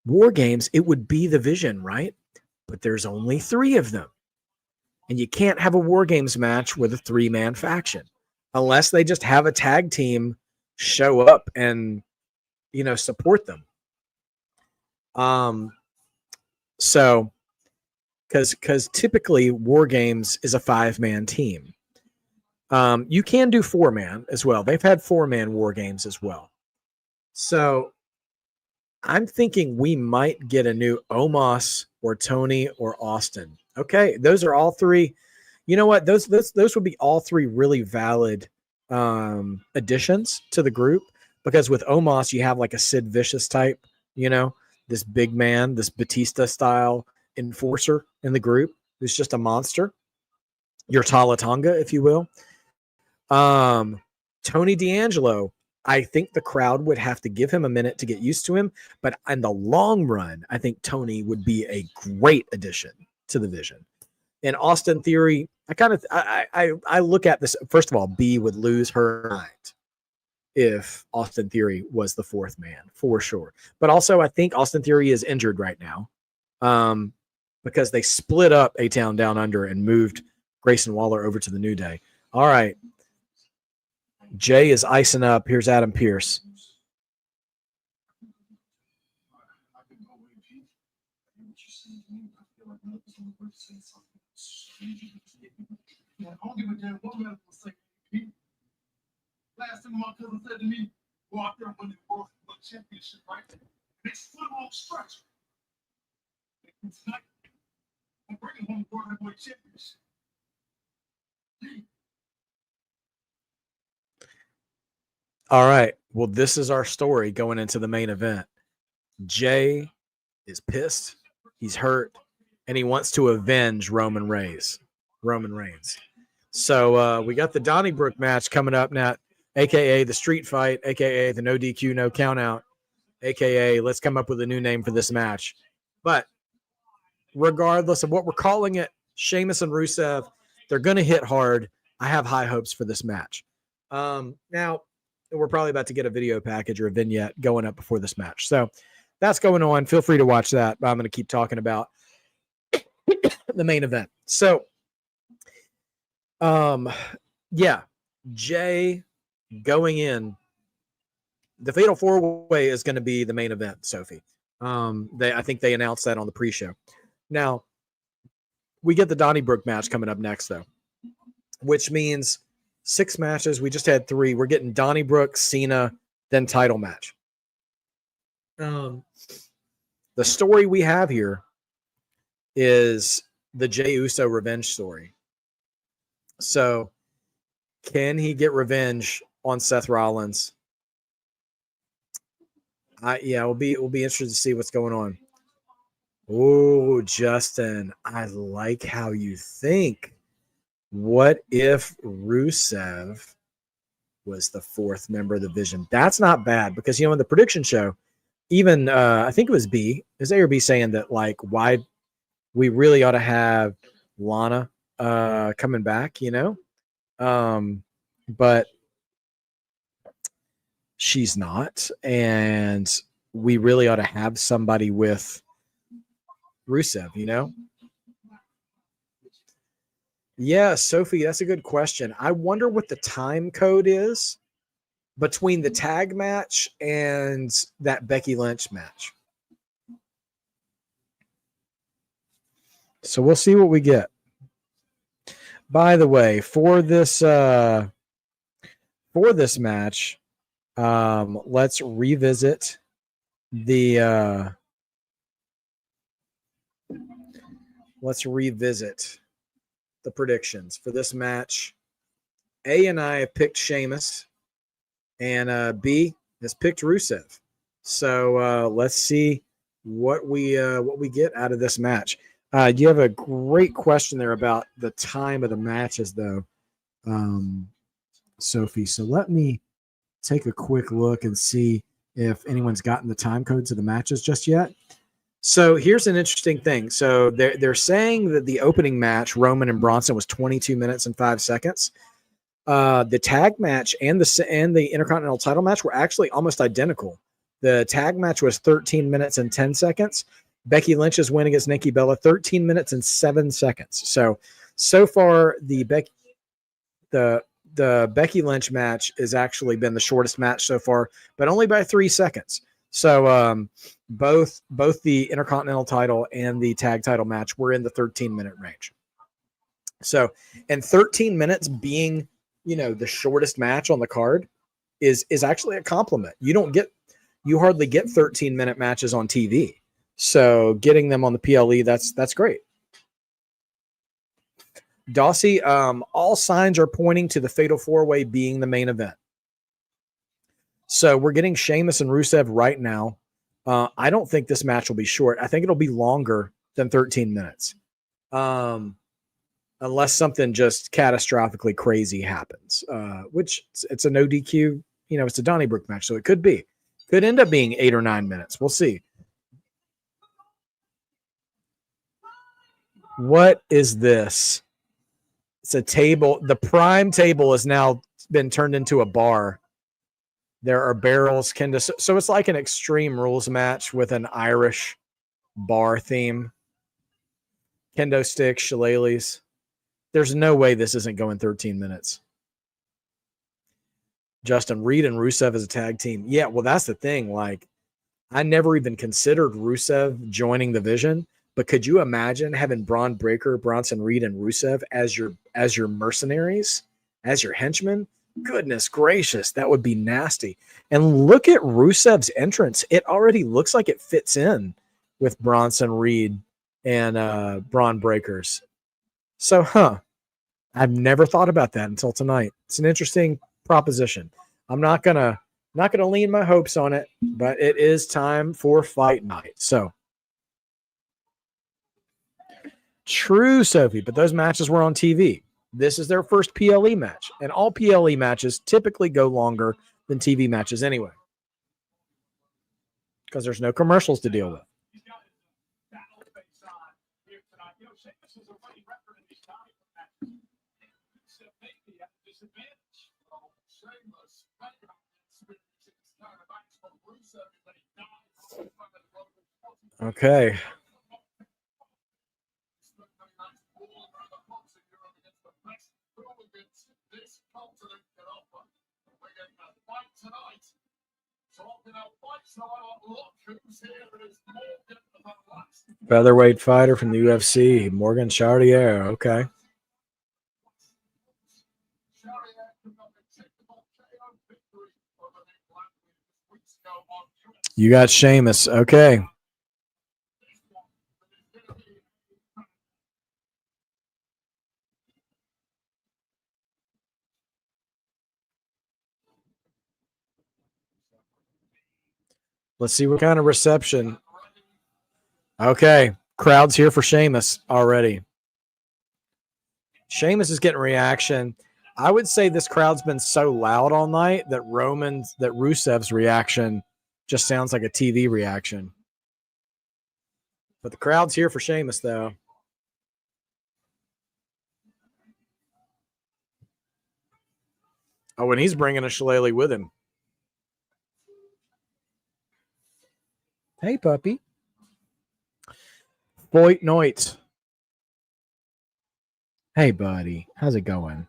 War Games, it would be the Vision, right? But there's only 3 of them. And you can't have a War Games match with a 3-man faction unless they just have a tag team show up and support them. So because typically War Games is a 5-man team. You can do 4-man as well. They've had 4-man War Games as well. So I'm thinking we might get a new Omos or Tony or Austin. Okay, those are all 3. You know what? Those would be all 3 really valid additions to the group, because with Omos you have like a Sid Vicious type, this big man, this Batista style enforcer in the group who's just a monster. Your Talatonga, if you will. Tony D'Angelo, I think the crowd would have to give him a minute to get used to him, but in the long run, I think Tony would be a great addition to the Vision. And Austin Theory, I look at this. First of all, B would lose her mind if Austin Theory was the 4th man, for sure. But also, I think Austin Theory is injured right now. because they split up A-Town Down Under and moved Grayson Waller over to the New Day. All right. Jay is icing up. Here's Adam Pearce. Last time my cousin said to me, go out there and win the World Championship, right? It's football structure. Tonight, I'm bringing home the World Heavyweight Championship. All right. Well, this is our story going into the main event. Jay is pissed. He's hurt. And he wants to avenge Roman Reigns. So we got the Donnybrook match coming up now, a.k.a. the street fight, a.k.a. the no DQ, no count out, a.k.a. let's come up with a new name for this match. But regardless of what we're calling it, Sheamus and Rusev, they're going to hit hard. I have high hopes for this match. Now, we're probably about to get a video package or a vignette going up before this match. So that's going on. Feel free to watch that. But I'm going to keep talking about the main event. So, Jay going in. The Fatal 4-Way is going to be the main event, Sophie. I think they announced that on the pre-show. Now, we get the Donnybrook match coming up next, though, which means 6 matches. We just had 3. We're getting Donnybrook, Cena, then title match. The story we have here is the Jey Uso revenge story. So, can he get revenge on Seth Rollins? We'll be interested to see what's going on. Oh, Justin, I like how you think. What if Rusev was the 4th member of the Vision? That's not bad because, in the prediction show, even I think it was A or B saying that, like, why we really ought to have Lana coming back, but she's not, and we really ought to have somebody with Rusev, Yeah, Sophie, that's a good question. I wonder what the time code is between the tag match and that Becky Lynch match. So we'll see what we get. By the way, for this match, let's revisit the predictions for this match. A and I have picked Sheamus, and B has picked Rusev. So let's see what we get out of this match. You have a great question there about the time of the matches, though, Sophie. So let me take a quick look and see if anyone's gotten the time codes of the matches just yet. So here's an interesting thing. So they're saying that the opening match, Roman and Bronson, was 22 minutes and 5 seconds. The tag match and the Intercontinental title match were actually almost identical. The tag match was 13 minutes and 10 seconds. Becky Lynch's win against Nikki Bella, 13 minutes and 7 seconds. So far, the Becky Lynch match has actually been the shortest match so far, but only by 3 seconds. So both the Intercontinental title and the tag title match were in the 13-minute range. So, and 13 minutes being, the shortest match on the card is actually a compliment. You hardly get 13-minute matches on TV. So getting them on the PLE, that's great. Dossie, all signs are pointing to the Fatal 4-Way being the main event. So we're getting Sheamus and Rusev right now. I don't think this match will be short. I think it'll be longer than 13 minutes. Unless something just catastrophically crazy happens, which it's a no DQ, it's a Donnybrook match. So it could end up being 8 or 9 minutes. We'll see. What is this? It's a table. The prime table has now been turned into a bar. There are barrels. So it's like an Extreme Rules match with an Irish bar theme. Kendo sticks, shillelaghs. There's no way this isn't going 13 minutes. Justin, Reed and Rusev as a tag team. Yeah, well, that's the thing. Like, I never even considered Rusev joining the Vision, but could you imagine having Braun Breaker, Bronson Reed, and Rusev as your mercenaries, as your henchmen? Goodness gracious, that would be nasty. And look at Rusev's entrance. It already looks like it fits in with Bronson Reed and Braun Breakers. So, I've never thought about that until tonight. It's an interesting proposition. I'm not gonna lean my hopes on it, but it is time for fight night. So true, Sophie, but those matches were on TV. This is their first PLE match, and all PLE matches typically go longer than TV matches anyway, because there's no commercials to deal with. Okay. Featherweight fighter from the UFC, Morgan Chartier. Okay. You got Sheamus. Okay. Let's see what kind of reception. Okay. Crowd's here for Sheamus already. Sheamus is getting reaction. I would say this crowd's been so loud all night that Rusev's reaction just sounds like a TV reaction. But the crowd's here for Sheamus, though. Oh, and he's bringing a shillelagh with him. Hey, puppy. Voigt Noit. Hey, buddy. How's it going?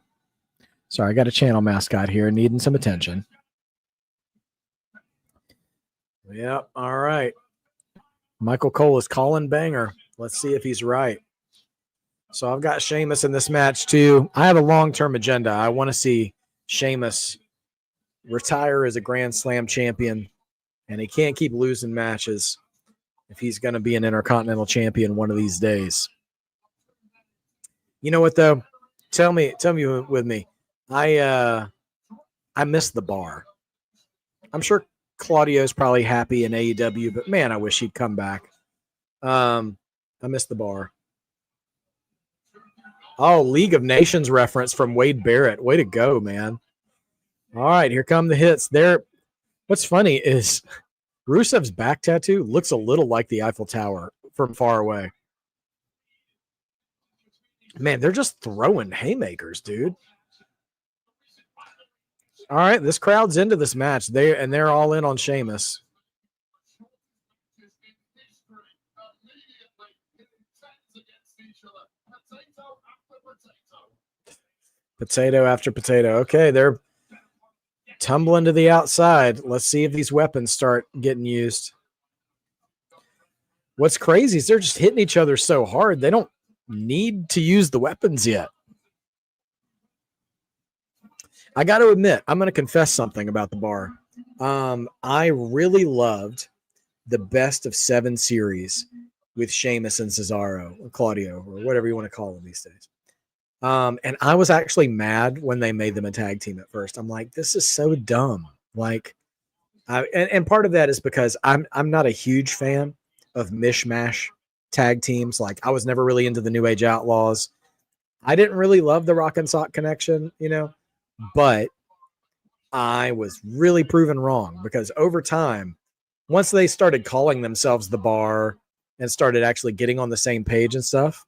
Sorry, I got a channel mascot here needing some attention. Yep. All right. Michael Cole is calling banger. Let's see if he's right. So I've got Sheamus in this match, too. I have a long-term agenda. I want to see Sheamus retire as a Grand Slam champion, and he can't keep losing matches if he's going to be an Intercontinental champion one of these days. You know what, though? Tell me with me. I miss the bar. I'm sure Claudio's probably happy in AEW, but man, I wish he'd come back. I miss the bar. Oh, League of Nations reference from Wade Barrett. Way to go, man. All right, here come the hits. There. What's funny is Rusev's back tattoo looks a little like the Eiffel Tower from far away. Man, they're just throwing haymakers, dude. All right, this crowd's into this match. They're all in on Sheamus. Potato after potato. Okay, they're tumbling to the outside. Let's see if these weapons start getting used. What's crazy is they're just hitting each other so hard. They don't need to use the weapons yet. I got to admit, I'm going to confess something about the bar. I really loved the best of 7 series with Sheamus and Cesaro, or Claudio, or whatever you want to call them these days. And I was actually mad when they made them a tag team at first. I'm like, this is so dumb. Like, and part of that is because I'm not a huge fan of mishmash tag teams. Like, I was never really into the New Age Outlaws. I didn't really love the Rock and Sock connection, but I was really proven wrong because over time, once they started calling themselves the Bar and started actually getting on the same page and stuff,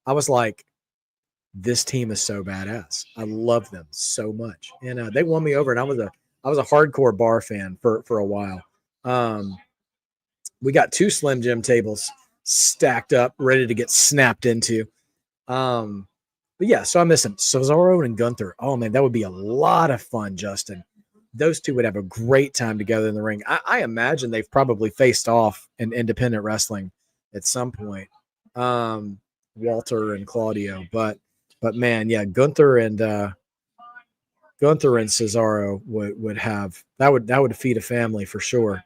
I was like, this team is so badass. I love them so much. And they won me over, and I was a hardcore Bar fan for a while. We got 2 Slim Jim tables stacked up, ready to get snapped into. But yeah, so I miss him. Cesaro and Gunther. Oh man, that would be a lot of fun, Justin. Those two would have a great time together in the ring. I imagine they've probably faced off in independent wrestling at some point. Walter and Claudio, but man, yeah, Gunther and Cesaro would have that would feed a family for sure,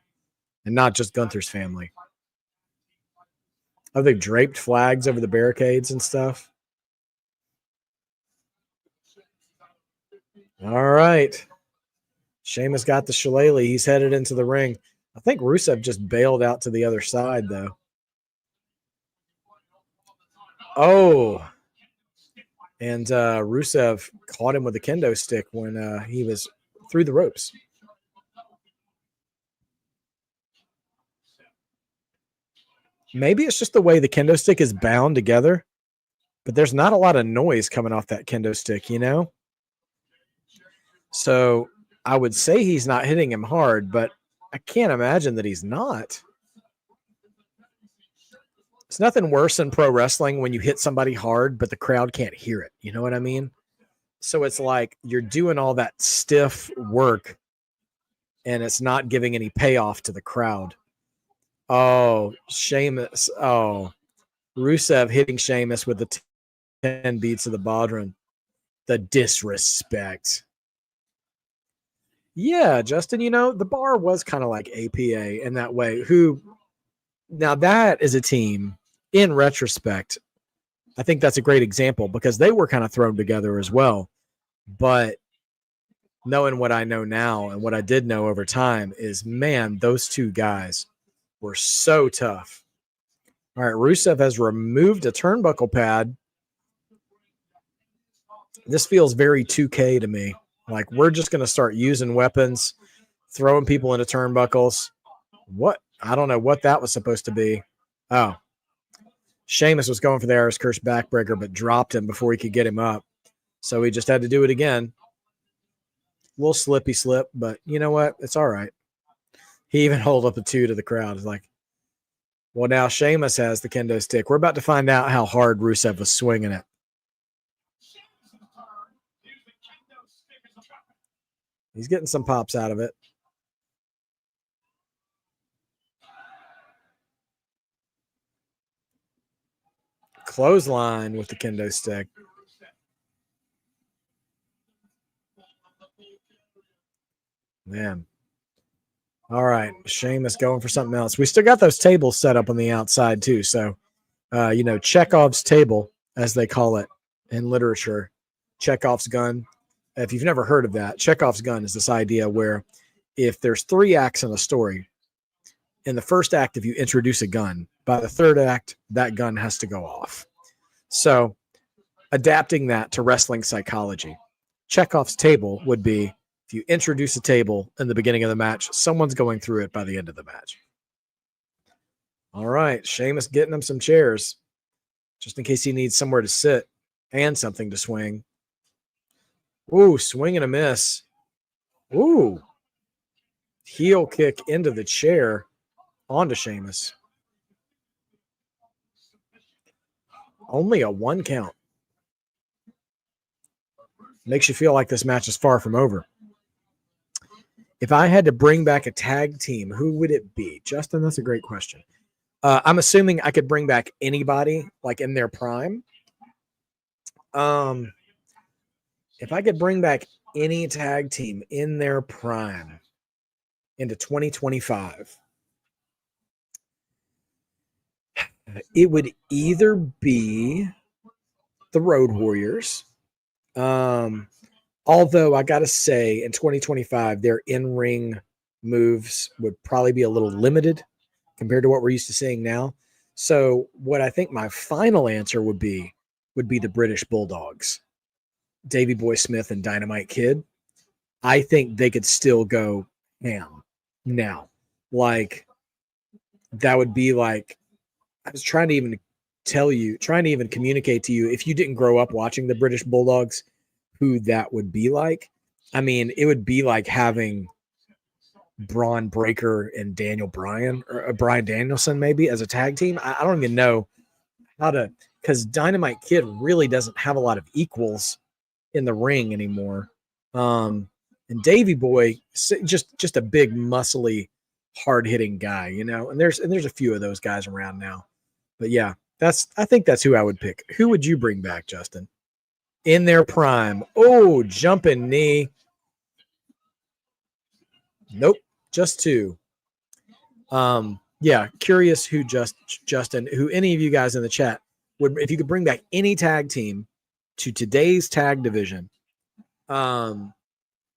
and not just Gunther's family. Oh, they've draped flags over the barricades and stuff. All right. Sheamus got the shillelagh. He's headed into the ring. I think Rusev just bailed out to the other side, though. Oh. And Rusev caught him with a kendo stick when he was through the ropes. Maybe it's just the way the kendo stick is bound together, but there's not a lot of noise coming off that kendo stick, you know? So I would say he's not hitting him hard, but I can't imagine that he's not. It's nothing worse in pro wrestling when you hit somebody hard, but the crowd can't hear it. You know what I mean? So it's like you're doing all that stiff work and it's not giving any payoff to the crowd. Oh, Sheamus. Oh, Rusev hitting Sheamus with the 10 beats of the Bodhrán. The disrespect. Yeah, Justin, you know, the Bar was kind of like APA in that way. Now that is a team, in retrospect, I think that's a great example because they were kind of thrown together as well. But knowing what I know now and what I did know over time is, man, those two guys were so tough. All right, Rusev has removed a turnbuckle pad. This feels very 2K to me. Like, we're just going to start using weapons, throwing people into turnbuckles. What? I don't know what that was supposed to be. Oh. Sheamus was going for the Irish Curse backbreaker, but dropped him before he could get him up. So he just had to do it again. A little slippy slip, but you know what? It's all right. He even held up a 2 to the crowd. It's like, well, now Sheamus has the kendo stick. We're about to find out how hard Rusev was swinging it. He's getting some pops out of it. Clothesline with the kendo stick. Man. All right. Sheamus going for something else. We still got those tables set up on the outside too. So, you know, Chekhov's table, as they call it in literature, Chekhov's gun. If you've never heard of that, Chekhov's gun is this idea where if there's 3 acts in a story, in the first act, if you introduce a gun, by the third act, that gun has to go off. So adapting that to wrestling psychology, Chekhov's table would be if you introduce a table in the beginning of the match, someone's going through it by the end of the match. All right, Sheamus getting him some chairs just in case he needs somewhere to sit and something to swing. Ooh, swing and a miss. Ooh. Heel kick into the chair onto Sheamus. Only a 1 count. Makes you feel like this match is far from over. If I had to bring back a tag team, who would it be? Justin, that's a great question. I'm assuming I could bring back anybody like in their prime. If I could bring back any tag team in their prime into 2025, it would either be the Road Warriors. Although I got to say in 2025, their in-ring moves would probably be a little limited compared to what we're used to seeing now. So what I think my final answer would be the British Bulldogs, Davey Boy Smith and Dynamite Kid. I think they could still go ham now. Like, that would be like, I was trying to even communicate to you, if you didn't grow up watching the British Bulldogs, who that would be like. I mean, it would be like having Braun Breaker and Daniel Bryan or Bryan Danielson maybe as a tag team. I don't even know how to, because Dynamite Kid really doesn't have a lot of equals in the ring anymore. And Davey Boy, just a big, muscly, hard-hitting guy, you know. And there's a few of those guys around now. But yeah, I think that's who I would pick. Who would you bring back, Justin? In their prime. Oh, jumping knee. Nope, just two. Yeah, curious who Justin, who any of you guys in the chat would, if you could bring back any tag team to today's tag division,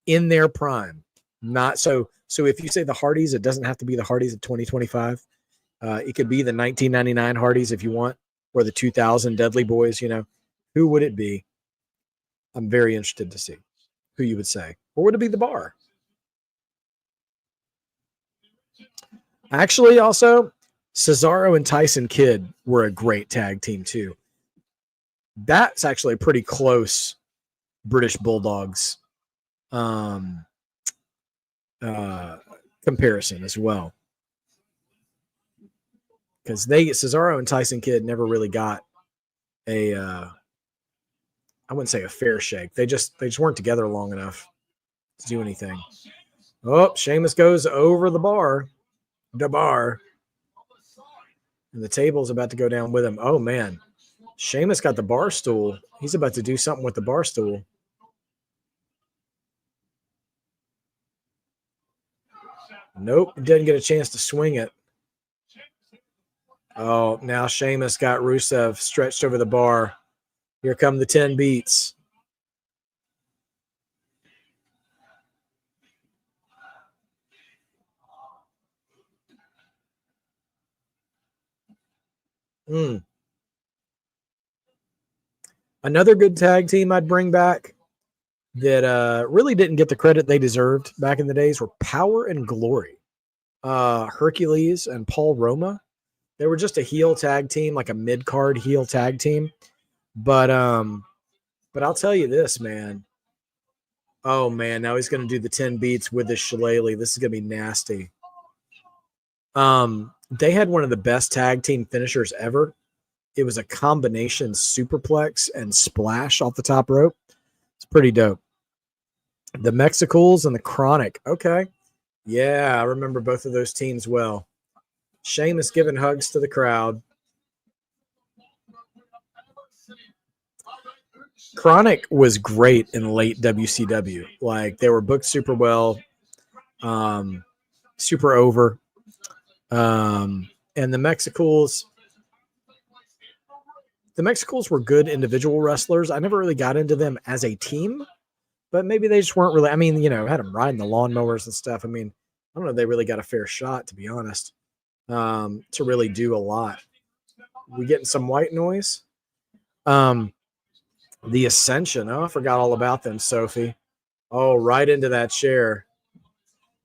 in their prime. Not so if you say the Hardys, it doesn't have to be the Hardys of 2025. It could be the 1999 Hardys if you want, or the 2000 Dudley Boys, you know. Who would it be? I'm very interested to see who you would say. Or would it be the Bar? Actually, also, Cesaro and Tyson Kidd were a great tag team too. That's actually a pretty close British Bulldogs comparison as well. Because Cesaro and Tyson Kidd never really got a I wouldn't say a fair shake. They just weren't together long enough to do anything. Oh, Sheamus goes over the bar. The bar. And the table's about to go down with him. Oh, man. Sheamus got the bar stool. He's about to do something with the bar stool. Nope, didn't get a chance to swing it. Oh, now Sheamus got Rusev stretched over the bar. Here come the 10 beats. Another good tag team I'd bring back that really didn't get the credit they deserved back in the days were Power and Glory. Hercules and Paul Roma. They were just a heel tag team, like a mid-card heel tag team. But I'll tell you this, man. Oh, man, now he's going to do the 10 beats with the shillelagh. This is going to be nasty. They had one of the best tag team finishers ever. It was a combination superplex and splash off the top rope. It's pretty dope. The Mexicals and the Chronic. Okay. Yeah, I remember both of those teams well. Sheamus giving hugs to the crowd. Chronic was great in late WCW. Like, they were booked super well, super over. And the Mexicals were good individual wrestlers. I never really got into them as a team, but maybe they just weren't really, I mean, you know, had them riding the lawnmowers and stuff. I mean, I don't know if they really got a fair shot, to be honest, to really do a lot. We getting some white noise? The Ascension. Oh, I forgot all about them, Sophie. Oh, right into that chair.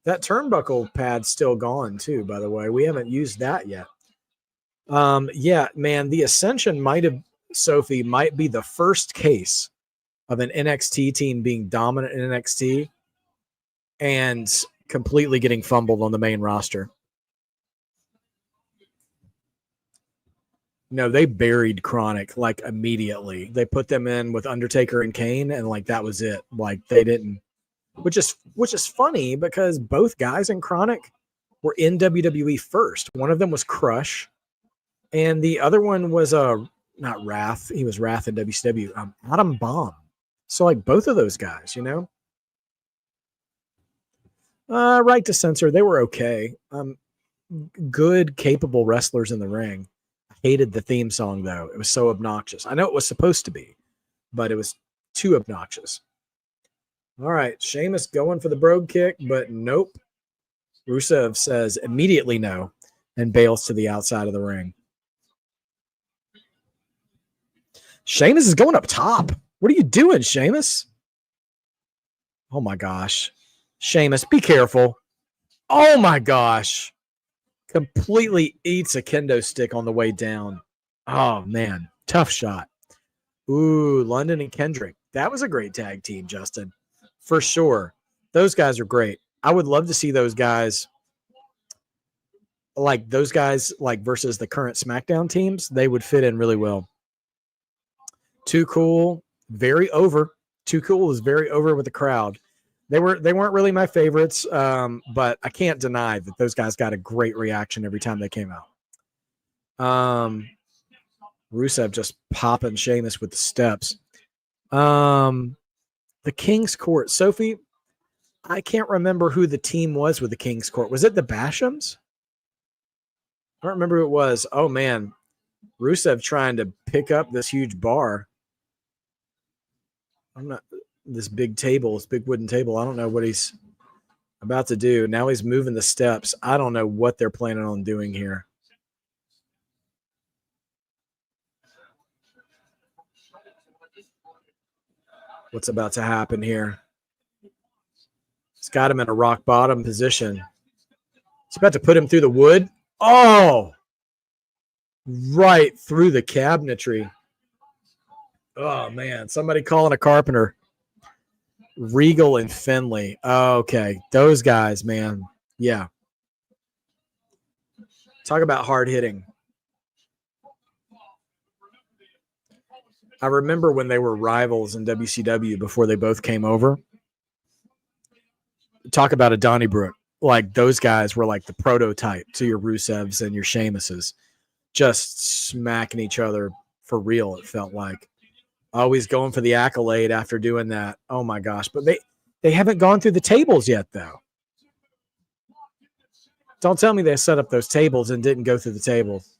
That turnbuckle pad's still gone, too, by the way. We haven't used that yet. Yeah, man, the Ascension might be the first case of an NXT team being dominant in NXT and completely getting fumbled on the main roster. No, they buried Chronic like immediately. They put them in with Undertaker and Kane, and like that was it. Like they didn't, which is funny because both guys in Chronic were in WWE first. One of them was Crush, and the other one was not Wrath. He was Wrath in WCW. Adam Bomb. So like both of those guys, you know. Right to Censor, they were okay. Good, capable wrestlers in the ring. Hated the theme song though. It was so obnoxious. I know it was supposed to be, but it was too obnoxious. All right, Sheamus going for the brogue kick, but nope. Rusev says immediately no and bails to the outside of the ring. Sheamus is going up top. What are you doing, Sheamus? Oh my gosh. Sheamus, be careful. Oh my gosh. Completely eats a kendo stick on the way down. Oh, man. Tough shot. Ooh, London and Kendrick. That was a great tag team, Justin. For sure. Those guys are great. I would love to see those guys versus the current SmackDown teams. They would fit in really well. Too Cool, very over. Too Cool is very over with the crowd. They weren't really my favorites, but I can't deny that those guys got a great reaction every time they came out. Rusev just popping Sheamus with the steps. The King's Court. Sophie, I can't remember who the team was with the King's Court. Was it the Bashams? I don't remember who it was. Oh, man. Rusev trying to pick up this huge bar. This big wooden table. I don't know what he's about to do. Now he's moving the steps. I don't know what they're planning on doing here. What's about to happen here? He's got him in a rock bottom position. He's about to put him through the wood. Oh, right through the cabinetry. Oh, man. Somebody calling a carpenter. Regal and Finley. Okay. Those guys, man. Yeah. Talk about hard hitting. I remember when they were rivals in WCW before they both came over. Talk about a Donnybrook. Like, those guys were like the prototype to your Rusevs and your Sheamuses. Just smacking each other for real, it felt like. Always going for the accolade after doing that. Oh, my gosh. But they haven't gone through the tables yet, though. Don't tell me they set up those tables and didn't go through the tables.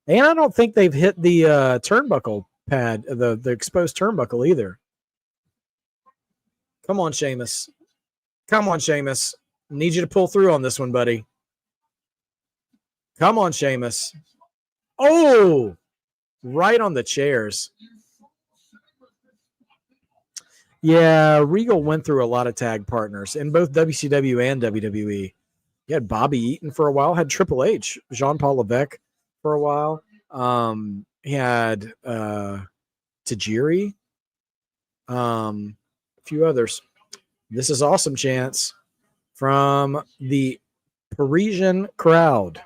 And I don't think they've hit the turnbuckle pad, the exposed turnbuckle either. Come on, Sheamus. Come on, Sheamus. Need you to pull through on this one, buddy. Come on, Sheamus. Oh, right on the chairs. Yeah, Regal went through a lot of tag partners in both WCW and WWE. He had Bobby Eaton for a while, had Triple H, Jean-Paul Levesque for a while. He had Tajiri, a few others. This is awesome chance from the Parisian crowd.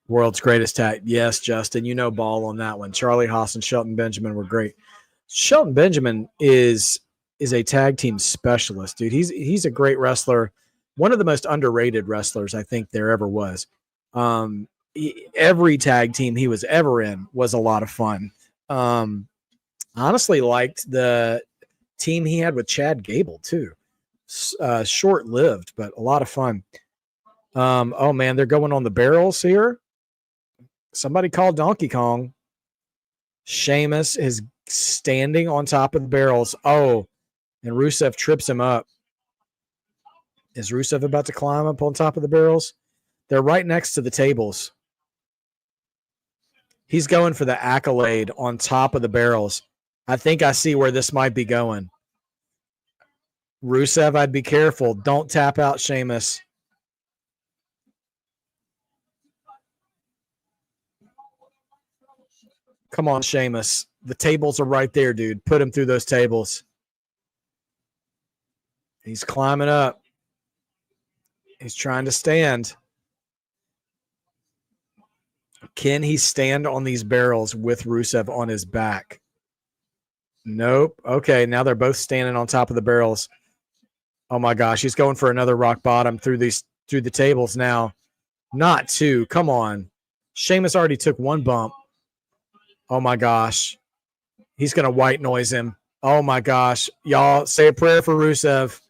World's greatest tag. Yes, Justin, you know ball on that one. Charlie Haas and Shelton Benjamin were great. Shelton Benjamin is a tag team specialist, dude. He's a great wrestler. One of the most underrated wrestlers I think there ever was. Every tag team he was ever in was a lot of fun. Honestly liked the team he had with Chad Gable too. Short-lived, but a lot of fun. Oh man, they're going on the barrels here. Somebody called Donkey Kong. Sheamus is standing on top of the barrels. Oh, and Rusev trips him up. Is Rusev about to climb up on top of the barrels? They're right next to the tables. He's going for the accolade on top of the barrels. I think I see where this might be going. Rusev, I'd be careful. Don't tap out Sheamus. Come on, Sheamus. The tables are right there, dude. Put him through those tables. He's climbing up. He's trying to stand. Can he stand on these barrels with Rusev on his back? Nope. Okay, now they're both standing on top of the barrels. Oh my gosh, he's going for another rock bottom through the tables now. Not two. Come on. Sheamus already took one bump. Oh my gosh. He's going to white noise him. Oh my gosh. Y'all say a prayer for Rusev.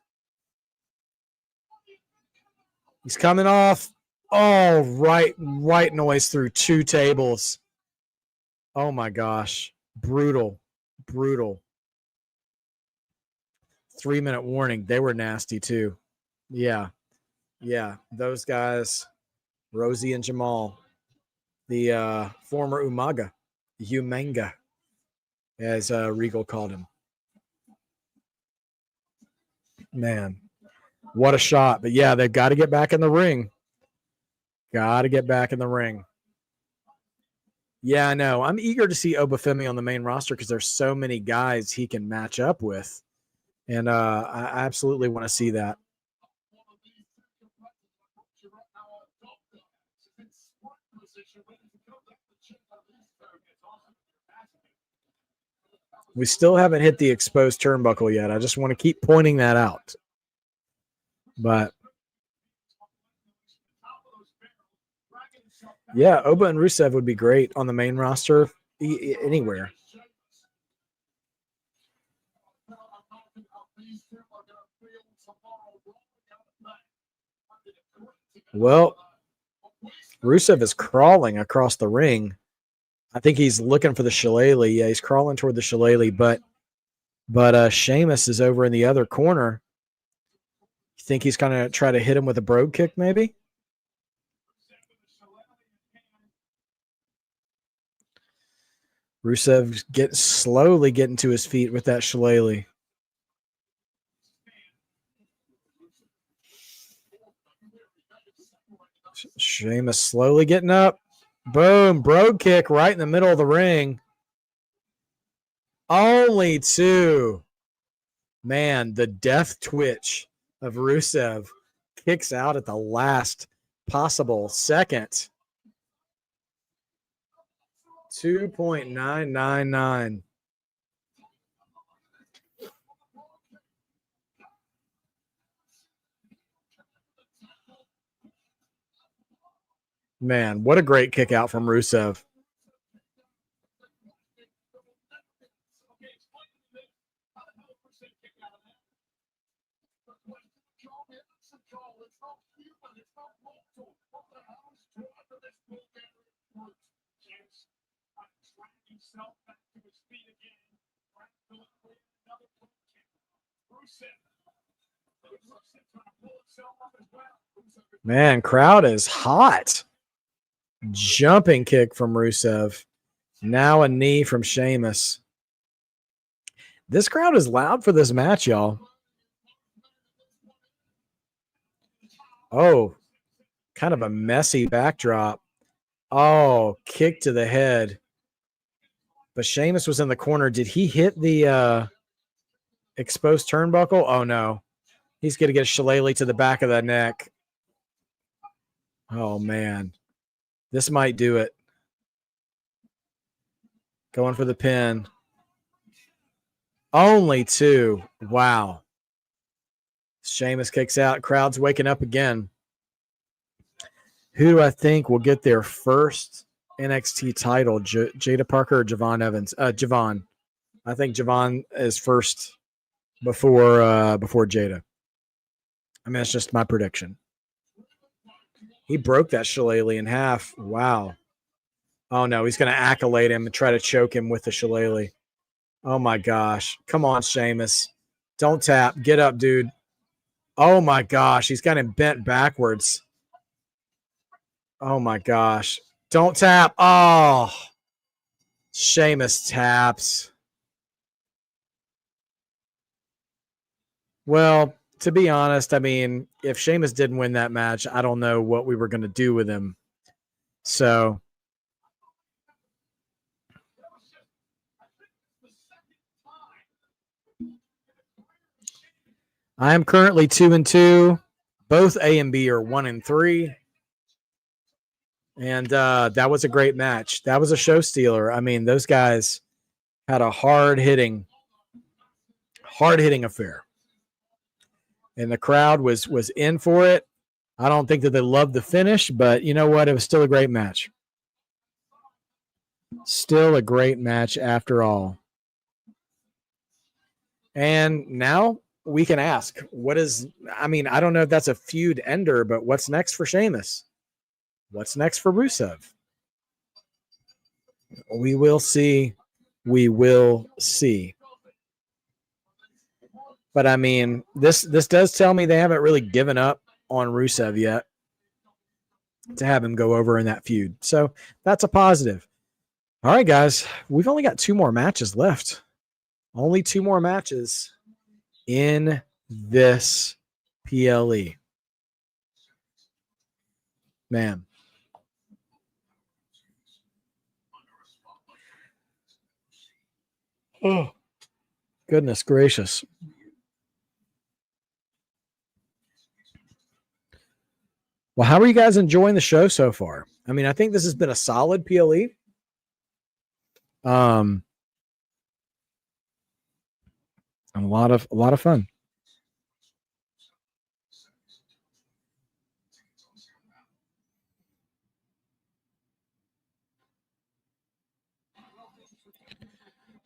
He's coming off. Oh, right noise through two tables. Oh my gosh. Brutal. 3-minute warning. They were nasty too. Yeah. Those guys, Rosie and Jamal, the former Umanga, as Regal called him. Man, what a shot. But yeah, they've got to get back in the ring. Yeah, I know. I'm eager to see Obafemi on the main roster because there's so many guys he can match up with. And I absolutely want to see that. We still haven't hit the exposed turnbuckle yet. I just want to keep pointing that out. But yeah, Oba and Rusev would be great on the main roster anywhere. Well, Rusev is crawling across the ring. I think he's looking for the shillelagh. Yeah, he's crawling toward the shillelagh, but Sheamus is over in the other corner. You think he's going to try to hit him with a brogue kick, maybe? Rusev slowly getting to his feet with that shillelagh. Sheamus slowly getting up. Boom, brogue kick right in the middle of the ring. Only two. Man, the death twitch of Rusev kicks out at the last possible second. 2.999. Man, what a great kick out from Rusev. Man, crowd is hot. Jumping kick from Rusev. Now a knee from Sheamus. This crowd is loud for this match, y'all. Oh, kind of a messy backdrop. Oh, kick to the head. But Sheamus was in the corner. Did he hit the exposed turnbuckle? Oh, no. He's going to get a shillelagh to the back of the neck. Oh, man. This might do it. Going for the pin. Only two. Wow. Sheamus kicks out. Crowd's waking up again. Who do I think will get their first NXT title? Jada Parker or Javon Evans? Javon. I think Javon is first before Jada. I mean, it's just my prediction. He broke that shillelagh in half. Wow. Oh, no. He's going to accolade him and try to choke him with the shillelagh. Oh, my gosh. Come on, Sheamus. Don't tap. Get up, dude. Oh, my gosh. He's got him bent backwards. Oh, my gosh. Don't tap. Oh. Sheamus taps. Well, to be honest, I mean, if Sheamus didn't win that match, I don't know what we were going to do with him. So I am currently 2-2. Both A and B are 1-3. And that was a great match. That was a show stealer. I mean, those guys had a hard-hitting affair. And the crowd was in for it. I don't think that they loved the finish, but you know what? It was still a great match. Still a great match after all. And now we can ask, I don't know if that's a feud ender, but what's next for Sheamus? What's next for Rusev? We will see. We will see. But I mean, this does tell me they haven't really given up on Rusev yet to have him go over in that feud. So that's a positive. All right, guys, we've only got 2 more matches left. Only 2 more matches in this PLE. Man. Oh, goodness gracious. Well, how are you guys enjoying the show so far? I mean, I think this has been a solid PLE. A lot of fun.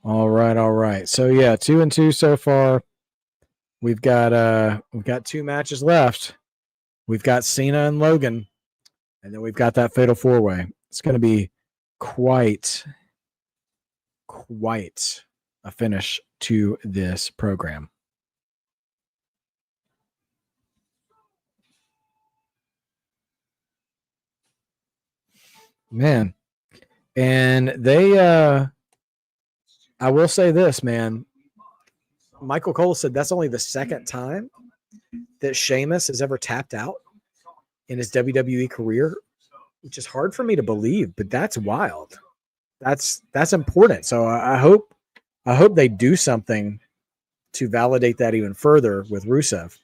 All right. So yeah, 2-2 so far. We've got 2 matches left. We've got Cena and Logan, and then we've got that fatal 4-way. It's going to be quite a finish to this program. Man. And they I will say this, man. Michael Cole said that's only the second time that Sheamus has ever tapped out in his WWE career, which is hard for me to believe, but that's wild. That's important. So I hope they do something to validate that even further with Rusev.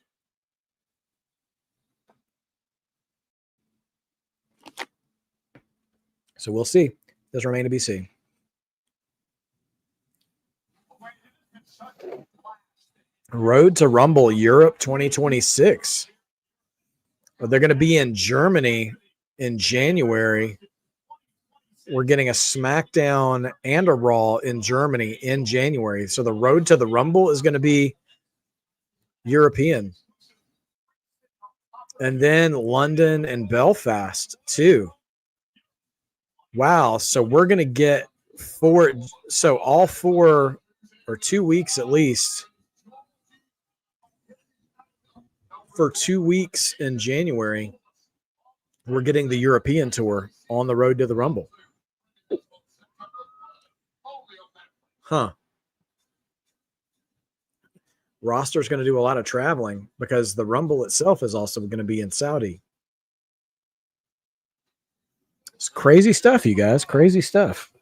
So we'll see. Does remain to be seen. Road to Rumble Europe 2026. But they're going to be in Germany in January. We're getting a SmackDown and a Raw in Germany in January. So the road to the Rumble is going to be European. And then London and Belfast too. Wow. So we're going to get all 4 or 2 weeks at least. For 2 weeks in January, we're getting the European tour on the road to the Rumble. Huh. Roster's going to do a lot of traveling because the Rumble itself is also going to be in Saudi. It's crazy stuff, you guys. Crazy stuff.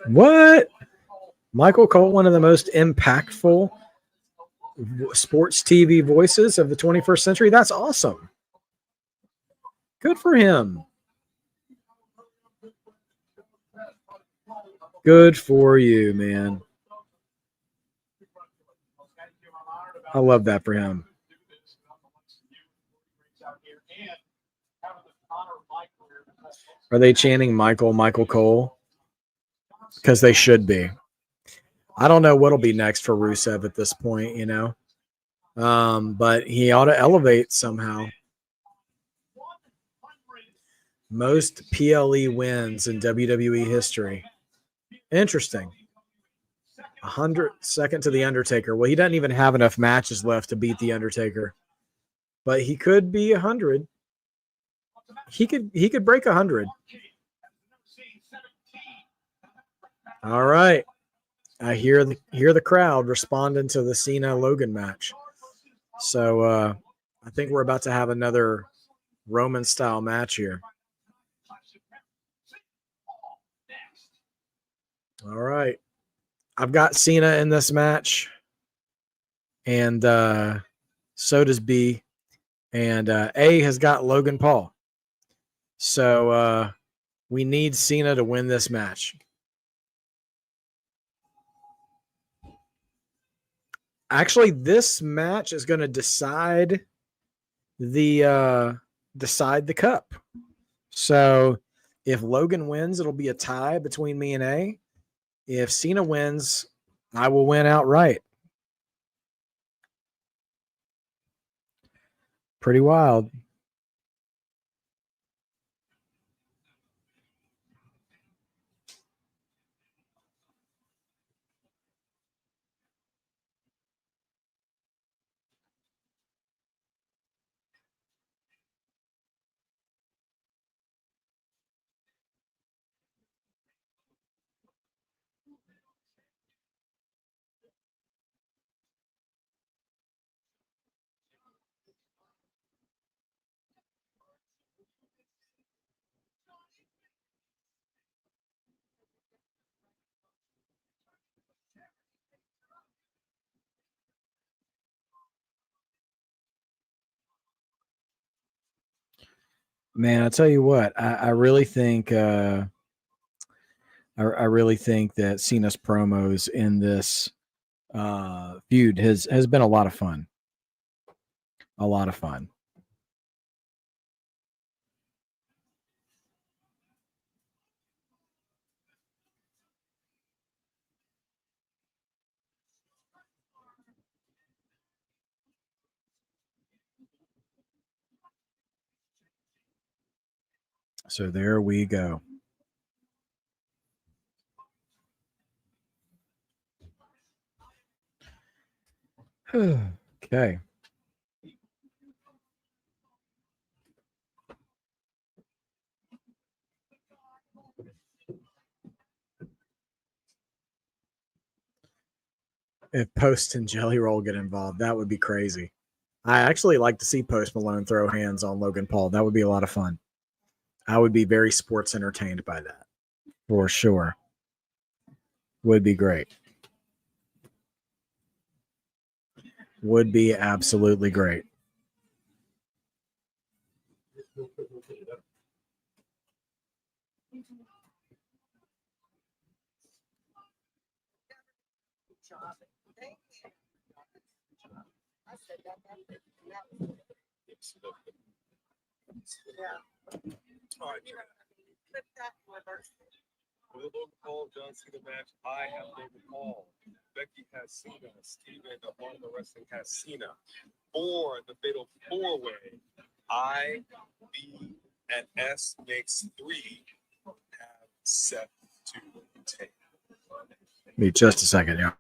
What? Michael Cole, one of the most impactful sports TV voices of the 21st century. That's awesome. Good for him. Good for you, man. I love that for him. Are they chanting Michael Cole? Because they should be. I don't know what'll be next for Rusev at this point, you know. But he ought to elevate somehow. Most PLE wins in WWE history. Interesting. 100, second to The Undertaker. Well, he doesn't even have enough matches left to beat The Undertaker. But he could be 100. He could break 100. All right. I hear the crowd responding to the Cena Logan match. So I think we're about to have another Roman style match here. All right. I've got Cena in this match. And so does B. And A has got Logan Paul. So we need Cena to win this match. Actually, this match is going to decide the cup. So if Logan wins, it'll be a tie between me and A. If Cena wins, I will win outright. Pretty wild. Man, I tell you what, I really think I really think that Cena's promos in this feud has been a lot of fun. A lot of fun. So there we go. Okay. If Post and Jelly Roll get involved, that would be crazy. I actually like to see Post Malone throw hands on Logan Paul. That would be a lot of fun. I would be very sports entertained by that. For sure. Would be great. Would be absolutely great. All right, for the Logan Paul John Cena match, I have Logan Paul. Becky has Cena. Steven, Barnum Wrestling has Cena. For the fatal four-way, I, B, and S makes 3 have Seth to take. Be just a second, yeah.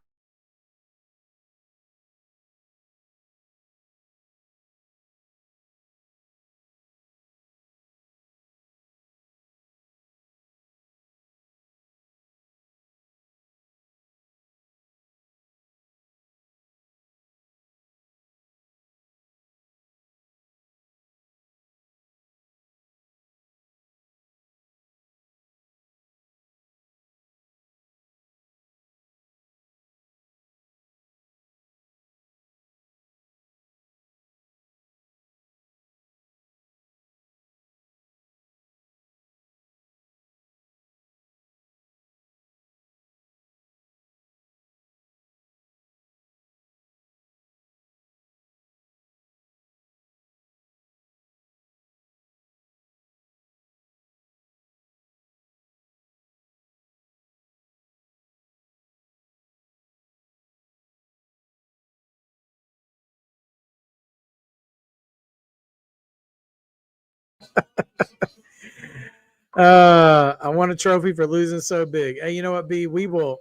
I won a trophy for losing so big. Hey, you know what, B? We will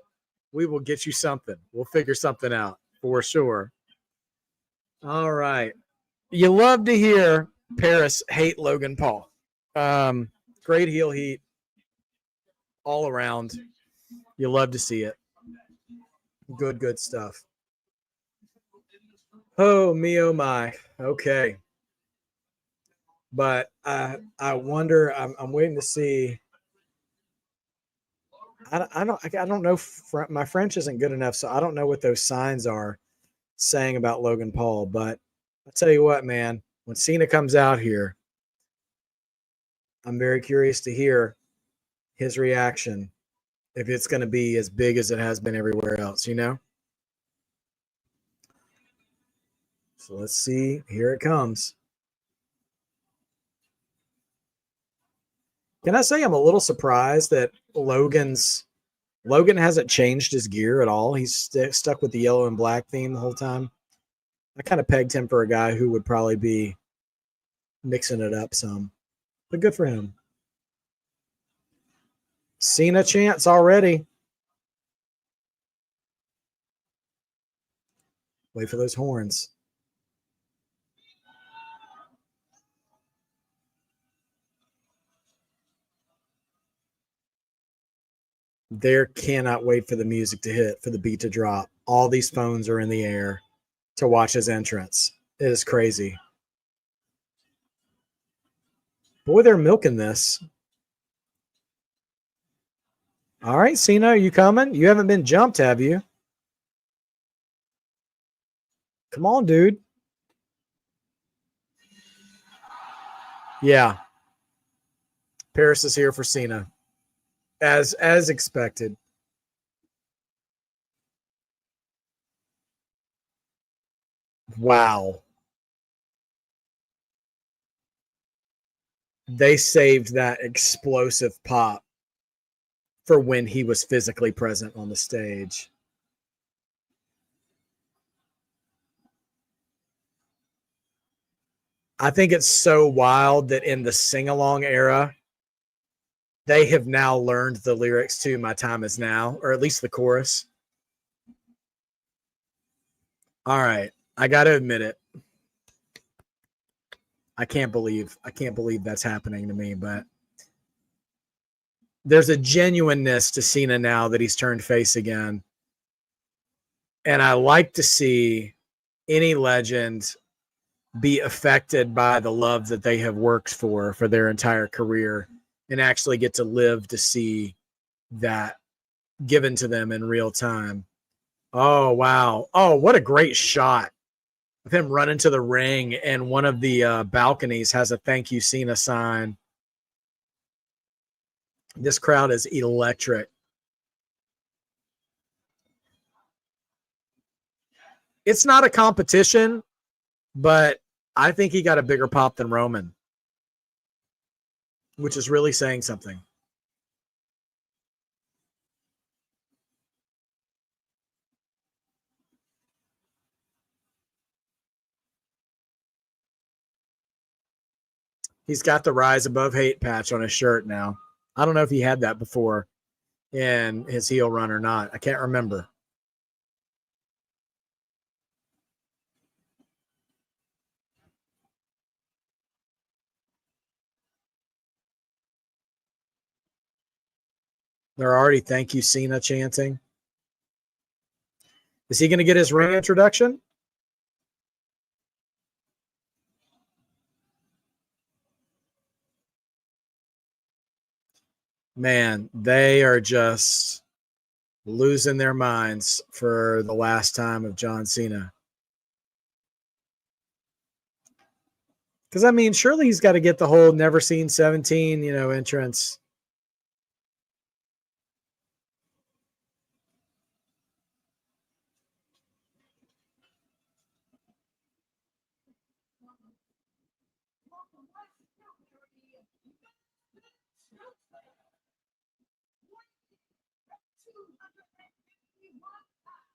get you something. We'll figure something out for sure. All right. You love to hear Paris hate Logan Paul. Great heel heat all around. You love to see it. Good stuff. Oh, me, oh my. Okay. But I wonder. I'm waiting to see. I don't know. My French isn't good enough, so I don't know what those signs are saying about Logan Paul. But I tell you what, man, when Cena comes out here, I'm very curious to hear his reaction if it's going to be as big as it has been everywhere else, you know? So let's see. Here it comes. Can I say I'm a little surprised that Logan hasn't changed his gear at all? He's stuck with the yellow and black theme the whole time. I kind of pegged him for a guy who would probably be mixing it up some, but good for him. Cena chance already. Wait for those horns. There cannot wait for the music to hit, for the beat to drop. All these phones are in the air to watch his entrance. It is crazy. Boy, they're milking this. All right, Cena, are you coming? You haven't been jumped, have you? Come on, dude. Yeah. Paris is here for Cena, as expected. Wow. They saved that explosive pop for when he was physically present on the stage. I think it's so wild that in the sing-along era, they have now learned the lyrics to My Time Is Now, or at least the chorus. All right. I got to admit it. I can't believe that's happening to me, but there's a genuineness to Cena now that he's turned face again. And I like to see any legend be affected by the love that they have worked for their entire career and actually get to live to see that given to them in real time. Oh, wow. Oh, what a great shot of him running to the ring, and one of the balconies has a thank you Cena sign. This crowd is electric. It's not a competition, but I think he got a bigger pop than Roman, which is really saying something. He's got the Rise Above Hate patch on his shirt now. I don't know if he had that before in his heel run or not. I can't remember. They're already thank you Cena chanting. Is he going to get his ring introduction? Man, they are just losing their minds for the last time of John Cena. Because, I mean, surely he's got to get the whole never seen 17, entrance.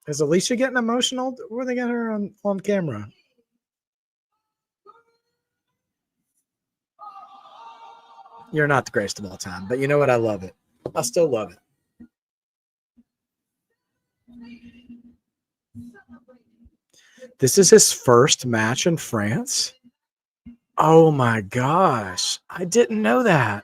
Is Alicia getting emotional? Where are they getting her on camera? You're not the greatest of all time, but you know what? I love it. I still love it. This is his first match in France? Oh my gosh. I didn't know that.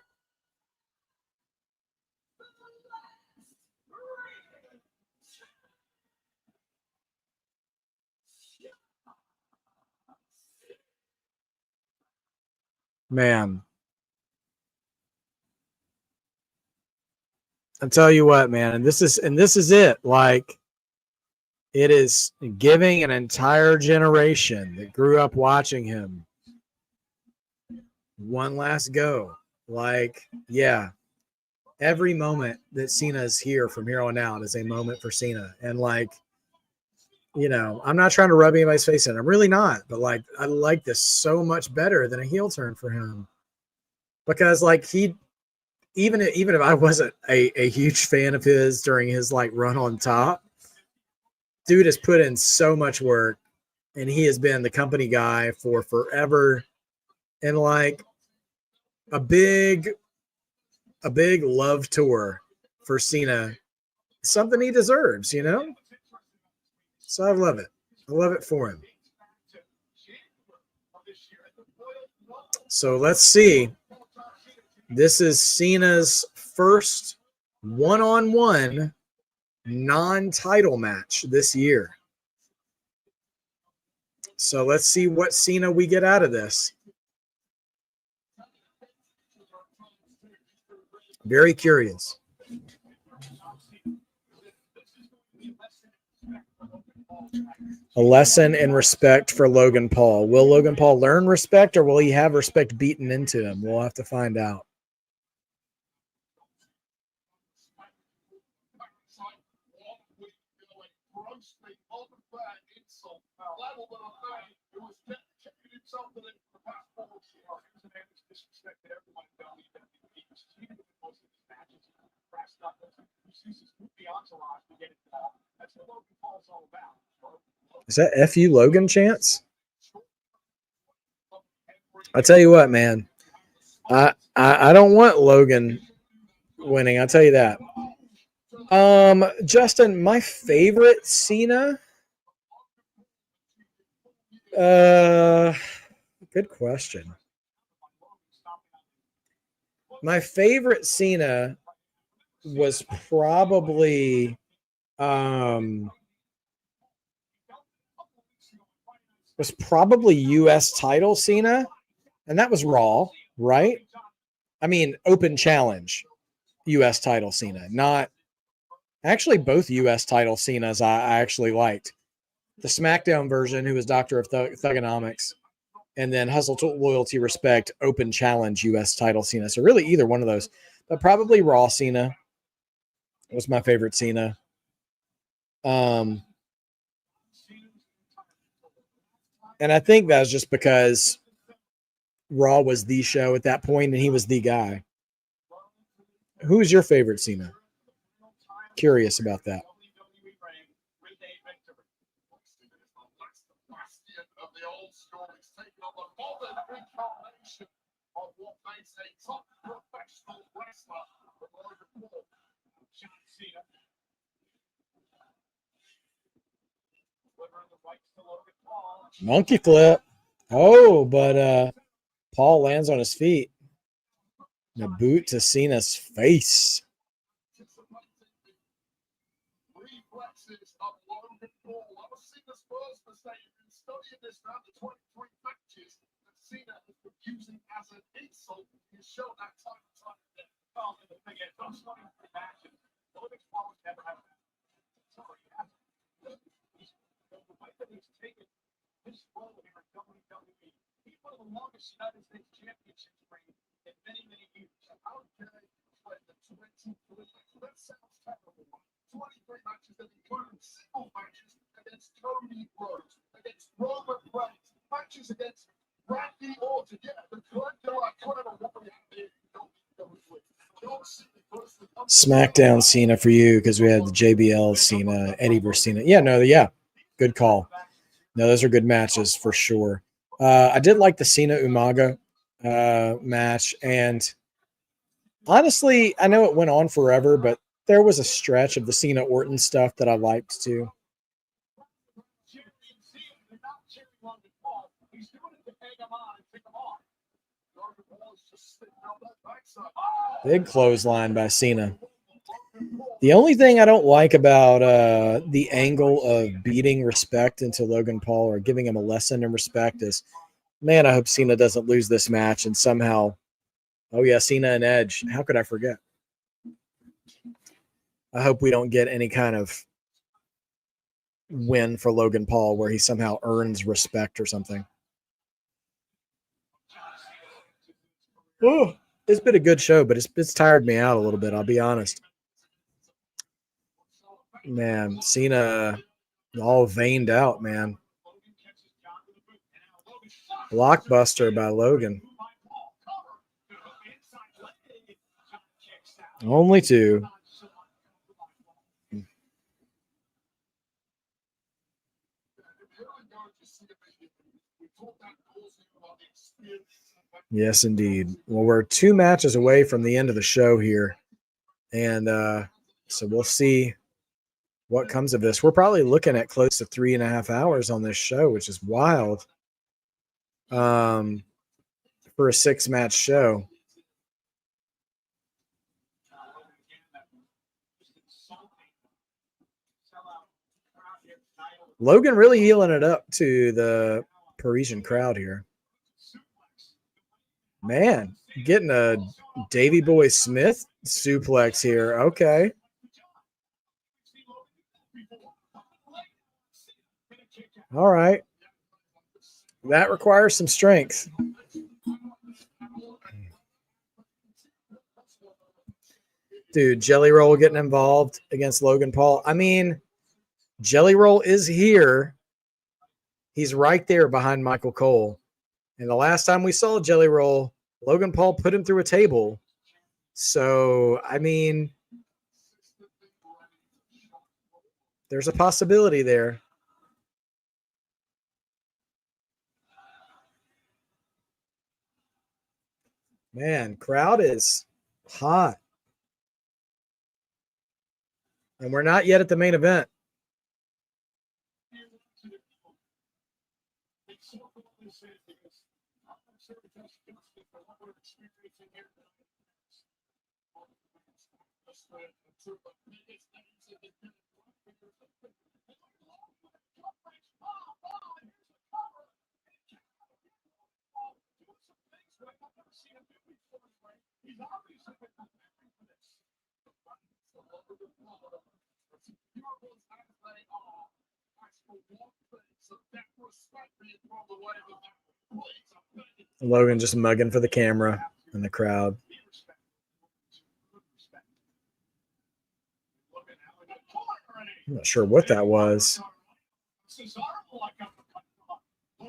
Man. I'll tell you what, man, and this is it. Like, it is giving an entire generation that grew up watching him one last go. Like, yeah, every moment that Cena is here from here on out is a moment for Cena. And like, I'm not trying to rub anybody's face in. I'm really not. But like, I like this so much better than a heel turn for him, because like even if I wasn't a huge fan of his during his like run on top, dude has put in so much work, and he has been the company guy for forever. And like a big love tour for Cena, something he deserves, So I love it. I love it for him. So let's see. This is Cena's first one-on-one non-title match this year. So let's see what Cena we get out of this. Very curious. A lesson in respect for Logan Paul. Will Logan Paul learn respect, or will he have respect beaten into him? We'll have to find out. Is that FU Logan chance? I tell you what, man. I don't want Logan winning. I'll tell you that. Justin, my favorite Cena. Good question. My favorite Cena was probably U.S. title Cena, and that was Raw, right? I mean, open challenge U.S. title Cena, not actually both U.S. title Cenas I actually liked. The SmackDown version, who was Doctor of Thugonomics, and then Hustle, Loyalty, Respect, open challenge U.S. title Cena. So really either one of those, but probably Raw Cena was my favorite Cena. And I think that was just because Raw was the show at that point and he was the guy. Who is your favorite Cena? Curious about that. Monkey flip. Oh, but Paul lands on his feet. And a boot to Cena's face. SmackDown Cena for you because we had the JBL Cena, Eddie versus Cena. Yeah, good call. No, those are good matches for sure. I did like the Cena Umaga match, and honestly, I know it went on forever, but there was a stretch of the Cena Orton stuff that I liked too. Big clothesline by Cena. The only thing I don't like about the angle of beating Respect into Logan Paul or giving him a lesson in respect is, man, I hope Cena doesn't lose this match and somehow, oh yeah, Cena and Edge. How could I forget? I hope we don't get any kind of win for Logan Paul where he somehow earns respect or something. Oh, it's been a good show, but it's tired me out a little bit, I'll be honest. Man, Cena all veined out, man. Blockbuster by Logan. Only two. Yes, indeed. Well, we're 2 matches away from the end of the show here. And so we'll see what comes of this. We're probably looking at close to 3.5 hours on this show, which is wild for a 6-match show. Logan really healing it up to the Parisian crowd here. Man, getting a Davey Boy Smith suplex here. Okay. All right. That requires some strength. Dude, Jelly Roll getting involved against Logan Paul. I mean, Jelly Roll is here. He's right there behind Michael Cole. And the last time we saw Jelly Roll, Logan Paul put him through a table. So, I mean, there's a possibility there. Man, crowd is hot. And we're not yet at the main event. Logan just mugging for the camera and the crowd. I'm not sure what that was.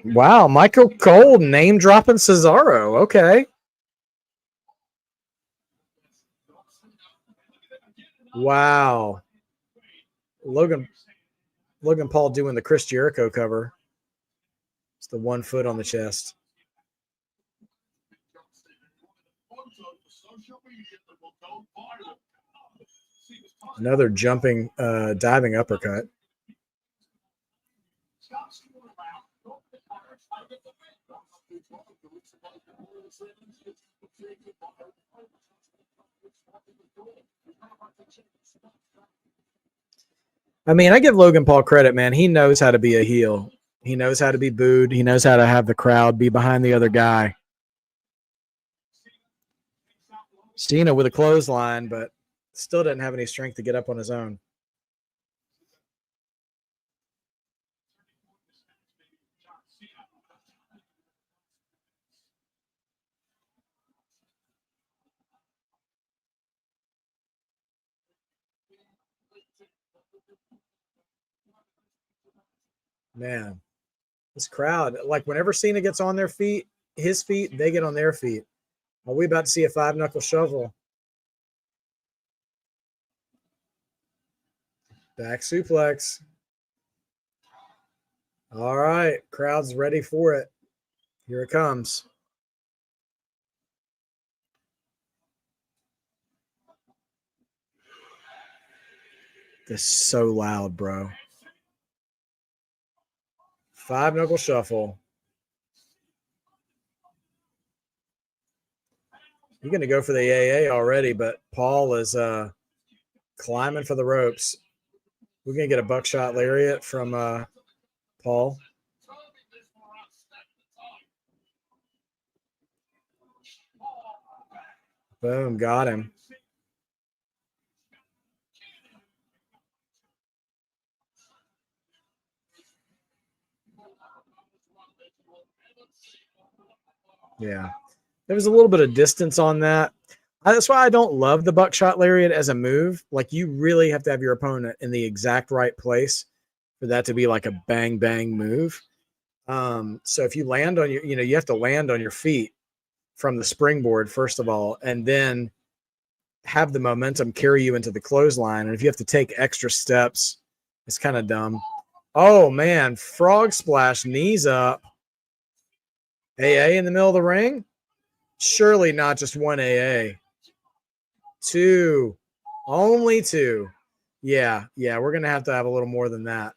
Wow, Michael Cole name dropping Cesaro. Okay. Wow. Logan Paul doing the Chris Jericho cover. It's the 1 foot on the chest. Another jumping, diving uppercut. I mean, I give Logan Paul credit, man. He knows how to be a heel. He knows how to be booed. He knows how to have the crowd be behind the other guy. Cena with a clothesline, but still doesn't have any strength to get up on his own. Man, this crowd, like whenever Cena gets on their feet, his feet, they get on their feet. Are we about to see a 5-knuckle shuffle? Back suplex. All right, crowd's ready for it. Here it comes. This is so loud, bro. 5-knuckle shuffle. You're going to go for the AA already, but Paul is climbing for the ropes. We're going to get a buckshot lariat from Paul. Boom, got him. Yeah. There was a little bit of distance on that. That's why I don't love the buckshot lariat as a move. Like, you really have to have your opponent in the exact right place for that to be like a bang, bang move. So if you land on you have to land on your feet from the springboard, first of all, and then have the momentum carry you into the clothesline. And if you have to take extra steps, it's kind of dumb. Oh, man. Frog splash, knees up. AA in the middle of the ring? Surely not just one AA. 2. Only 2. Yeah, we're going to have a little more than that.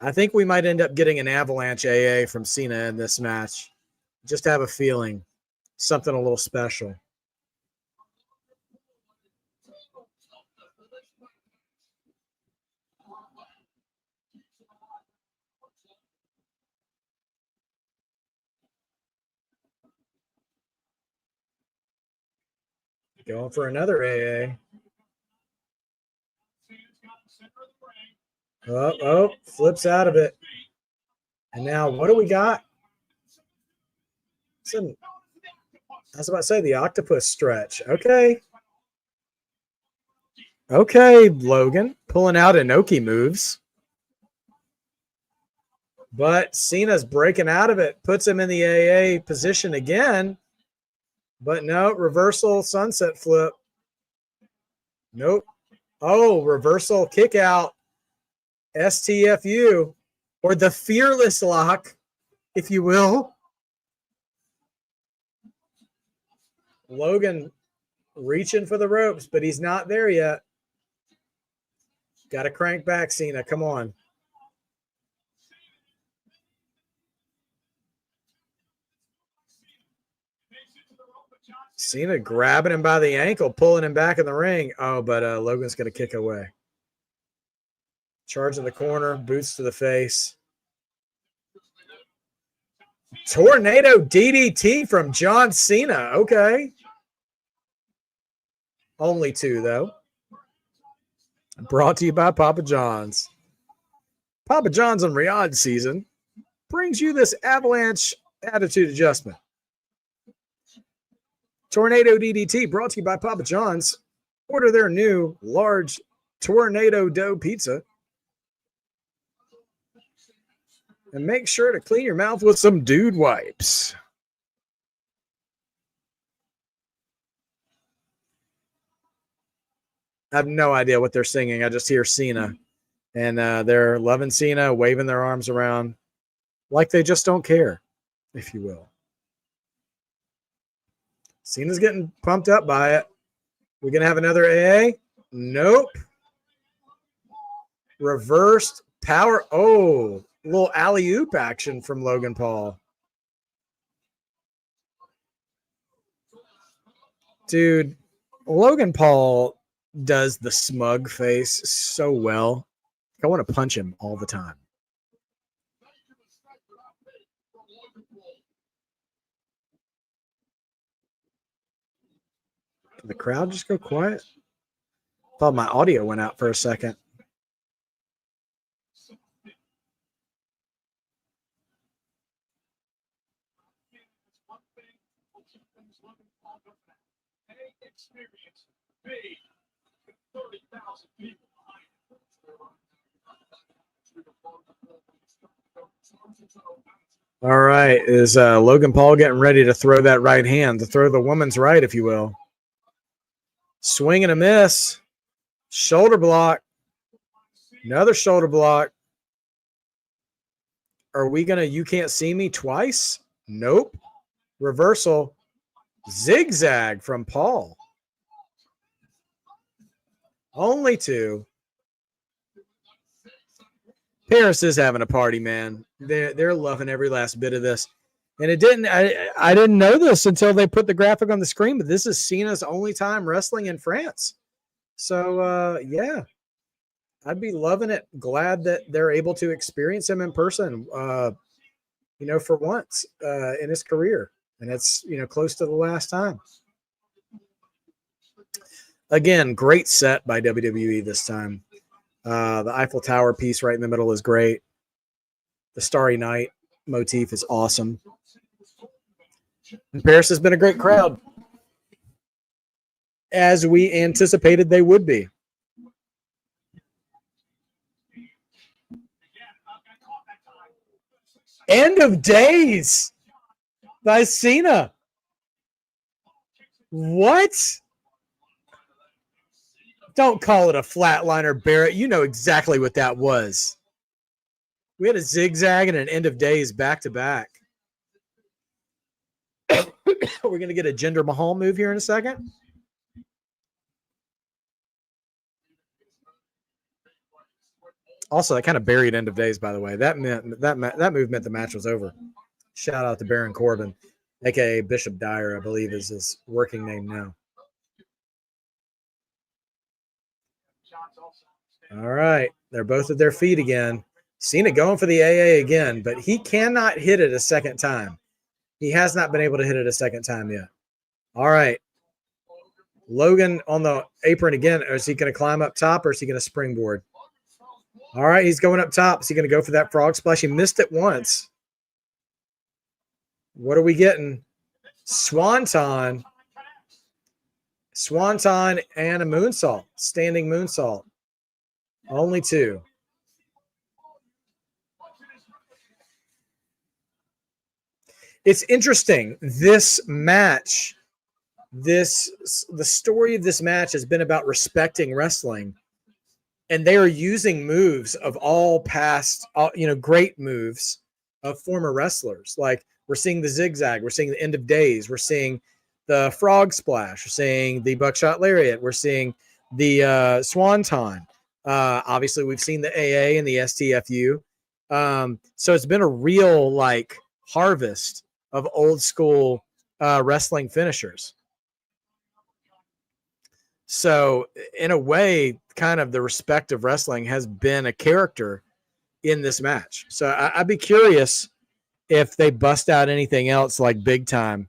I think we might end up getting an avalanche AA from Cena in this match. Just have a feeling. Something a little special. Going for another AA. Oh, flips out of it. And now what do we got? I was about to say the octopus stretch. Okay. Okay, Logan. Pulling out Inoki moves. But Cena's breaking out of it. Puts him in the AA position again. But no, reversal sunset flip. Nope. Oh, reversal kick out. STFU. Or the fearless lock, if you will. Logan reaching for the ropes, but he's not there yet. Got to crank back, Cena. Come on. Cena grabbing him by the ankle, pulling him back in the ring. Oh, but Logan's going to kick away. Charge in the corner, boots to the face. Tornado DDT from John Cena. Okay. Only 2, though. Brought to you by Papa John's. Papa John's on Riyadh season brings you this avalanche attitude adjustment. Tornado DDT brought to you by Papa John's. Order their new large tornado dough pizza. And make sure to clean your mouth with some dude wipes. I have no idea what they're singing. I just hear Cena. And they're loving Cena, waving their arms around like they just don't care, if you will. Cena's getting pumped up by it. We're going to have another AA? Nope. Reversed power. Oh, a little alley-oop action from Logan Paul. Dude, Logan Paul does the smug face so well. I want to punch him all the time. Did the crowd just go quiet? Thought my audio went out for a second. All right. Is Logan Paul getting ready to throw that right hand, to throw the woman's right, if you will? Swing and a miss. Shoulder block. Another shoulder block. Are we going to you can't see me twice? Nope. Reversal. Zigzag from Paul. Only 2. Paris is having a party, man. They're loving every last bit of this. And I didn't know this until they put the graphic on the screen, but this is Cena's only time wrestling in France. So, yeah, I'd be loving it. Glad that they're able to experience him in person, for once in his career. And it's, close to the last time. Again, great set by WWE this time. The Eiffel Tower piece right in the middle is great. The Starry Night motif is awesome. And Paris has been a great crowd, as we anticipated they would be. End of days by Cena. What? Don't call it a flatliner, Barrett. You know exactly what that was. We had a zigzag and an end of days back to back. We're going to get a Jinder Mahal move here in a second. Also, that kind of buried end of days, by the way. That move meant the match was over. Shout out to Baron Corbin, a.k.a. Bishop Dyer, I believe is his working name now. All right. They're both at their feet again. Cena going for the AA again, but he cannot hit it a second time. He has not been able to hit it a second time yet. All right. Logan on the apron again. Is he going to climb up top or is he going to springboard? All right. He's going up top. Is he going to go for that frog splash? He missed it once. What are we getting? Swanton and a moonsault, standing moonsault. Only two. It's interesting. This match, the story of this match has been about respecting wrestling, and they are using moves of all past, great moves of former wrestlers. Like we're seeing the zigzag, we're seeing the end of days, we're seeing the frog splash, we're seeing the buckshot lariat, we're seeing the swanton. Obviously, we've seen the AA and the STFU. So it's been a real harvest of old school wrestling finishers. So in a way, kind of the respect of wrestling has been a character in this match. So I'd be curious if they bust out anything else like big time.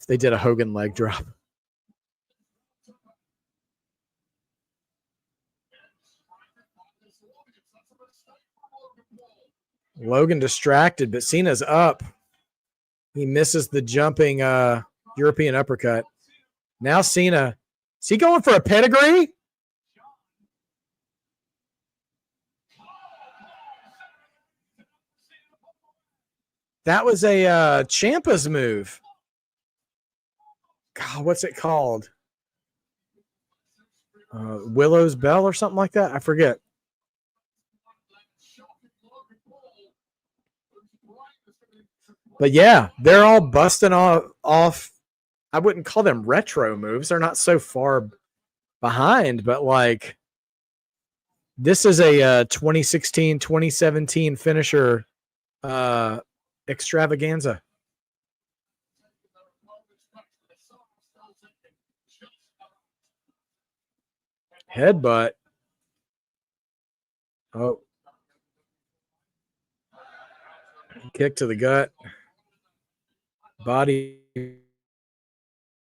If they did a Hogan leg drop. Logan distracted, but Cena's up. He misses the jumping European uppercut. Now Cena, is he going for a pedigree? That was a Ciampa's move. God, what's it called? Willow's Bell or something like that? I forget. But yeah, they're all busting off. I wouldn't call them retro moves. They're not so far behind, but this is a 2016, 2017 finisher extravaganza. Headbutt. Oh. Kick to the gut. Body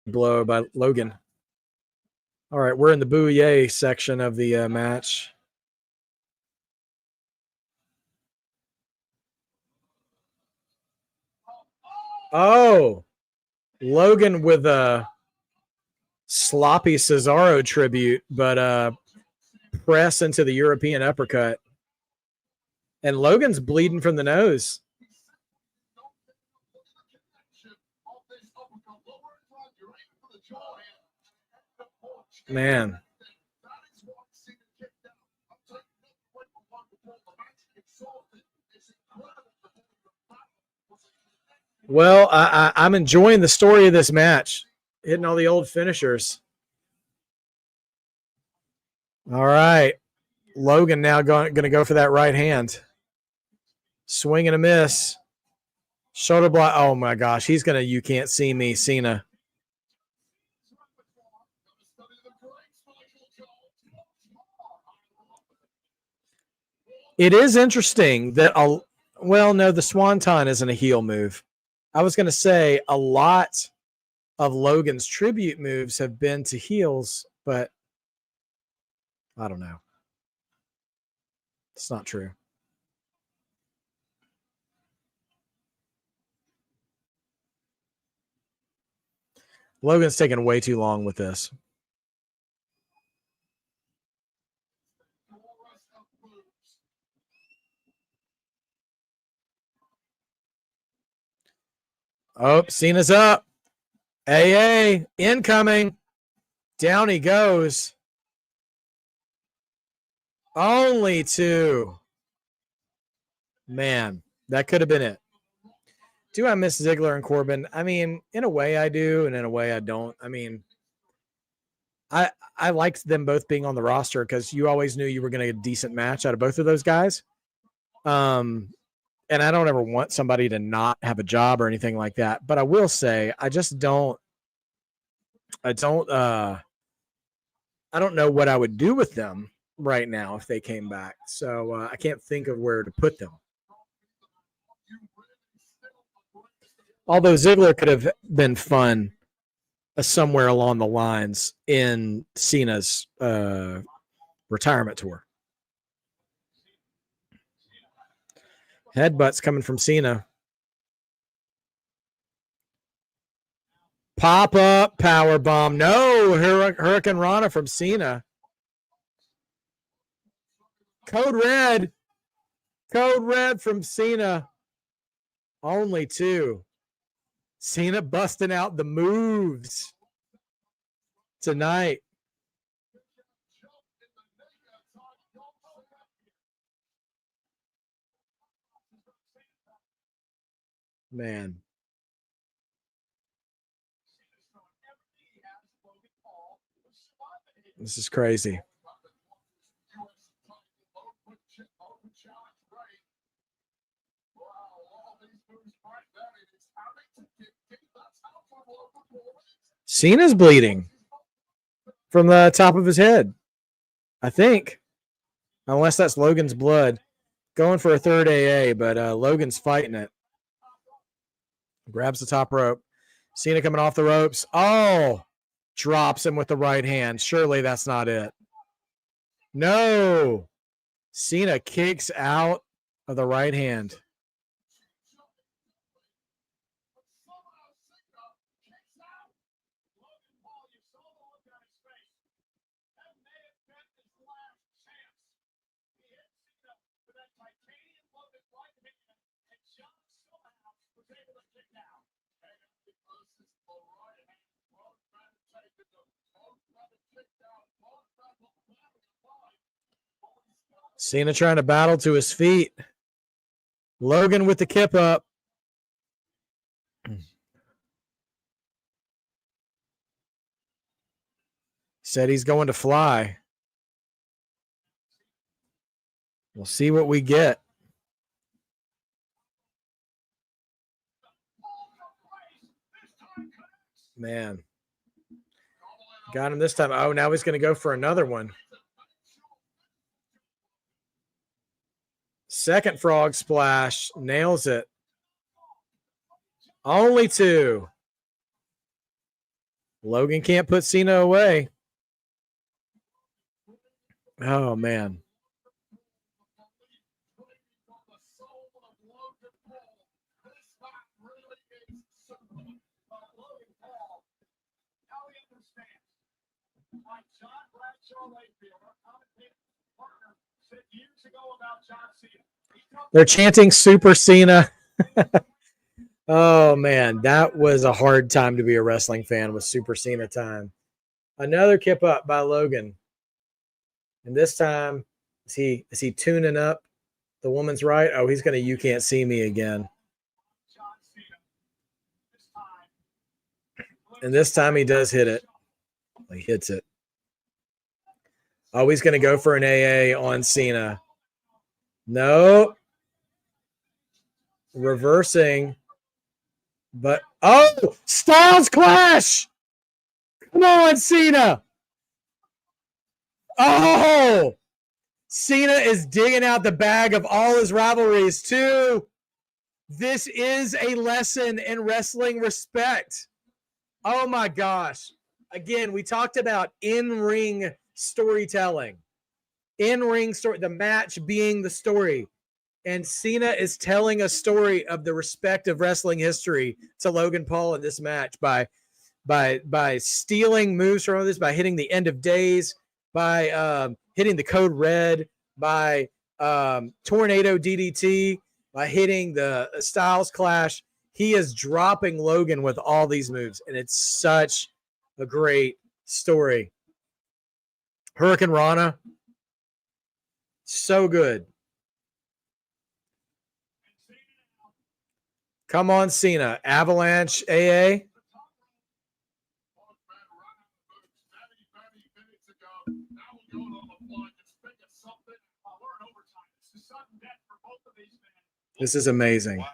blow by Logan. All right, we're in the bouye section of the match. Oh, Logan with a sloppy Cesaro tribute, but press into the European uppercut. And Logan's bleeding from the nose. Man. Well, I'm enjoying the story of this match. Hitting all the old finishers. All right. Logan now going to go for that right hand. Swing and a miss. Shoulder block. Oh, my gosh. He's going to you can't see me, Cena. It is interesting that, the Swanton isn't a heel move. I was going to say a lot of Logan's tribute moves have been to heels, but I don't know. It's not true. Logan's taking way too long with this. Oh, Cena's up. AA incoming. Down he goes. Only two. Man, that could have been it. Do I miss Ziggler and Corbin? I mean, in a way I do, and in a way I don't. I mean, I liked them both being on the roster because you always knew you were going to get a decent match out of both of those guys. And I don't ever want somebody to not have a job or anything like that. But I will say, I don't know what I would do with them right now if they came back. So I can't think of where to put them. Although Ziggler could have been fun somewhere along the lines in Cena's retirement tour. Headbutts coming from Cena. Pop up power bomb. No, Hurricane Rana from Cena. Code red. Code red from Cena. Only 2. Cena busting out the moves tonight. Man. This is crazy. Cena's bleeding from the top of his head, I think. Unless that's Logan's blood. Going for a third AA, but Logan's fighting it. Grabs the top rope. Cena coming off the ropes. Oh, drops him with the right hand. Surely that's not it. No. Cena kicks out of the right hand. Cena trying to battle to his feet. Logan with the kip up. Said he's going to fly. We'll see what we get. Man. Got him this time. Oh, now he's going to go for another one. Second frog splash. Nails it. Only 2. Logan can't put Cena away. Oh, man. They're chanting Super Cena. Oh, man. That was a hard time to be a wrestling fan with Super Cena time. Another kip up by Logan. And this time, is he tuning up the woman's right? Oh, he's going to You Can't See Me again. And this time he does hit it. He hits it. Oh, he's going to go for an AA on Cena. No. Reversing. But, oh, Styles Clash. Come on, Cena. Oh, Cena is digging out the bag of all his rivalries, too. This is a lesson in wrestling respect. Oh, my gosh. Again, we talked about in-ring storytelling. In-ring story, the match being the story. And Cena is telling a story of the respect of wrestling history to Logan Paul in this match by stealing moves from others, by hitting the end of days, by hitting the code red, by tornado DDT, by hitting the Styles Clash. He is dropping Logan with all these moves, and it's such a great story. Hurricane Rana, so good. Come on, Cena. Avalanche AA. This is amazing.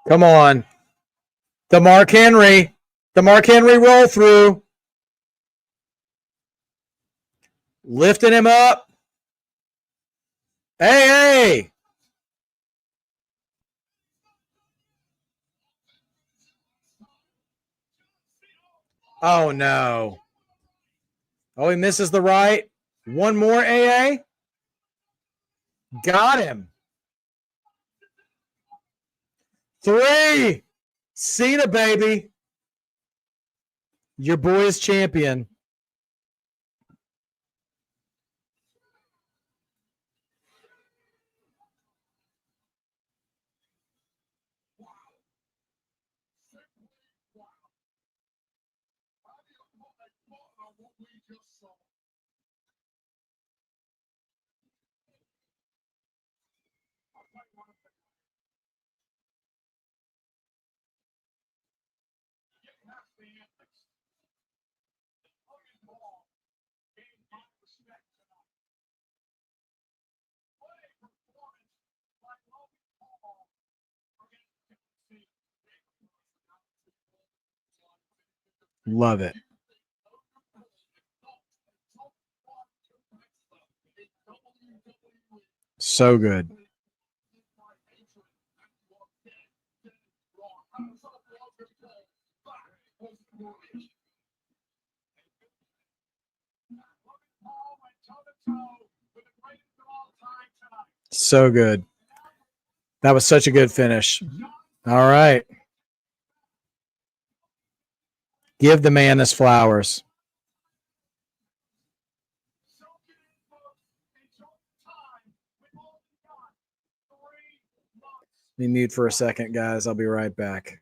Come on. The Mark Henry. The Mark Henry roll through. Lifting him up. Hey. Oh, no. Oh, he misses the right. One more, AA. Got him. 3. Cena, baby. Your boy is champion. Love it. So good. So good. That was such a good finish. All right. Give the man his flowers. Let me mute for a second, guys. I'll be right back.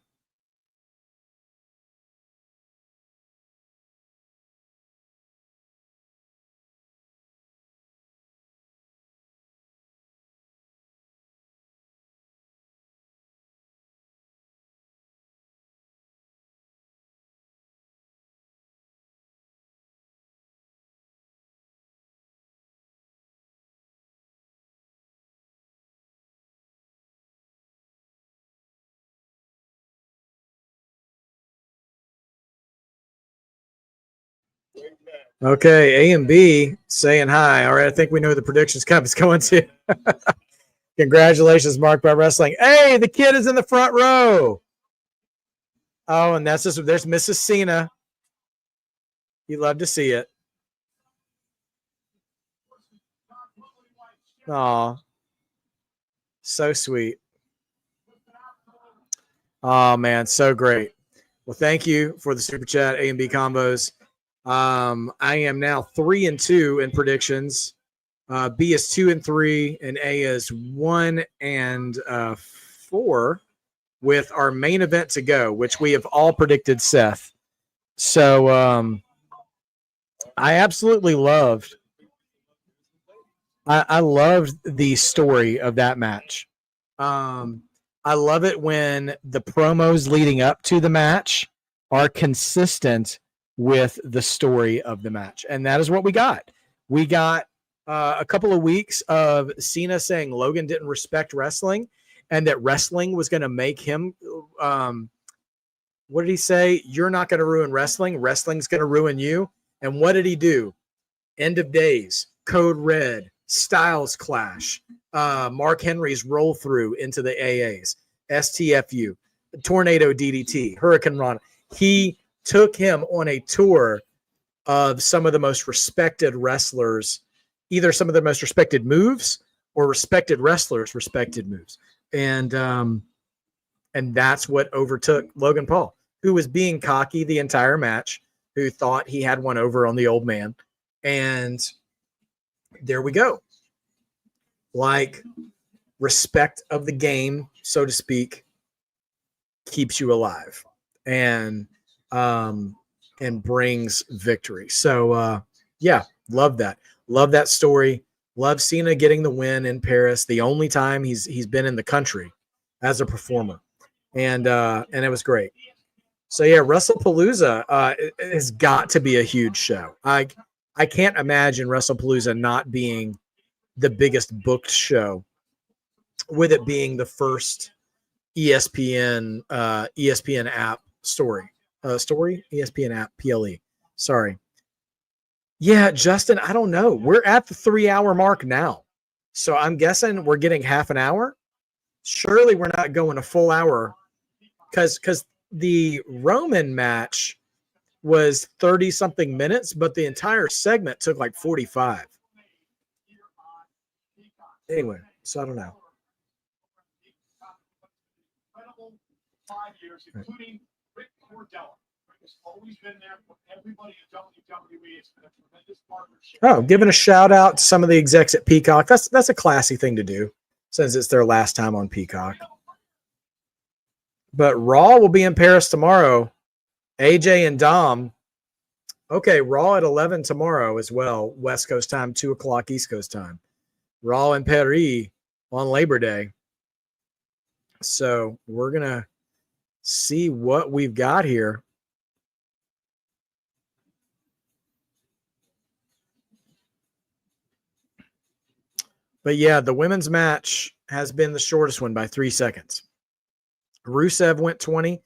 Okay, A and B saying hi. All right, I think we know who the predictions cup is going to. Congratulations, Mark by Wrestling. Hey, the kid is in the front row. Oh, and there's Mrs. Cena. You love to see it. Aw. So sweet. Oh, man, so great. Well, thank you for the super chat, A and B combos. I am now 3-2 in predictions. B is 2-3, and A is 1-4 with our main event to go, which we have all predicted Seth. So I absolutely loved. I loved the story of that match. I love it when the promos leading up to the match are consistent with the story of the match. And that is what we got. We got a couple of weeks of Cena saying Logan didn't respect wrestling and that wrestling was going to make him, what did he say? You're not going to ruin wrestling. Wrestling's going to ruin you. And what did he do? End of Days, Code Red, Styles Clash, Mark Henry's roll through into the AAs, STFU, Tornado DDT, Hurricane Rana. He took him on a tour of some of the most respected wrestlers, either some of the most respected moves or respected wrestlers' respected moves. And that's what overtook Logan Paul, who was being cocky the entire match, who thought he had one over on the old man. And there we go. Like, respect of the game, so to speak, keeps you alive and brings victory. So yeah, love that. Love that story. Love Cena getting the win in Paris, the only time he's been in the country as a performer. And it was great. So yeah, WrestlePalooza has got to be a huge show. I can't imagine WrestlePalooza not being the biggest booked show, with it being the first ESPN app story, ESPN app PLE. Sorry. Yeah, Justin, I don't know. We're at the 3-hour mark now, so I'm guessing we're getting half an hour. Surely we're not going a full hour, because the Roman match was 30 something minutes, but the entire segment took like 45. Anyway, so I don't know. 5 years, including Rick Cordella. Has always been there for everybody in WWE. It's been a tremendous partnership. Oh, giving a shout out to some of the execs at Peacock. That's a classy thing to do since it's their last time on Peacock. But Raw will be in Paris tomorrow. AJ and Dom. Okay, Raw at 11 tomorrow as well. West Coast time, 2 o'clock East Coast time. Raw in Paris on Labor Day. So we're going to see what we've got here. But yeah, the women's match has been the shortest one by 3 seconds. Rusev went 20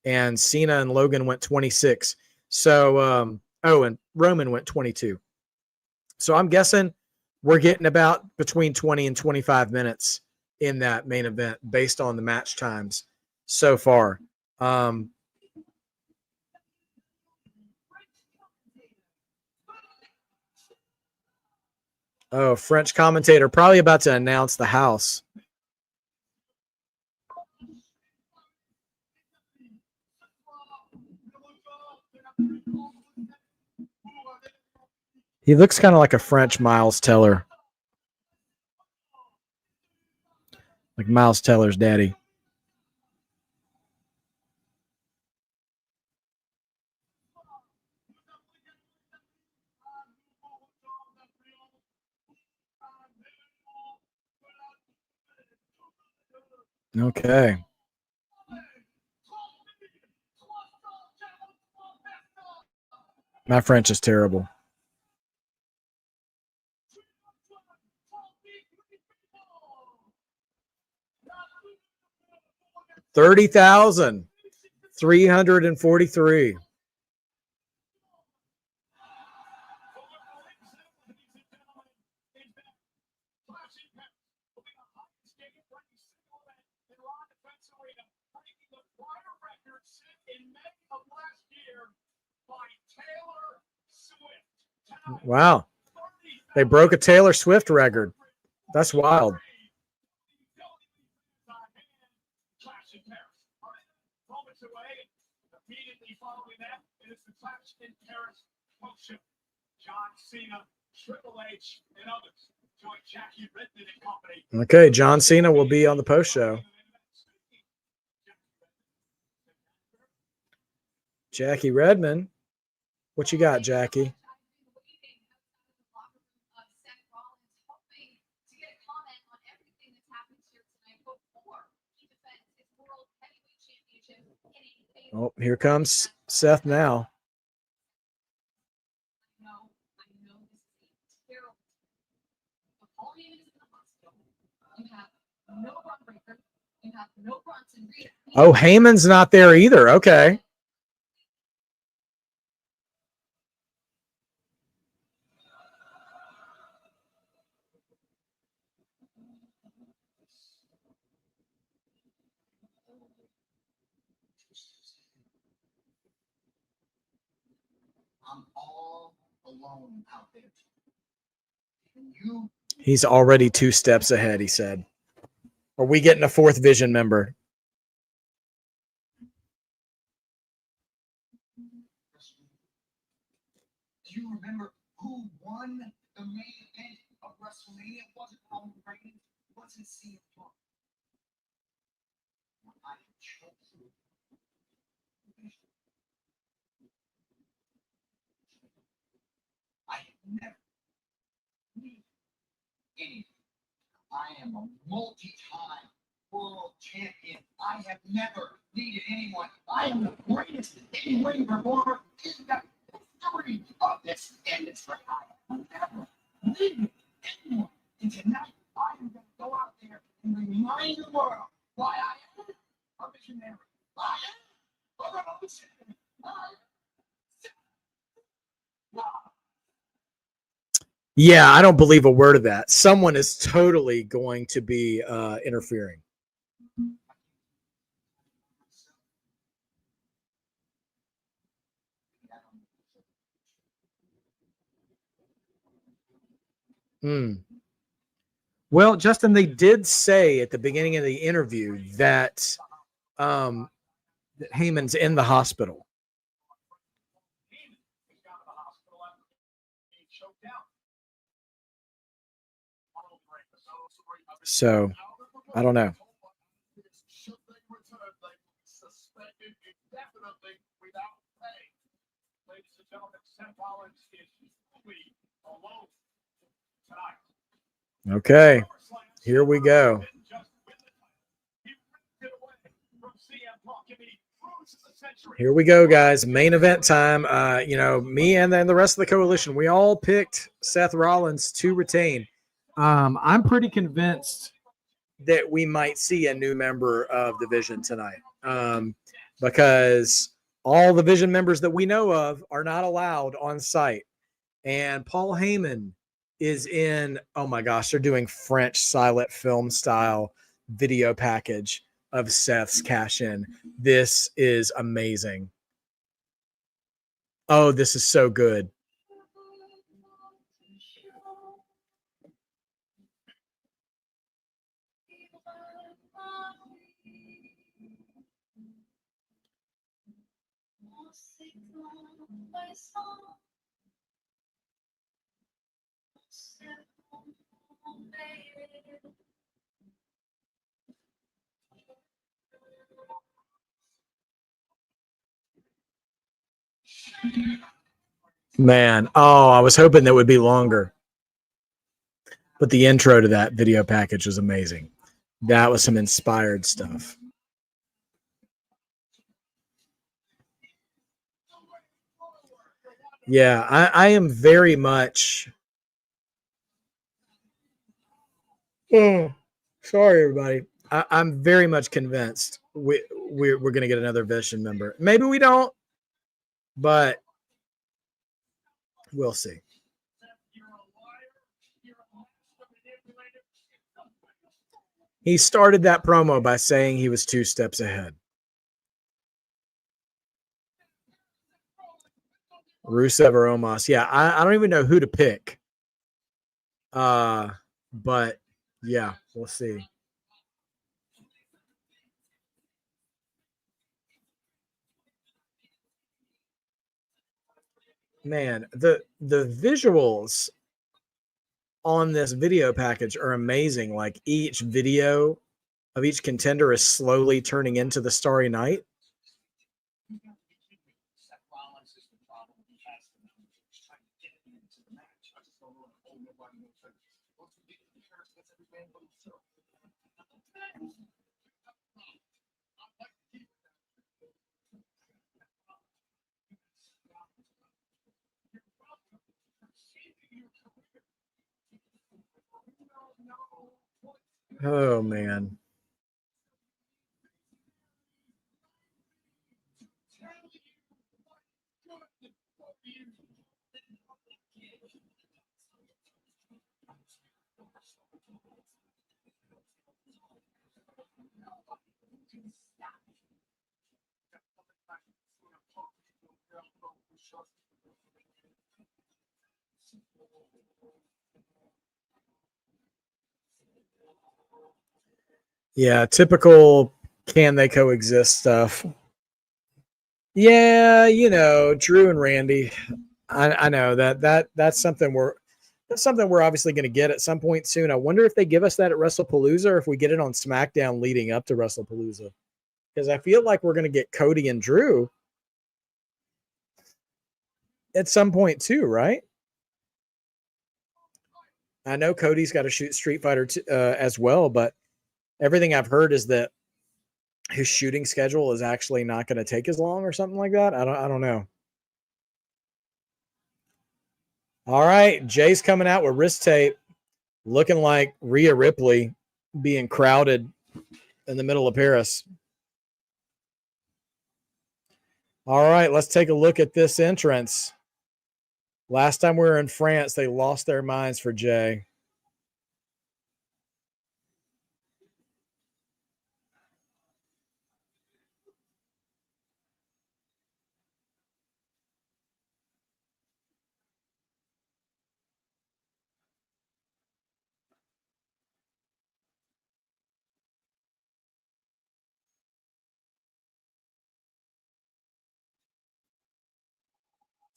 and Cena and Logan went 26. So, and Roman went 22. So I'm guessing we're getting about between 20 and 25 minutes in that main event based on the match times so far. French commentator probably about to announce the house. He looks kind of like a French Miles Teller. Like Miles Teller's daddy. Okay. My French is terrible. $30,343. Wow. They broke a Taylor Swift record. That's wild. Immediately following that, it is the Clash in Paris post-show. John Cena, Triple H, and others join Jackie Redmond and company. Okay, John Cena will be on the post show. Jackie Redmond. What you got, Jackie? Oh, here comes Seth now. Oh, Heyman's not there either. Okay. I'm all alone out there. He's already 2 steps ahead, he said. Are we getting a 4th Vision member? Do you remember who won the main event of WrestleMania? Wasn't Roman Reigns? Wasn't CM Punk? I chose you. I have never needed anything. I am a multi-time world champion. I have never needed anyone. I am the greatest in-ring performer in the history of this industry. I have never needed anyone. And tonight, I am going to go out there and remind the world why I am a visionary. I am a revolutionary. Yeah, I don't believe a word of that. Someone is totally going to be interfering. Well, Justin, they did say at the beginning of the interview that that Heyman's in the hospital. So, I don't know. Okay, here we go. Here we go, guys. Main event time. Me and then the rest of the coalition, we all picked Seth Rollins to retain. I'm pretty convinced that we might see a new member of the Vision tonight, because all the Vision members that we know of are not allowed on site. And Paul Heyman is in, oh my gosh, they're doing French silent film style video package of Seth's cash in. This is amazing. Oh, this is so good. Man, oh, I was hoping that would be longer. But the intro to that video package was amazing. That was some inspired stuff. Yeah, I am very much. Oh, sorry, everybody. I'm very much convinced we're going to get another Vision member. Maybe we don't, but we'll see. He started that promo by saying he was 2 steps ahead. Rusev or Omos. Yeah, I don't even know who to pick. But yeah, we'll see. Man, the visuals on this video package are amazing. Like each video of each contender is slowly turning into the Starry Night. Oh man. Yeah, typical can they coexist stuff. Yeah, Drew and Randy. I know that's something we're obviously going to get at some point soon. I wonder if they give us that at WrestlePalooza or if we get it on SmackDown leading up to WrestlePalooza. Because I feel like we're going to get Cody and Drew at some point too, right? I know Cody's got to shoot Street Fighter as well, but everything I've heard is that his shooting schedule is actually not going to take as long or something like that. I don't know. All right, Jay's coming out with wrist tape, looking like Rhea Ripley being crowded in the middle of Paris. All right, let's take a look at this entrance. Last time we were in France, they lost their minds for Jay.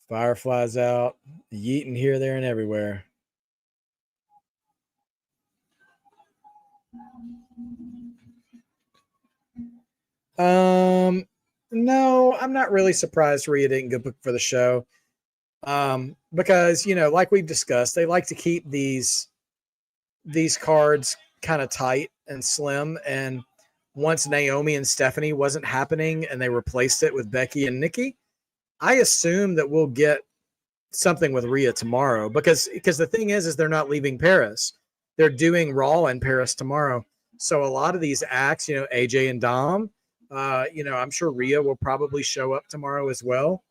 Fireflies out, yeeting here, there, and everywhere. No, I'm not really surprised Rhea didn't get booked for the show. Because, you know, like we've discussed, they like to keep these cards kind of tight and slim. And once Naomi and Stephanie wasn't happening and they replaced it with Becky and Nikki, I assume that we'll get something with Rhea tomorrow because the thing is they're not leaving Paris. They're doing Raw in Paris tomorrow. So a lot of these acts, you know, AJ and Dom, you know, I'm sure Rhea will probably show up tomorrow as well.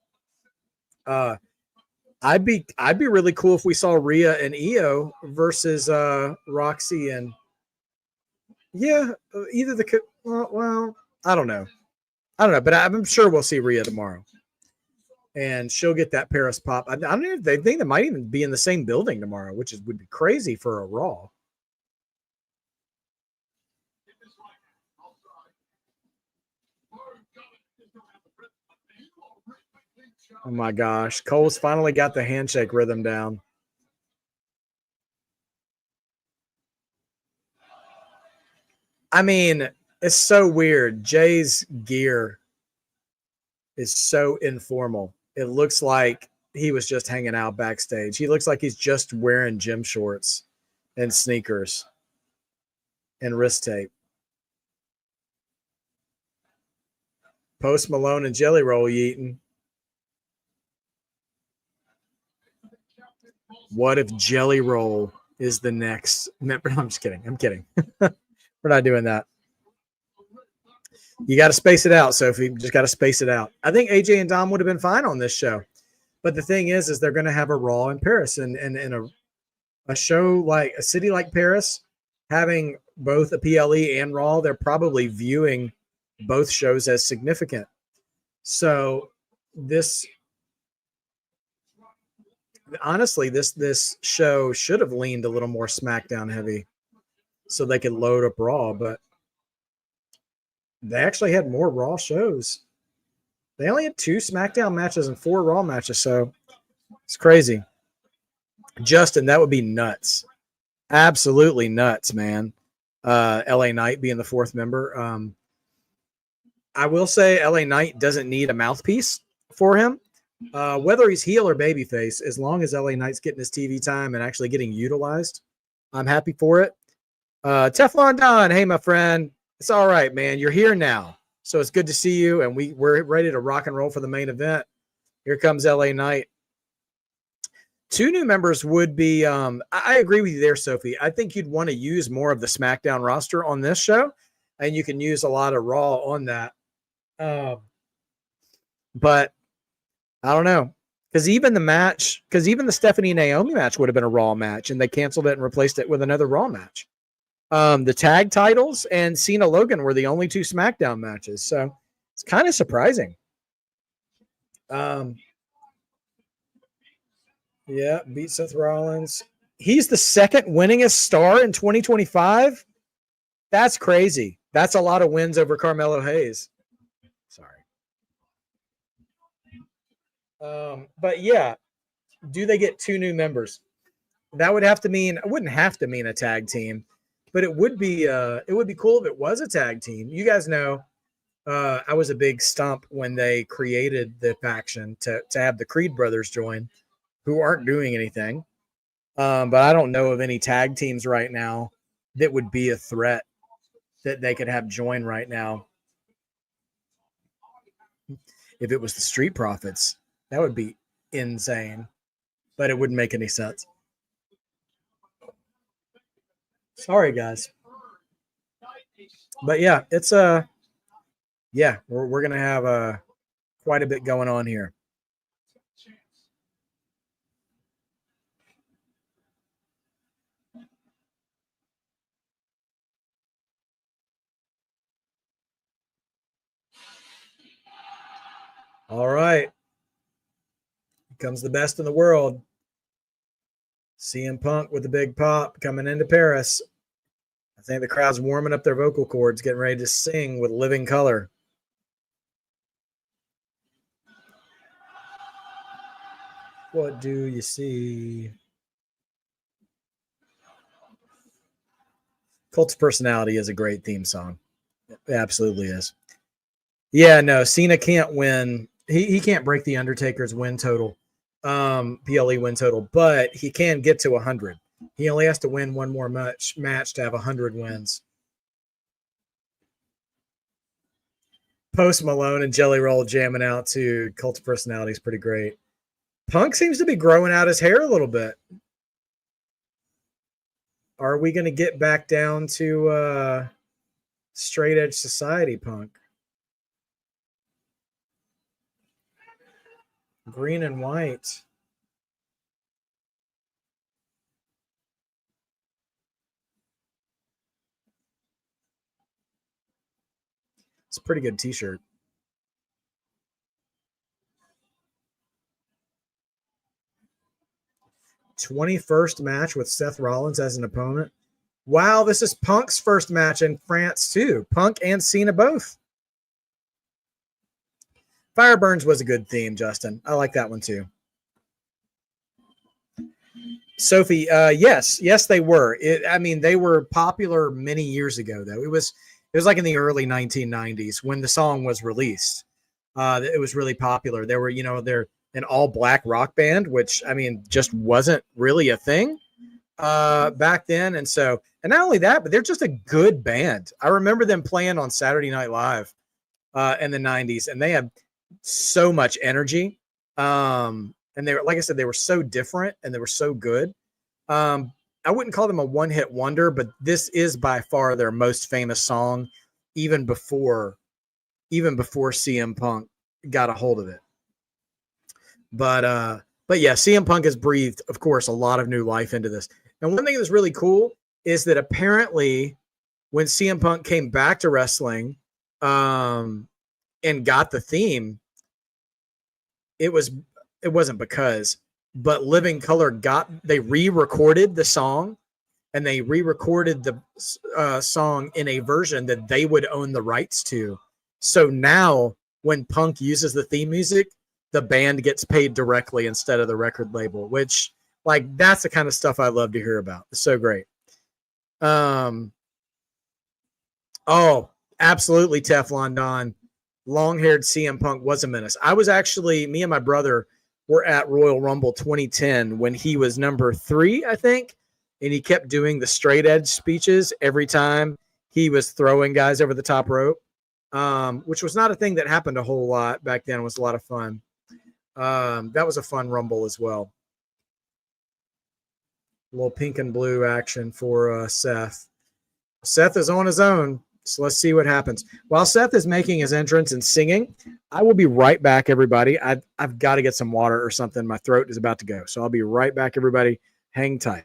I'd be really cool if we saw Rhea and Io versus Roxy and either well, I don't know, but I'm sure we'll see Rhea tomorrow, and she'll get that Paris pop. I don't know if they think they might even be in the same building tomorrow, which would be crazy for a Raw. Oh my gosh, Cole's finally got the handshake rhythm down. I mean, it's so weird. Jay's gear is so informal. It looks like he was just hanging out backstage. He looks like he's just wearing gym shorts and sneakers and wrist tape. Post Malone and Jelly Roll yeeting. What if Jelly Roll is the next member? I'm just kidding. I'm kidding. We're not doing that. You got to space it out, Sophie. Just got to space it out. I think AJ and Dom would have been fine on this show. But the thing is they're going to have a Raw in Paris. And a show like a city like Paris, having both a PLE and Raw, they're probably viewing both shows as significant. So honestly, this show should have leaned a little more SmackDown heavy so they could load up Raw, but they actually had more Raw shows. They only had 2 SmackDown matches and 4 Raw matches, so it's crazy. Justin, that would be nuts. Absolutely nuts, man. LA Knight being the 4th member. I will say LA Knight doesn't need a mouthpiece for him. Whether he's heel or babyface, as long as LA Knight's getting his TV time and actually getting utilized, I'm happy for it. Teflon Don, hey, my friend. It's all right, man. You're here now. So it's good to see you, and we're ready to rock and roll for the main event. Here comes LA Knight. 2 new members would be I agree with you there, Sophie. I think you'd want to use more of the SmackDown roster on this show, and you can use a lot of Raw on that. But I don't know. Because even the Stephanie and Naomi match would have been a Raw match, and they canceled it and replaced it with another Raw match. The tag titles and Cena Logan were the only 2 SmackDown matches. So it's kind of surprising. Yeah, beat Seth Rollins. He's the 2nd winningest star in 2025. That's crazy. That's a lot of wins over Carmelo Hayes. Sorry. But yeah, do they get 2 new members? That would have to mean, it wouldn't have to mean a tag team, but it would be cool if it was a tag team. You guys know, I was a big stump when they created the faction to have the Creed brothers join, who aren't doing anything. But I don't know of any tag teams right now that would be a threat that they could have join right now. If it was the Street Profits, that would be insane, but it wouldn't make any sense. Sorry, guys. But yeah, it's we're going to have quite a bit going on here. All right. Here comes the best in the world. CM Punk with the big pop coming into Paris. I think the crowd's warming up their vocal cords, getting ready to sing with Living Color. What do you see? Cult of Personality is a great theme song. It absolutely is. Yeah, no, Cena can't win. He can't break the Undertaker's win total, PLE win total, but he can get to 100. He only has to win one more match to have 100 wins. Post Malone and Jelly Roll jamming out to Cult of Personality is pretty great. Punk seems to be growing out his hair a little bit. Are we going to get back down to straight edge society, Punk? Green and white. It's a pretty good t-shirt. '21st match with Seth Rollins as an opponent. Wow, this is Punk's first match in France too. Punk and Cena both. Fireburns was a good theme, Justin. I like that one too. Sophie, yes, they were. They were popular many years ago, though. It was like in the early 1990s when the song was released. It was really popular. They were, they're an all black rock band, which just wasn't really a thing back then. And not only that, but they're just a good band. I remember them playing on Saturday Night Live in the 90s, and they had so much energy. And they were, like I said, they were so different and they were so good. I wouldn't call them a one-hit wonder, but this is by far their most famous song, even before CM Punk got a hold of it. But yeah, CM Punk has breathed, of course, a lot of new life into this. And one thing that's really cool is that apparently when CM Punk came back to wrestling and got the theme, it wasn't but Living Color they re-recorded the song, and they re-recorded the song in a version that they would own the rights to. So now when Punk uses the theme music, the band gets paid directly instead of the record label, which that's the kind of stuff I love to hear about. It's so great. Oh, absolutely. Teflon Don. Long-haired CM Punk was a menace. Me and my brother were at Royal Rumble 2010 when he was number 3, I think. And he kept doing the straight edge speeches every time he was throwing guys over the top rope, which was not a thing that happened a whole lot back then. It was a lot of fun. That was a fun Rumble as well. A little pink and blue action for Seth. Seth is on his own. So let's see what happens. While Seth is making his entrance and singing, I will be right back, everybody. I've got to get some water or something. My throat is about to go. So I'll be right back, everybody. Hang tight.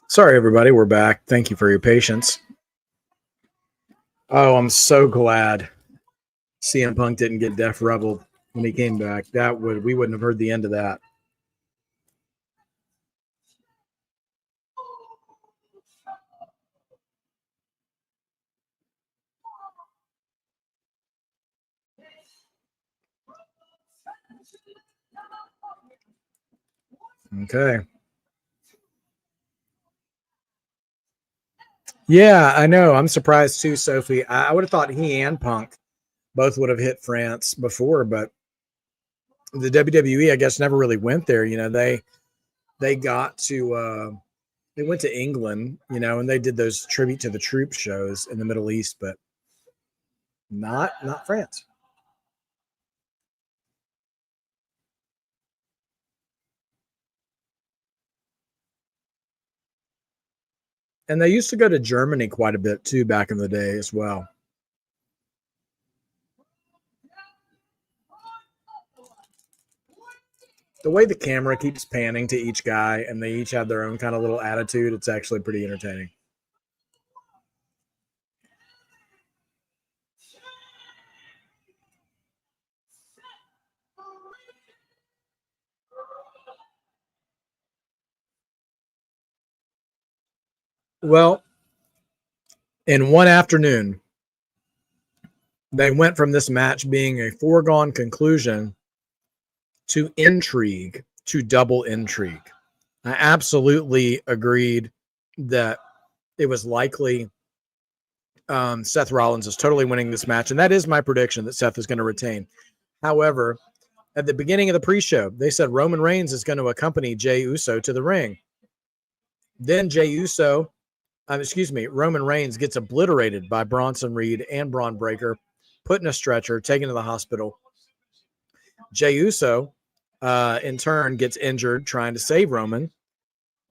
Sorry, everybody. We're back. Thank you for your patience. Oh, I'm so glad CM Punk didn't get Def Rebel when he came back. We wouldn't have heard the end of that. Okay. Yeah, I know. I'm surprised too, Sophie. I would have thought he and Punk both would have hit France before, but the WWE, I guess, never really went there. You know, they got to they went to England, you know, and they did those tribute to the troop shows in the Middle East, but not France. And they used to go to Germany quite a bit too back in the day as well. The way the camera keeps panning to each guy and they each have their own kind of little attitude, it's actually pretty entertaining. Well, in one afternoon, they went from this match being a foregone conclusion to intrigue, to double intrigue. I absolutely agreed that it was likely Seth Rollins is totally winning this match, and that is my prediction that Seth is going to retain. However, at the beginning of the pre-show, they said Roman Reigns is going to accompany Jey Uso to the ring. Then Roman Reigns gets obliterated by Bronson Reed and Braun Breaker, put in a stretcher, taken to the hospital. Jey Uso, in turn, gets injured trying to save Roman.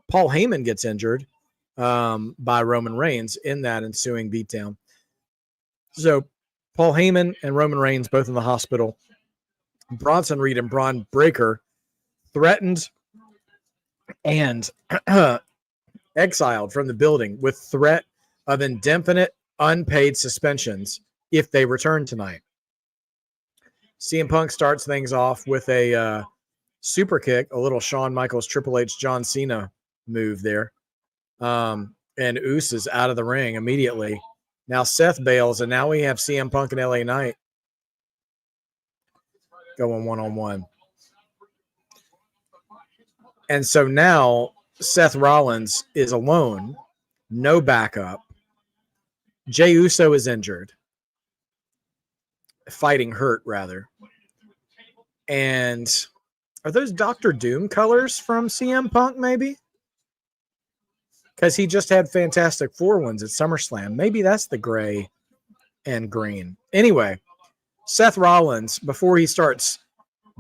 Paul Heyman gets injured by Roman Reigns in that ensuing beatdown. So Paul Heyman and Roman Reigns both in the hospital. Bronson Reed and Braun Breaker threatened and exiled from the building with threat of indefinite unpaid suspensions if they return tonight. CM Punk starts things off with a super kick, a little Shawn Michaels, Triple H, John Cena move there. And Uso is out of the ring immediately. Now Seth bails, and now we have CM Punk and LA Knight going one-on-one. And so now Seth Rollins is alone, no backup. Jey Uso is injured. Fighting hurt, rather. And are those Dr. Doom colors from CM Punk, maybe? Because he just had Fantastic Four ones at SummerSlam. Maybe that's the gray and green. Anyway, Seth Rollins, before he starts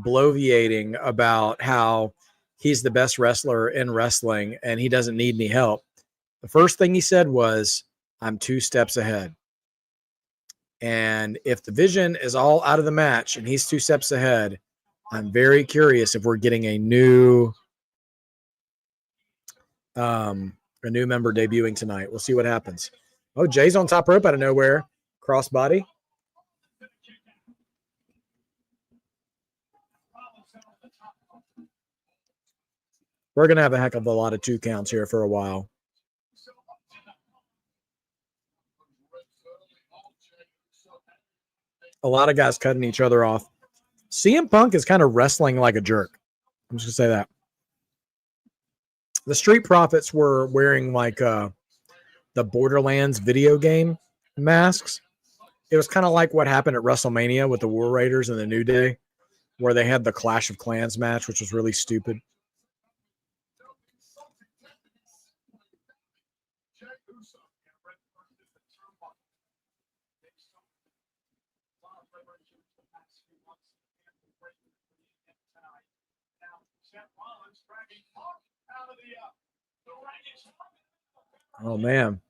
bloviating about how he's the best wrestler in wrestling and he doesn't need any help, the first thing he said was, I'm 2 steps ahead. And if the Vision is all out of the match and he's 2 steps ahead, I'm very curious if we're getting a new member debuting tonight. We'll see what happens. Oh, Jay's on top rope out of nowhere. Crossbody. We're going to have a heck of a lot of 2 counts here for a while. A lot of guys cutting each other off. CM Punk is kind of wrestling like a jerk. I'm just going to say that. The Street Profits were wearing like the Borderlands video game masks. It was kind of like what happened at WrestleMania with the War Raiders and the New Day, where they had the Clash of Clans match, which was really stupid. Oh, man.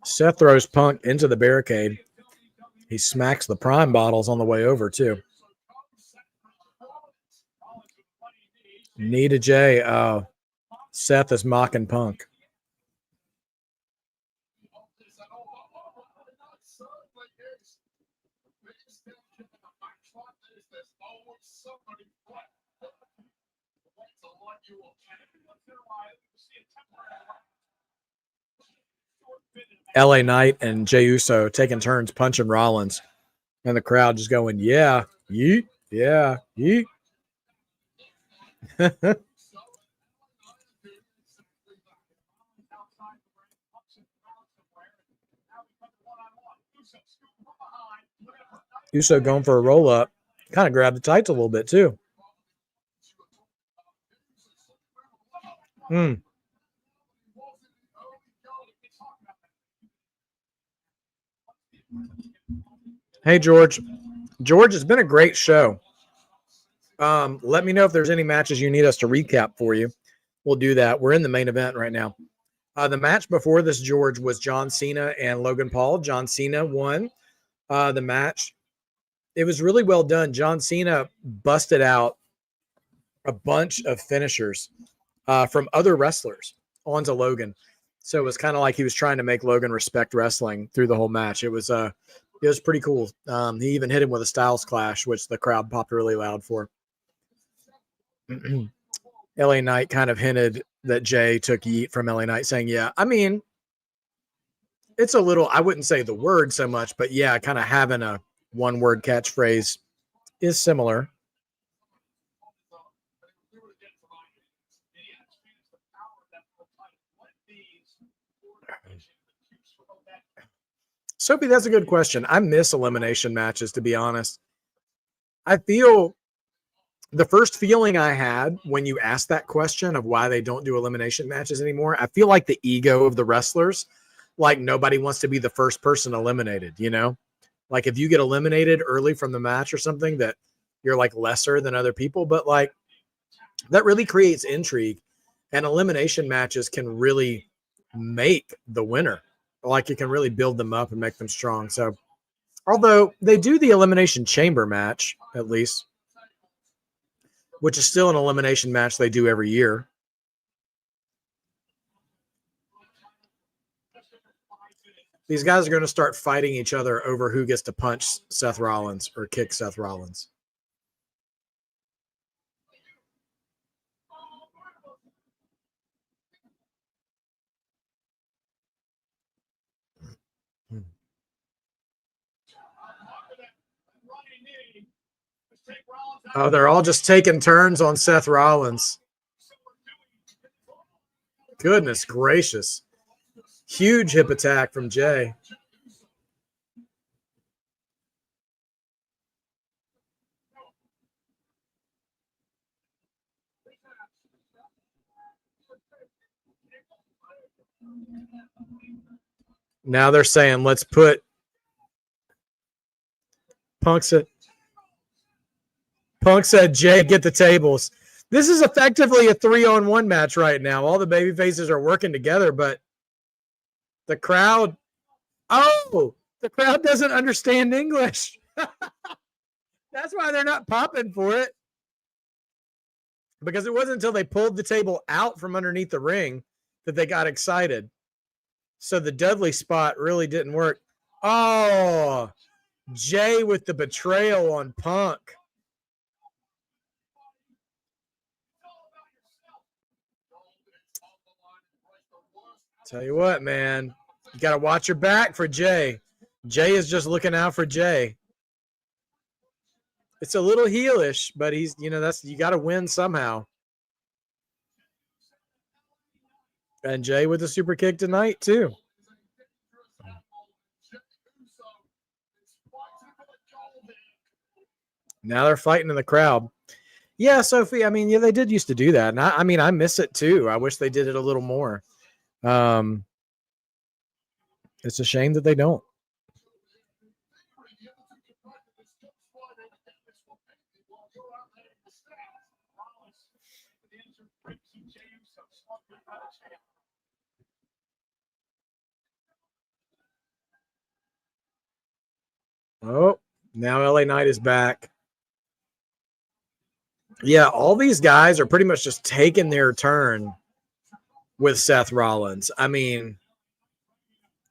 Seth throws Punk into the barricade. He smacks the Prime bottles on the way over, too. Knee to Jay. Oh, Seth is mocking Punk. LA Knight and Jey Uso taking turns punching Rollins, and the crowd just going, yeah, yeet, yeah, yeet. Uso going for a roll up, kind of grabbed the tights a little bit too. Hey, George. George, it's been a great show. Let me know if there's any matches you need us to recap for you. We'll do that. We're in the main event right now. The match before this, George, was John Cena and Logan Paul. John Cena won the match. It was really well done. John Cena busted out a bunch of finishers from other wrestlers onto Logan. So it was kind of like he was trying to make Logan respect wrestling through the whole match. It was pretty cool. He even hit him with a Styles Clash, which the crowd popped really loud for. LA Knight kind of hinted that Jay took yeet from LA Knight, saying, yeah, I mean, it's a little, I wouldn't say the word so much, but yeah, kind of having a one-word catchphrase is similar. Sophie, that's a good question. I miss elimination matches, to be honest. I feel the first feeling I had when you asked that question of why they don't do elimination matches anymore, I feel like the ego of the wrestlers, like nobody wants to be the first person eliminated, you know? Like if you get eliminated early from the match or something, that you're like lesser than other people, but like that really creates intrigue, and elimination matches can really make the winner. Like it can really build them up and make them strong. So although they do the elimination chamber match, at least, which is still an elimination match they do every year. These guys are going to start fighting each other over who gets to punch Seth Rollins or kick Seth Rollins. Oh, they're all just taking turns on Seth Rollins. Goodness gracious. Huge hip attack from Jay. Now they're saying, let's put Punk said, Jay, get the tables. This is effectively a 3-on-1 match right now. All the baby faces are working together, but the crowd, the crowd doesn't understand English. That's why they're not popping for it. Because it wasn't until they pulled the table out from underneath the ring that they got excited. So the Dudley spot really didn't work. Oh, Jay with the betrayal on Punk. Tell you what, man, you got to watch your back for Jay. Jay is just looking out for Jay. It's a little heelish, but he's, you got to win somehow. And Jay with a super kick tonight, too. Now they're fighting in the crowd. Yeah, Sophie, I mean, yeah, they did used to do that. And I miss it, too. I wish they did it a little more. It's a shame that they don't. Oh, now LA Knight is back. Yeah, all these guys are pretty much just taking their turn with Seth Rollins. I mean,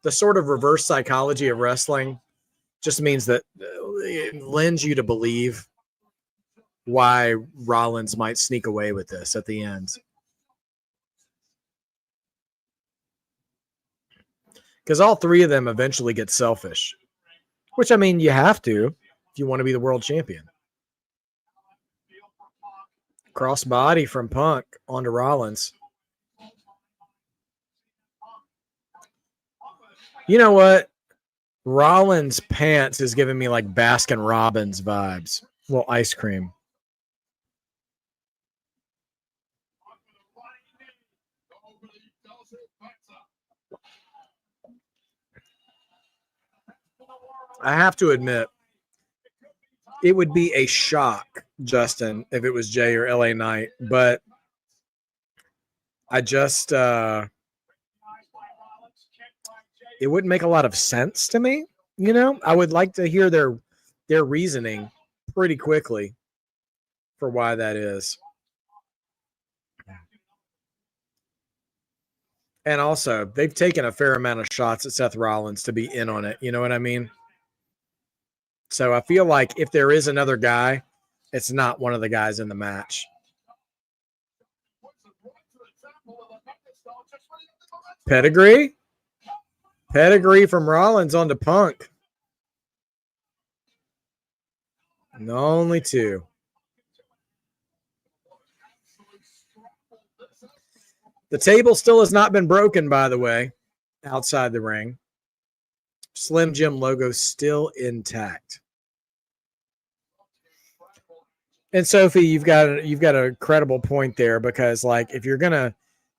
the sort of reverse psychology of wrestling just means that it lends you to believe why Rollins might sneak away with this at the end. Because all three of them eventually get selfish, which, I mean, you have to if you want to be the world champion. Crossbody from Punk onto Rollins. You know what? Rollins' pants is giving me like Baskin Robbins vibes. Well, ice cream. I have to admit, it would be a shock, Justin, if it was Jay or LA Knight, but I just it wouldn't make a lot of sense to me. You know, I would like to hear their reasoning pretty quickly for why that is. And also, they've taken a fair amount of shots at Seth Rollins to be in on it. You know what I mean? So I feel like if there is another guy, it's not one of the guys in the match. Pedigree? Pedigree from Rollins onto Punk. No, only two. The table still has not been broken, by the way, outside the ring. Slim Jim logo still intact. And Sophie, you've got a credible point there, because like if you're gonna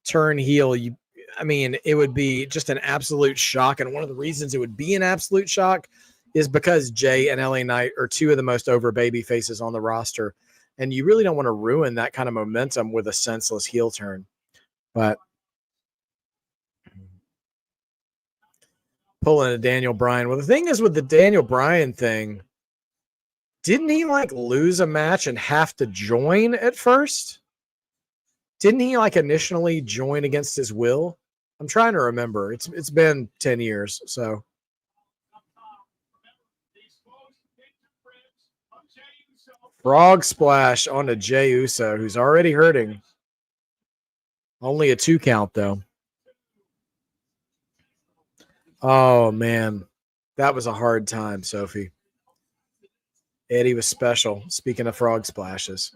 turn heel, it would be just an absolute shock. And one of the reasons it would be an absolute shock is because Jay and LA Knight are two of the most over baby faces on the roster, and you really don't want to ruin that kind of momentum with a senseless heel turn. But pulling a Daniel Bryan. Well, the thing is with the Daniel Bryan thing, didn't he like lose a match and have to join at first? Didn't he like initially join against his will? I'm trying to remember. It's been 10 years, so. Frog splash onto Jey Uso, who's already hurting. Only a 2 count, though. Oh, man. That was a hard time, Sophie. Eddie was special. Speaking of frog splashes.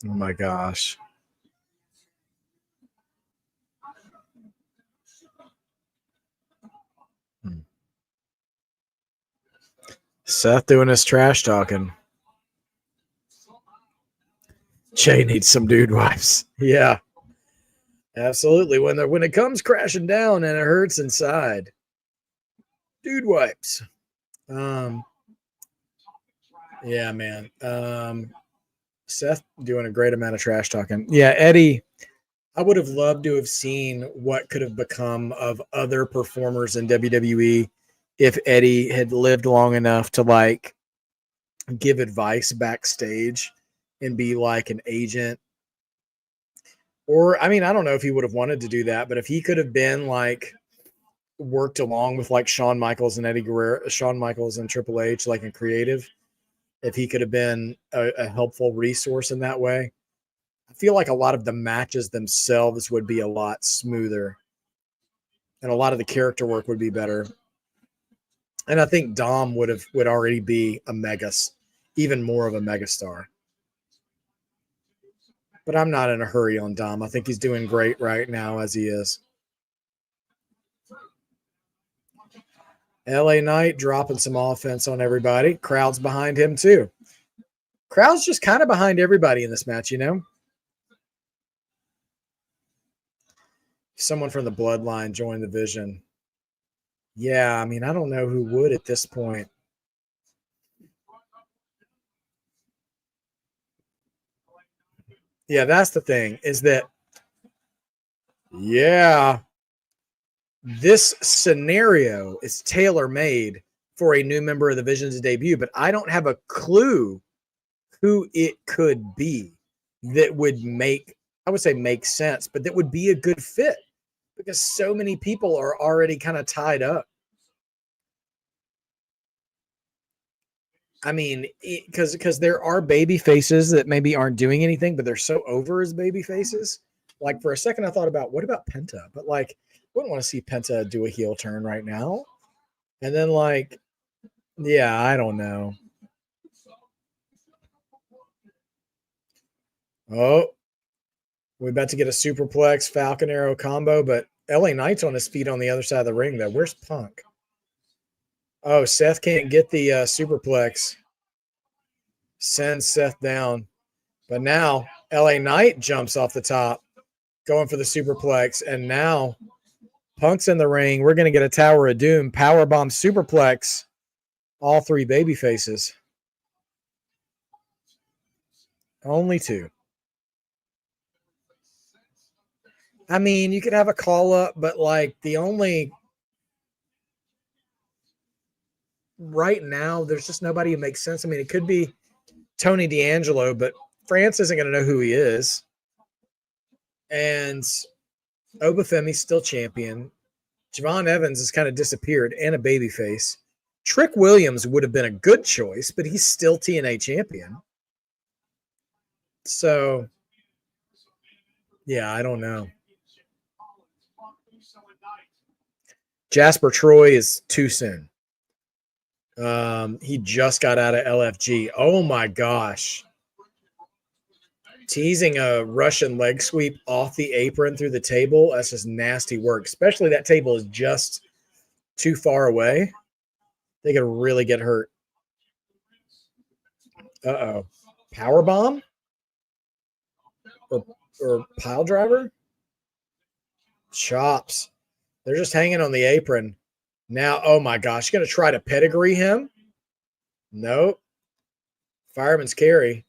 Oh my gosh. Seth doing his trash talking. Jay needs some dude wipes. Yeah. Absolutely. When it comes crashing down and it hurts inside. Dude wipes. Yeah, man. Seth doing a great amount of trash talking. Yeah, Eddie, I would have loved to have seen what could have become of other performers in WWE if Eddie had lived long enough to like give advice backstage and be like an agent. Or, I don't know if he would have wanted to do that, but if he could have been like worked along with like Shawn Michaels and Eddie Guerrero, Shawn Michaels and Triple H, like in creative, if he could have been a helpful resource in that way, I feel like a lot of the matches themselves would be a lot smoother and a lot of the character work would be better. And I think Dom would already be even more of a megastar. But I'm not in a hurry on Dom. I think he's doing great right now as he is. LA Knight dropping some offense on everybody. Crowd's behind him too. Crowd's just kind of behind everybody in this match, you know? Someone from the bloodline joined the Vision. Yeah, I don't know who would at this point. Yeah, that's the thing is that, yeah, this scenario is tailor-made for a new member of the Vision's debut, but I don't have a clue who it could be that would make, I would say make sense, but that would be a good fit because so many people are already kind of tied up. I mean, because there are baby faces that maybe aren't doing anything, but they're so over as baby faces. Like for a second, I thought about what about Penta? But like, wouldn't want to see Penta do a heel turn right now. And then like, yeah, I don't know. Oh, we're about to get a superplex Falcon Arrow combo, but LA Knight's on his feet on the other side of the ring though. Where's Punk? Oh, Seth can't get the superplex. Sends Seth down. But now LA Knight jumps off the top, going for the superplex. And now Punk's in the ring. We're going to get a Tower of Doom powerbomb superplex. All three baby faces. Only two. I mean, you could have a call up, but like the only right now, there's just nobody who makes sense. I mean, it could be Tony D'Angelo, but France isn't going to know who he is. And Obafemi's still champion. Javon Evans has kind of disappeared and a babyface. Trick Williams would have been a good choice, but he's still TNA champion. So, yeah, I don't know. Jasper Troy is too soon. He just got out of LFG. Oh my gosh. Teasing a Russian leg sweep off the apron through the table. That's just nasty work. Especially that table is just too far away. They could really get hurt. Uh-oh. Power bomb? Or pile driver? Chops. They're just hanging on the apron. Now, oh my gosh, going to try to pedigree him? Nope. Fireman's carry.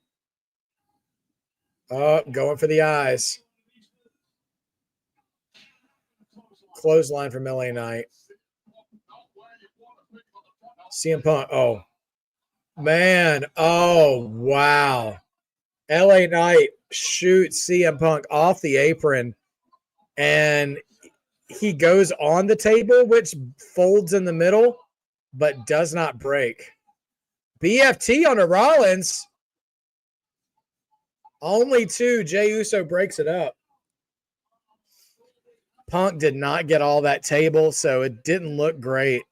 Oh, going for the eyes. Clothesline from LA Knight. CM Punk. Oh, man. Oh, wow. LA Knight shoots CM Punk off the apron, and he goes on the table, which folds in the middle, but does not break. BFT on a Rollins. Only two. Jey Uso breaks it up. Punk did not get all that table, so it didn't look great.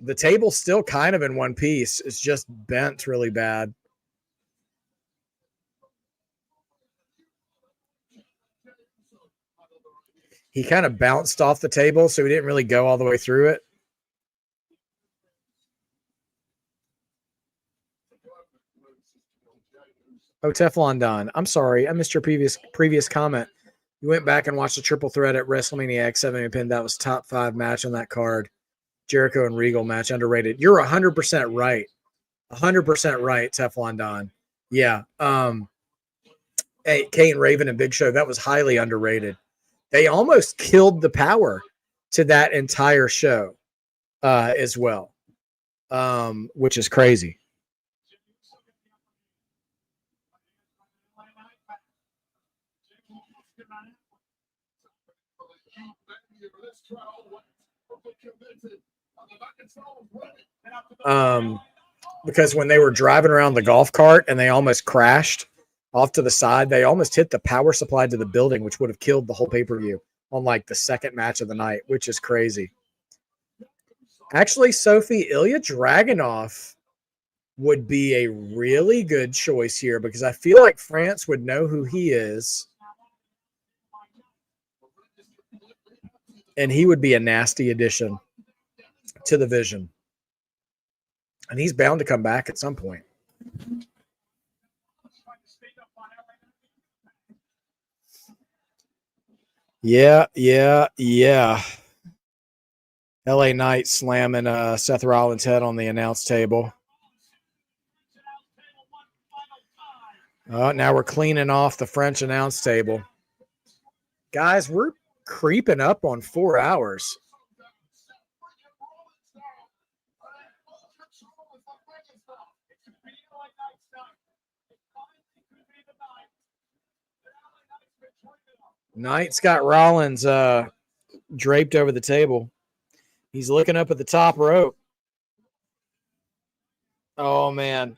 The table's still kind of in one piece. It's just bent really bad. He kind of bounced off the table, so he didn't really go all the way through it. Oh, Teflon Don. I'm sorry. I missed your previous comment. You went back and watched the triple threat at WrestleMania X7 pin. That was top 5 match on that card. Jericho and Regal match, underrated. You're 100% right. 100% right, Teflon Don. Yeah. Hey, Kane, Raven, and Big Show, that was highly underrated. They almost killed the power to that entire show as well, which is crazy. Because when they were driving around the golf cart and they almost crashed off to the side, they almost hit the power supply to the building, which would have killed the whole pay-per-view on like the second match of the night, which is crazy. Actually, Sophie, Ilya Dragunov would be a really good choice here because I feel like France would know who he is. And he would be a nasty addition to the Vision. And he's bound to come back at some point. Yeah. LA Knight slamming Seth Rollins' head on the announce table. Oh, now we're cleaning off the French announce table. Guys, we're creeping up on 4 hours. Knight's got Rollins draped over the table. He's looking up at the top rope. Oh, man.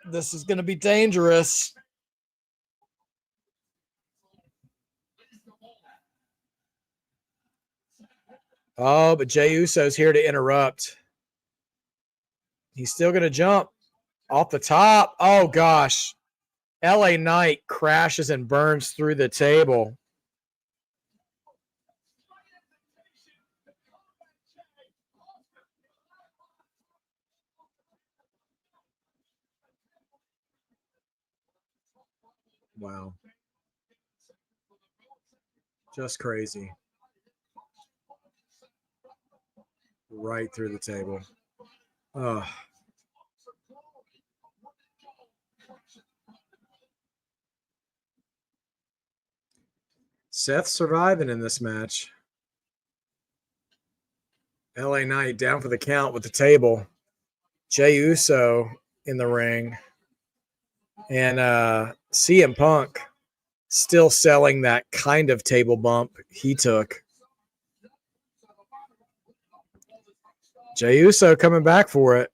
This is going to be dangerous. Oh, but Jey Uso's here to interrupt. He's still going to jump off the top. Oh, gosh. LA Knight crashes and burns through the table. Wow. Just crazy. Right through the table. Oh. Seth surviving in this match. LA Knight down for the count with the table. Jey Uso in the ring. And CM Punk still selling that kind of table bump he took. Jey Uso coming back for it.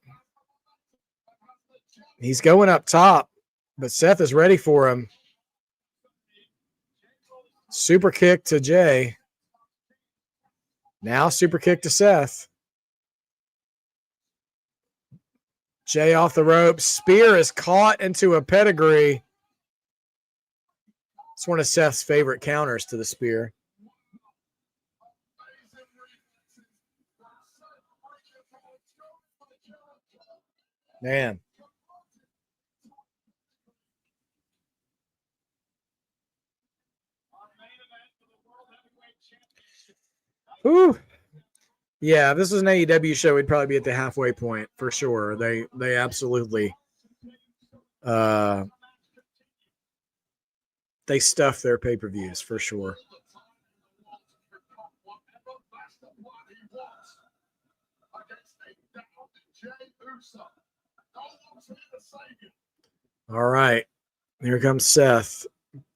He's going up top, but Seth is ready for him. Super kick to Jey. Now super kick to Seth. Jey off the ropes. Spear is caught into a pedigree. It's one of Seth's favorite counters to the spear. Man. Whew. Yeah, if this was an AEW show, we'd probably be at the halfway point for sure. They absolutely they stuff their pay-per-views for sure. All right. Here comes Seth.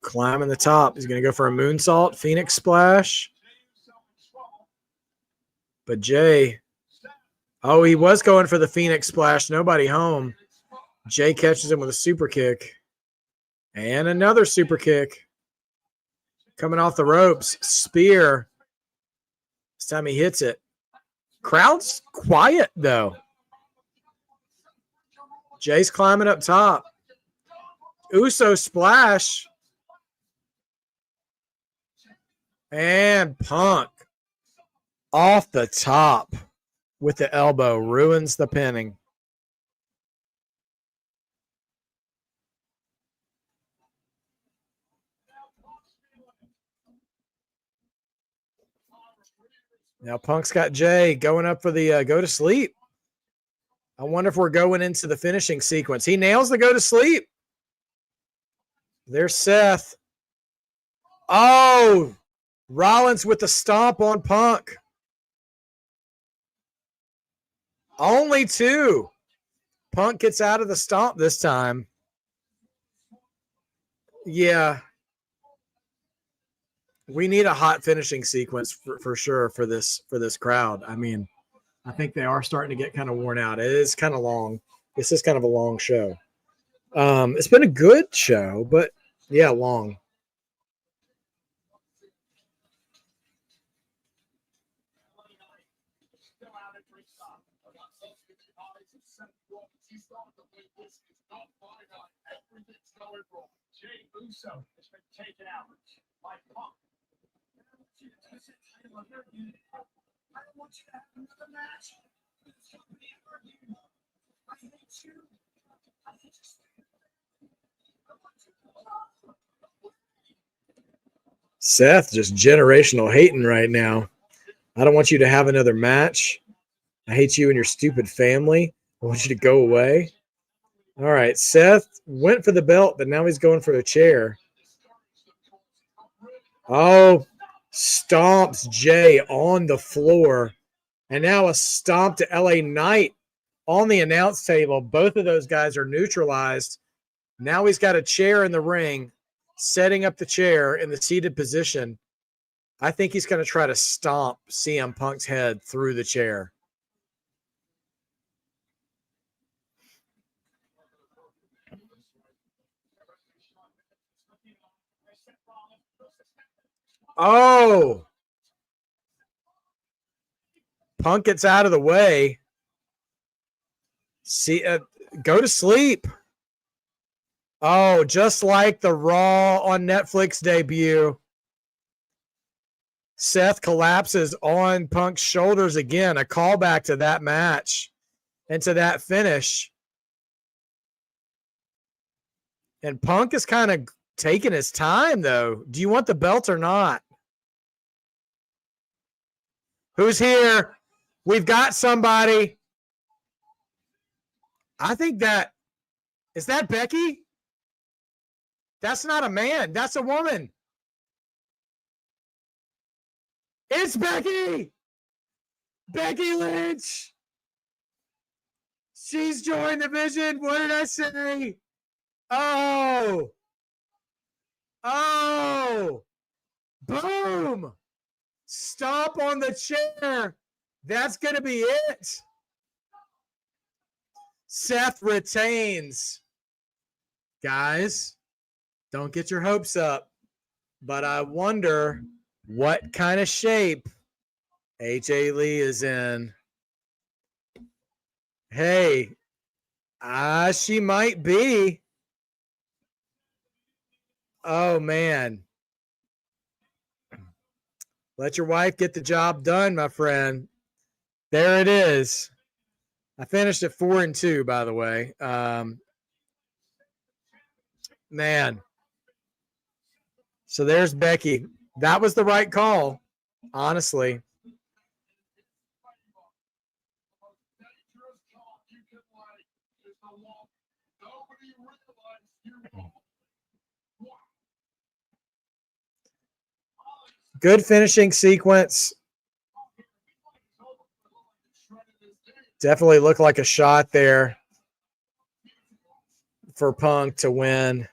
Climbing the top. He's going to go for a moonsault, Phoenix splash. But Jey, oh, he was going for the Phoenix splash. Nobody home. Jey catches him with a super kick. And another super kick. Coming off the ropes. Spear. This time he hits it. Crowd's quiet, though. Jey's climbing up top. Uso splash. And Punk off the top with the elbow. Ruins the pinning. Now Punk's got Jey going up for the go to sleep. I wonder if we're going into the finishing sequence. He nails the go to sleep. There's Seth. Oh, Rollins with the stomp on Punk. Only two. Punk gets out of the stomp this time. Yeah. We need a hot finishing sequence for sure for this crowd. I mean, I think they are starting to get kind of worn out. It is kind of long. This is kind of a long show. It's been a good show, but yeah, long. Seth just generational hating right now. I don't want you to have another match. I hate you and your stupid family. I want you to go away. All right, Seth went for the belt, but now he's going for a chair. Oh, stomps Jay on the floor. And now a stomp to LA Knight on the announce table. Both of those guys are neutralized. Now he's got a chair in the ring, setting up the chair in the seated position. I think he's going to try to stomp CM Punk's head through the chair. Oh! Punk gets out of the way. See, go to sleep. Oh, just like the Raw on Netflix debut. Seth collapses on Punk's shoulders again. A callback to that match and to that finish. And Punk is kind of taking his time, though. Do you want the belt or not? Who's here? We've got somebody. I think that is that Becky? That's not a man. That's a woman. It's Becky. Becky Lynch. She's joined the Vision. What did I say? Oh. Oh. Boom. Stomp on the chair. That's going to be it. Seth retains. Guys, don't get your hopes up. But I wonder what kind of shape AJ Lee is in. Hey, she might be. Oh, man. Let your wife get the job done, my friend. There it is. I finished at 4-2, by the way. Man. So there's Becky. That was the right call, honestly. Good finishing sequence. Definitely looked like a shot there for Punk to win.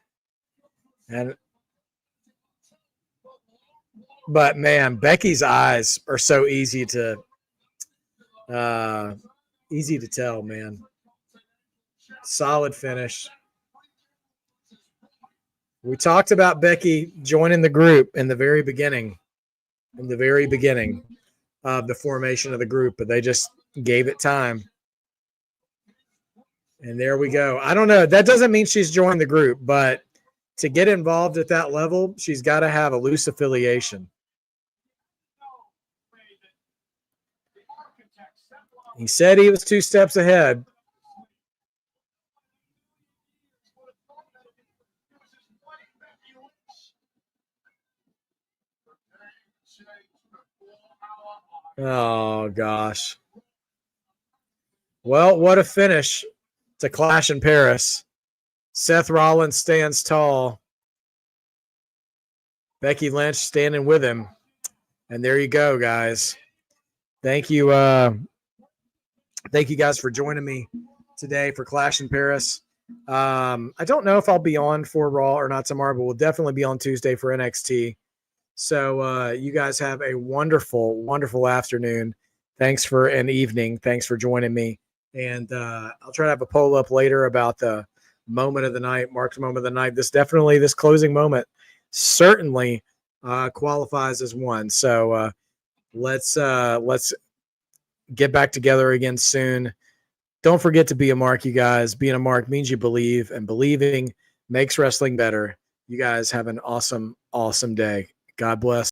But man, Becky's eyes are so easy to tell, man. Solid finish. We talked about Becky joining the group in the very beginning of the formation of the group, but they just gave it time. And there we go. I don't know. That doesn't mean she's joined the group, but to get involved at that level, she's got to have a loose affiliation. He said he was 2 steps ahead. Oh, gosh. Well, what a finish to Clash in Paris. Seth Rollins stands tall. Becky Lynch standing with him. And there you go, guys. Thank you. Thank you guys for joining me today for Clash in Paris. I don't know if I'll be on for Raw or not tomorrow, but we'll definitely be on Tuesday for NXT. So you guys have a wonderful, wonderful afternoon. Thanks for an evening. Thanks for joining me. And I'll try to have a poll up later about the moment of the night, marked moment of the night. This closing moment certainly qualifies as one. So let's get back together again soon. Don't forget to be a mark, you guys. Being a mark means you believe, and believing makes wrestling better. You guys have an awesome, awesome day. God bless.